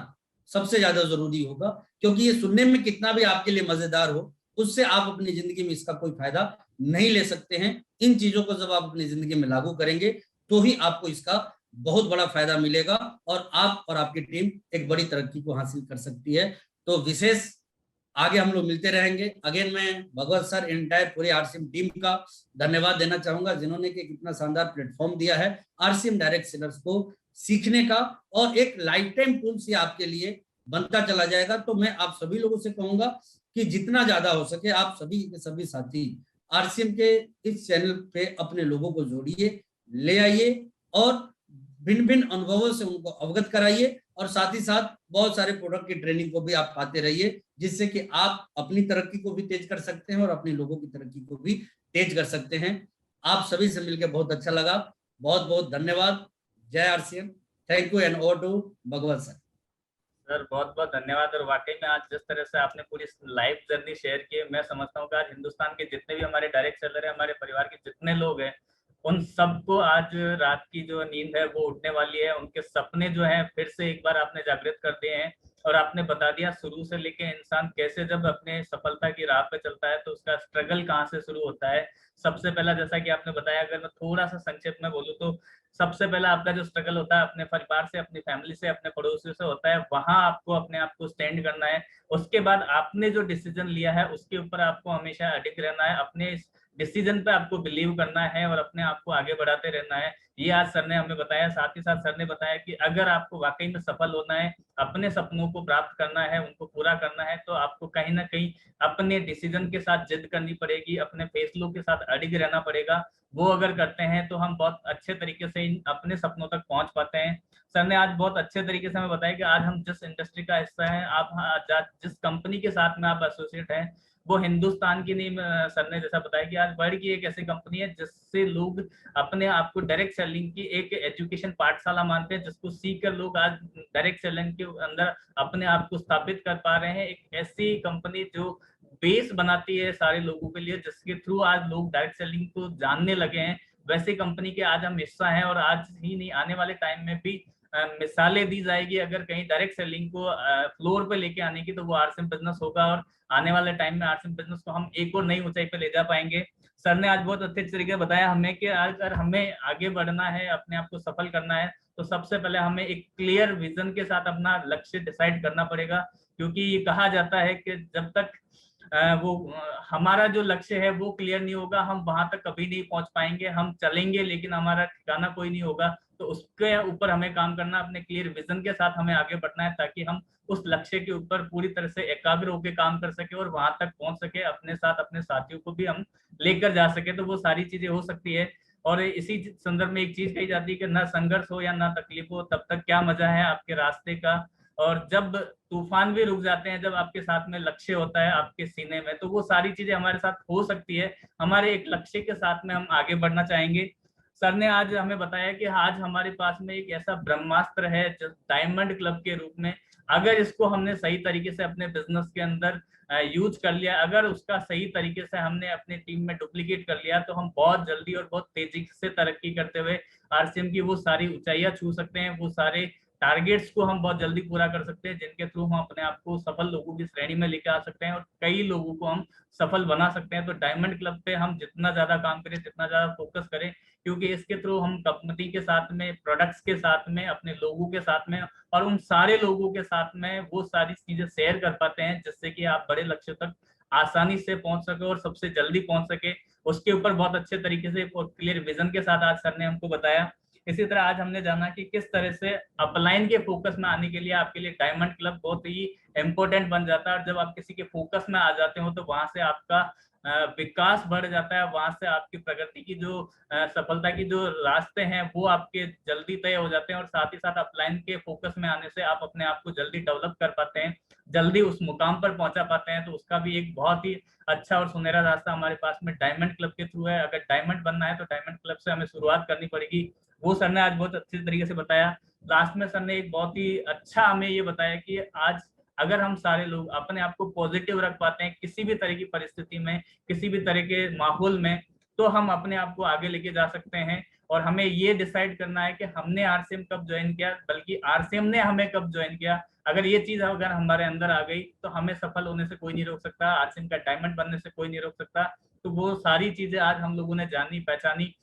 Speaker 2: सबसे ज्यादा जरूरी होगा। क्योंकि ये सुनने में कितना भी आपके लिए मजेदार हो, उससे आप अपनी जिंदगी में इसका कोई फायदा नहीं ले सकते हैं। इन चीजों को जब आप अपनी जिंदगी में लागू करेंगे तो ही आपको इसका बहुत बड़ा फायदा मिलेगा और आप और आपकी टीम एक बड़ी तरक्की को हासिल कर सकती है। तो विशेष आगे हम लोग मिलते रहेंगे। अगेन मैं भगवत सर, एंटायर पूरी आरसीएम टीम का धन्यवाद देना चाहूंगा, जिन्होंने कि कितना शानदार प्लेटफॉर्म दिया है आरसीएम डायरेक्ट सेलर्स को सीखने का, और एक लाइफ टाइम टूल से आपके लिए बनता चला जाएगा। तो मैं आप सभी लोगों से कहूंगा कि जितना ज्यादा हो सके आप सभी के सभी साथी आरसीएम के इस चैनल पे अपने लोगों को जोड़िए, ले आइए और भिन्न भिन्न अनुभवों से उनको अवगत कराइए, और साथ ही साथ बहुत सारे प्रोडक्ट की ट्रेनिंग को भी आप पाते रहिए, जिससे कि आप अपनी तरक्की को भी तेज कर सकते हैं और अपने लोगों की तरक्की को भी तेज कर सकते हैं। आप सभी से मिलकर बहुत अच्छा लगा, बहुत बहुत धन्यवाद। जय RCM, thank you and over to Bhagwat sir.
Speaker 1: Sir बहुत बहुत धन्यवाद। और वाकई में आज जिस तरह से आपने पूरी लाइफ जर्नी शेयर की है, मैं समझता हूँ कि आज हिंदुस्तान के जितने भी हमारे डायरेक्ट सेलर है, हमारे परिवार के जितने लोग हैं, उन सबको आज रात की जो नींद है वो उठने वाली है। उनके सपने जो हैं फिर से एक बार आपने जागृत कर दिए हैं, और आपने बता दिया शुरू से लेके इंसान कैसे जब अपने सफलता की राह पे चलता है तो उसका स्ट्रगल कहाँ से शुरू होता है। सबसे पहला जैसा कि आपने बताया, अगर मैं थोड़ा सा संक्षेप में बोलूँ तो सबसे पहला आपका जो स्ट्रगल होता है अपने परिवार से, अपनी फैमिली से, अपने पड़ोसियों से होता है। वहां आपको अपने आप को स्टैंड करना है। उसके बाद आपने जो डिसीजन लिया है उसके ऊपर आपको हमेशा अडिग रहना है, अपने इस डिसीजन पे आपको बिलीव करना है और अपने आप को आगे बढ़ाते रहना है। ये आज सर ने हमें बताया। साथ ही साथ सर ने बताया कि अगर आपको वाकई में सफल होना है, अपने सपनों को प्राप्त करना है, उनको पूरा करना है, तो आपको कहीं ना कहीं अपने डिसीजन के साथ जिद करनी पड़ेगी, अपने फैसलों के साथ अडिग रहना पड़ेगा। वो अगर करते हैं तो हम बहुत अच्छे तरीके से अपने सपनों तक पहुंच पाते हैं। सर ने आज बहुत अच्छे तरीके से हमें बताया कि आज हम जिस इंडस्ट्री का हिस्सा हैं, आप जिस कंपनी के साथ में आप एसोसिएट हैं, वो हिंदुस्तान की नहीं, सर ने जैसा बताया कि आज वर्ल्ड की एक ऐसी कंपनी है जिससे लोग अपने आप को डायरेक्ट सेलिंग की एक एजुकेशन पाठशाला मानते हैं, जिसको सीख कर लोग आज डायरेक्ट सेलिंग के अंदर अपने आप को स्थापित कर पा रहे हैं। एक ऐसी कंपनी जो बेस बनाती है सारे लोगों के लिए, जिसके थ्रू आज लोग डायरेक्ट सेलिंग को जानने लगे हैं, वैसी कंपनी के आज हम हिस्सा हैं। और आज ही नहीं, आने वाले टाइम में भी मिसालें दी जाएगी अगर कहीं डायरेक्ट सेलिंग को फ्लोर पे लेके आने की, तो वो आरसीएम बिजनेस होगा। और आने वाले टाइम में आरसीएम बिजनेस को हम एक और नई ऊंचाई पे ले जा पाएंगे। सर ने आज बहुत अच्छे तरीके से बताया हमें कि अगर हमें आगे बढ़ना है, अपने आप को सफल करना है, तो सबसे पहले हमें एक क्लियर विजन के साथ अपना लक्ष्य डिसाइड करना पड़ेगा। क्योंकि ये कहा जाता है कि जब तक हमारा जो लक्ष्य है वो क्लियर नहीं होगा, हम वहां तक कभी नहीं पहुंच पाएंगे। हम चलेंगे लेकिन हमारा ठिकाना कोई नहीं होगा। तो उसके ऊपर हमें काम करना, अपने क्लियर विजन के साथ हमें आगे बढ़ना है, ताकि हम उस लक्ष्य के ऊपर पूरी तरह से एकाग्र होकर काम कर सके और वहां तक पहुंच सके, अपने साथ अपने साथियों को भी हम लेकर जा सके। तो वो सारी चीजें हो सकती है। और इसी संदर्भ में एक चीज कही जाती है कि ना संघर्ष हो या ना तकलीफ हो, तब तक क्या मजा है आपके रास्ते का। और जब तूफान भी रुक जाते हैं, जब आपके साथ में लक्ष्य होता है आपके सीने में, तो वो सारी चीजें हमारे साथ हो सकती है। हमारे एक लक्ष्य के साथ में हम आगे बढ़ना चाहेंगे। सर ने आज हमें बताया कि आज हमारे पास में एक ऐसा ब्रह्मास्त्र है डायमंड क्लब के रूप में। अगर इसको हमने सही तरीके से अपने बिजनेस के अंदर यूज कर लिया, अगर उसका सही तरीके से हमने अपनी टीम में डुप्लीकेट कर लिया, तो हम बहुत जल्दी और बहुत तेजी से तरक्की करते हुए आरसीएम की वो सारी ऊंचाइयां छू सकते हैं, वो सारे टारगेट्स को हम बहुत जल्दी पूरा कर सकते हैं, जिनके थ्रू हम अपने आप को सफल लोगों की श्रेणी में लेकर आ सकते हैं और कई लोगों को हम सफल बना सकते हैं। तो डायमंड क्लब पे हम जितना ज्यादा काम करें, जितना ज्यादा फोकस करें, क्योंकि इसके थ्रू हम कंपनी के साथ में, प्रोडक्ट्स के साथ में, अपने लोगों के साथ में और उन सारे लोगों के साथ में वो सारी चीजें शेयर कर पाते हैं, जिससे कि आप बड़े लक्ष्य तक आसानी से पहुंच सके और सबसे जल्दी पहुंच सके। उसके ऊपर बहुत अच्छे तरीके से और क्लियर विजन के साथ आज सर ने हमको बताया। इसी तरह आज हमने जाना कि किस तरह से अपलाइन के फोकस में आने के लिए आपके लिए डायमंड क्लब बहुत ही इंपॉर्टेंट बन जाता है। और जब आप किसी के फोकस में आ जाते हो तो वहां से आपका विकास बढ़ जाता है, वहां से आपकी प्रगति की जो सफलता की जो रास्ते हैं वो आपके जल्दी तय हो जाते हैं। और साथ ही साथ अपलाइन के फोकस में आने से आप अपने आप को जल्दी डेवलप कर पाते हैं, जल्दी उस मुकाम पर पहुंचा पाते हैं। तो उसका भी एक बहुत ही अच्छा और सुनहरा रास्ता हमारे पास में डायमंड क्लब के थ्रू है। अगर डायमंड बनना है तो डायमंड क्लब से हमें शुरुआत करनी पड़ेगी, वो सर ने आज बहुत अच्छे तरीके से बताया। लास्ट में सर ने एक बहुत ही अच्छा हमें ये बताया कि आज अगर हम सारे लोग अपने आप को पॉजिटिव रख पाते हैं किसी भी तरह की परिस्थिति में, किसी भी तरह के माहौल में, तो हम अपने आप को आगे लेके जा सकते हैं। और हमें ये डिसाइड करना है कि हमने आरसीएम कब ज्वाइन किया, बल्कि आरसीएम ने हमें कब ज्वाइन किया। अगर ये चीज अगर हमारे अंदर आ गई तो हमें सफल होने से कोई नहीं रोक सकता, आरसीएम का डायमंड बनने से कोई नहीं रोक सकता। तो वो सारी चीजें आज हम लोगों ने जानी पहचानी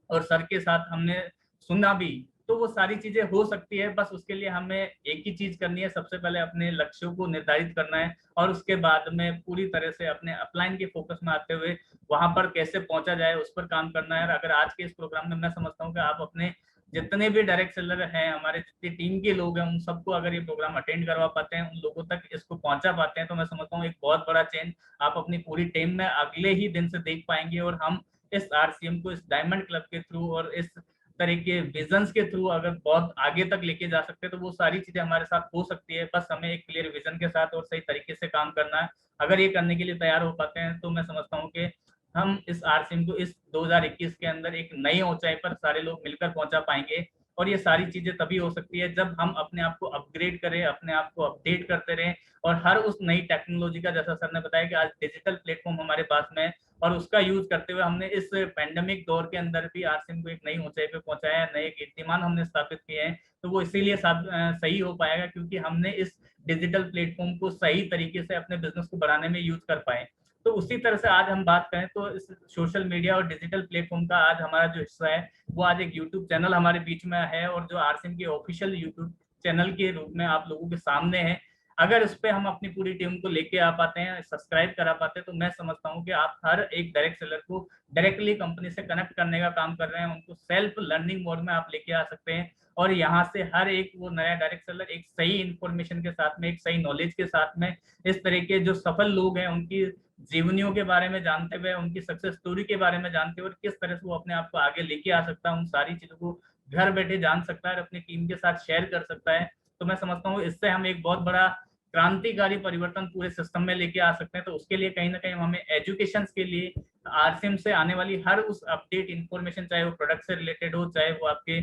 Speaker 1: और सर के साथ हमने सुना भी। तो वो सारी चीजें हो सकती है, बस उसके लिए हमें एक ही चीज करनी है, सबसे पहले अपने लक्ष्यों को निर्धारित करना है और उसके बाद में पूरी तरह से अपने अपलाइन के फोकस में आते हुए वहां पर कैसे पहुंचा जाए उस पर काम करना है। और अगर आज के इस प्रोग्राम में मैं समझता हूँ कि आप अपने जितने भी डायरेक्ट सेलर हैं, हमारे जितनी टीम के लोग हैं, उन सबको अगर ये प्रोग्राम अटेंड करवा पाते हैं, उन लोगों तक इसको पहुंचा पाते हैं, तो मैं समझता हूँ एक बहुत बड़ा चेंज आप अपनी पूरी टीम में अगले ही दिन से देख पाएंगे। और हम इस आरसीएम को इस डायमंड क्लब के थ्रू और इस तरह के विजन्स के थ्रू अगर बहुत आगे तक लेके जा सकते हैं तो वो सारी चीजें हमारे साथ हो सकती है। बस हमें एक क्लियर विजन के साथ और सही तरीके से काम करना है। अगर ये करने के लिए तैयार हो पाते हैं तो मैं समझता हूँ कि हम इस आरसीएम को इस 2021 के अंदर एक नई ऊंचाई पर सारे लोग मिलकर पहुंचा पाएंगे। और ये सारी चीजें तभी हो सकती है जब हम अपने आप को अपग्रेड करें, अपने आप को अपडेट करते रहें और हर उस नई टेक्नोलॉजी का, जैसा सर ने बताया कि आज डिजिटल प्लेटफॉर्म हमारे पास में है और उसका यूज करते हुए हमने इस पेंडेमिक दौर के अंदर भी आरसीएम को एक नई ऊंचाई पे पहुंचाया है, नए कीर्तिमान हमने स्थापित किए हैं। तो वो इसीलिए सही हो पाएगा क्योंकि हमने इस डिजिटल प्लेटफॉर्म को सही तरीके से अपने बिजनेस को बढ़ाने में यूज कर पाए। तो उसी तरह से आज हम बात करें तो इस सोशल मीडिया और डिजिटल प्लेटफॉर्म का आज हमारा जो हिस्सा है वो आज एक यूट्यूब चैनल हमारे बीच में है और जो आरसीएम के ऑफिशियल यूट्यूब चैनल के रूप में आप लोगों के सामने है। अगर उस पर हम अपनी पूरी टीम को लेके आ पाते हैं, सब्सक्राइब करा पाते हैं, तो मैं समझता हूँ कि आप हर एक डायरेक्ट सेलर को डायरेक्टली कंपनी से कनेक्ट करने का काम कर रहे हैं, उनको सेल्फ लर्निंग मोड में आप लेके आ सकते हैं। और यहाँ से हर एक वो नया डायरेक्ट सेलर एक सही इंफॉर्मेशन के साथ में, एक सही नॉलेज के साथ में, इस तरह के जो सफल लोग हैं उनकी जीवनियों के बारे में जानते हुए, उनकी सक्सेस स्टोरी के बारे में जानते हुए, किस तरह से वो अपने आप को आगे लेके आ सकता है, उन सारी चीजों को घर बैठे जान सकता है और अपनी टीम के साथ शेयर कर सकता है। तो मैं समझता हूँ इससे हम एक बहुत बड़ा क्रांतिकारी परिवर्तन पूरे सिस्टम में लेके आ सकते हैं। तो उसके लिए कहीं ना कहीं हमें एजुकेशन के लिए आरसीएम से आने वाली हर उस अपडेट इंफॉर्मेशन, चाहे वो प्रोडक्ट से रिलेटेड हो, चाहे वो आपके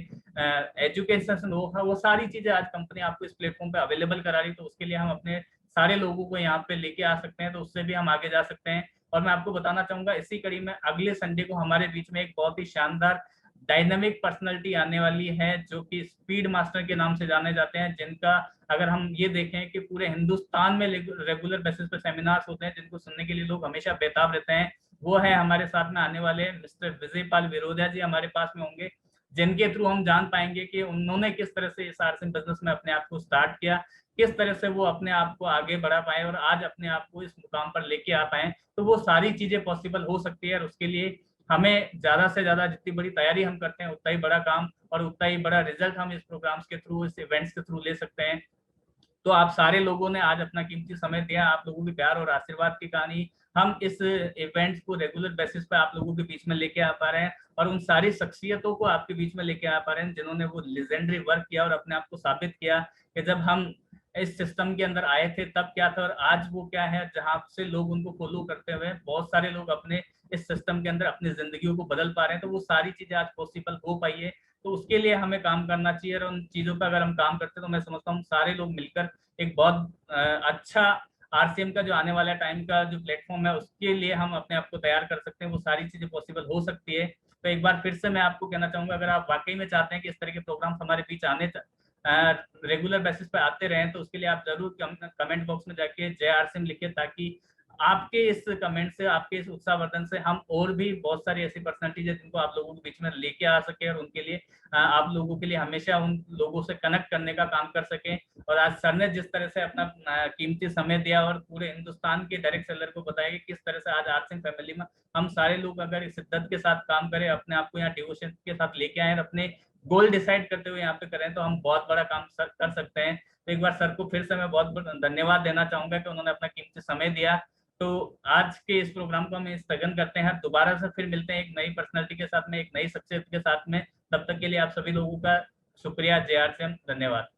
Speaker 1: एजुकेशन हो, वो सारी चीजें आज कंपनी आपको इस प्लेटफॉर्म पे अवेलेबल करा रही है। तो उसके लिए हम अपने सारे लोगों को यहाँ पे लेके आ सकते हैं, तो उससे भी हम आगे जा सकते हैं। और मैं आपको बताना चाहूंगा इसी कड़ी में अगले संडे को हमारे बीच में एक बहुत ही शानदार डायनामिक पर्सनैलिटी आने वाली है जो कि स्पीड मास्टर के नाम से जाने जाते हैं, जिनका अगर हम ये देखें कि पूरे हिंदुस्तान में रेगुलर बेसिस पे सेमिनार्स होते हैं जिनको सुनने के लिए लोग हमेशा बेताब रहते हैं। वो है हमारे साथ में आने वाले मिस्टर विजय पाल विरोधा जी हमारे पास में होंगे, जिनके थ्रू हम जान पाएंगे कि उन्होंने किस तरह से इस आरसीएम बिजनेस में अपने आप को स्टार्ट किया, किस तरह से वो अपने आप को आगे बढ़ा पाए और आज अपने आप को इस मुकाम पर लेके आ पाए। तो वो सारी चीजें पॉसिबल हो सकती है और उसके लिए हमें ज्यादा से ज्यादा जितनी बड़ी तैयारी हम करते हैं उतना ही बड़ा काम और उतना ही बड़ा रिजल्ट हम इस प्रोग्राम्स के थ्रू, इस इवेंट्स के थ्रू ले सकते हैं। तो आप सारे लोगों ने आज अपना कीमती समय दिया, आप लोगों के प्यार और आशीर्वाद की कहानी हम इस इवेंट्स को रेगुलर बेसिस पे आप लोगों के बीच में लेके आ पा रहे हैं और उन सारी शख्सियतों को आपके बीच में लेके आ पा रहे हैं जिन्होंने वो लेजेंडरी वर्क किया और अपने आप को साबित किया कि जब हम इस सिस्टम के अंदर आए थे तब क्या था और आज वो क्या है, जहां से लोग उनको फॉलो करते हुए बहुत सारे लोग अपने इस सिस्टम के अंदर अपनी जिंदगियों को बदल पा रहे हैं। तो वो सारी चीजें आज पॉसिबल हो पाई है। तो उसके लिए हमें काम करना चाहिए और उन चीजों पर अगर हम काम करते हैं तो मैं समझता हूँ सारे लोग मिलकर एक बहुत अच्छा आरसीएम का जो आने वाला टाइम का जो प्लेटफॉर्म है उसके लिए हम अपने आप को तैयार कर सकते हैं। वो सारी चीजें पॉसिबल हो सकती है। तो एक बार फिर से मैं आपको कहना चाहूंगा, अगर आप वाकई में चाहते हैं कि इस तरह के प्रोग्राम हमारे बीच रेगुलर बेसिस पे आते रहें, तो उसके लिए आप जरूर कमेंट बॉक्स में जाके जय आरसीएम लिखिए, ताकि आपके इस कमेंट से, आपके इस उत्साहवर्धन से हम और भी बहुत सारी ऐसी पर्सनालिटीज है जिनको आप लोगों के बीच में लेके आ सके, और उनके लिए आप लोगों के लिए हमेशा उन लोगों से कनेक्ट करने का काम कर सकें। और आज सर ने जिस तरह से अपना कीमती समय दिया और पूरे हिंदुस्तान के डायरेक्ट सेलर को बताया कि किस तरह से आज आरसिंह फैमिली में हम सारे लोग अगर इस शिद्दत के साथ काम करें, अपने आप को यहाँ डिवोशन के साथ लेके आए, अपने गोल डिसाइड करते हुए यहाँ पे करें, तो हम बहुत बड़ा काम कर सकते हैं। तो एक बार सर को फिर से मैं बहुत बहुत धन्यवाद देना चाहूंगा कि उन्होंने अपना कीमती समय दिया। तो आज के इस प्रोग्राम को हम स्थगन करते हैं, दोबारा से फिर मिलते हैं एक नई पर्सनैलिटी के साथ में, एक नई शख्सियत के साथ में। तब तक के लिए आप सभी लोगों का शुक्रिया। जय आर सी एम, धन्यवाद।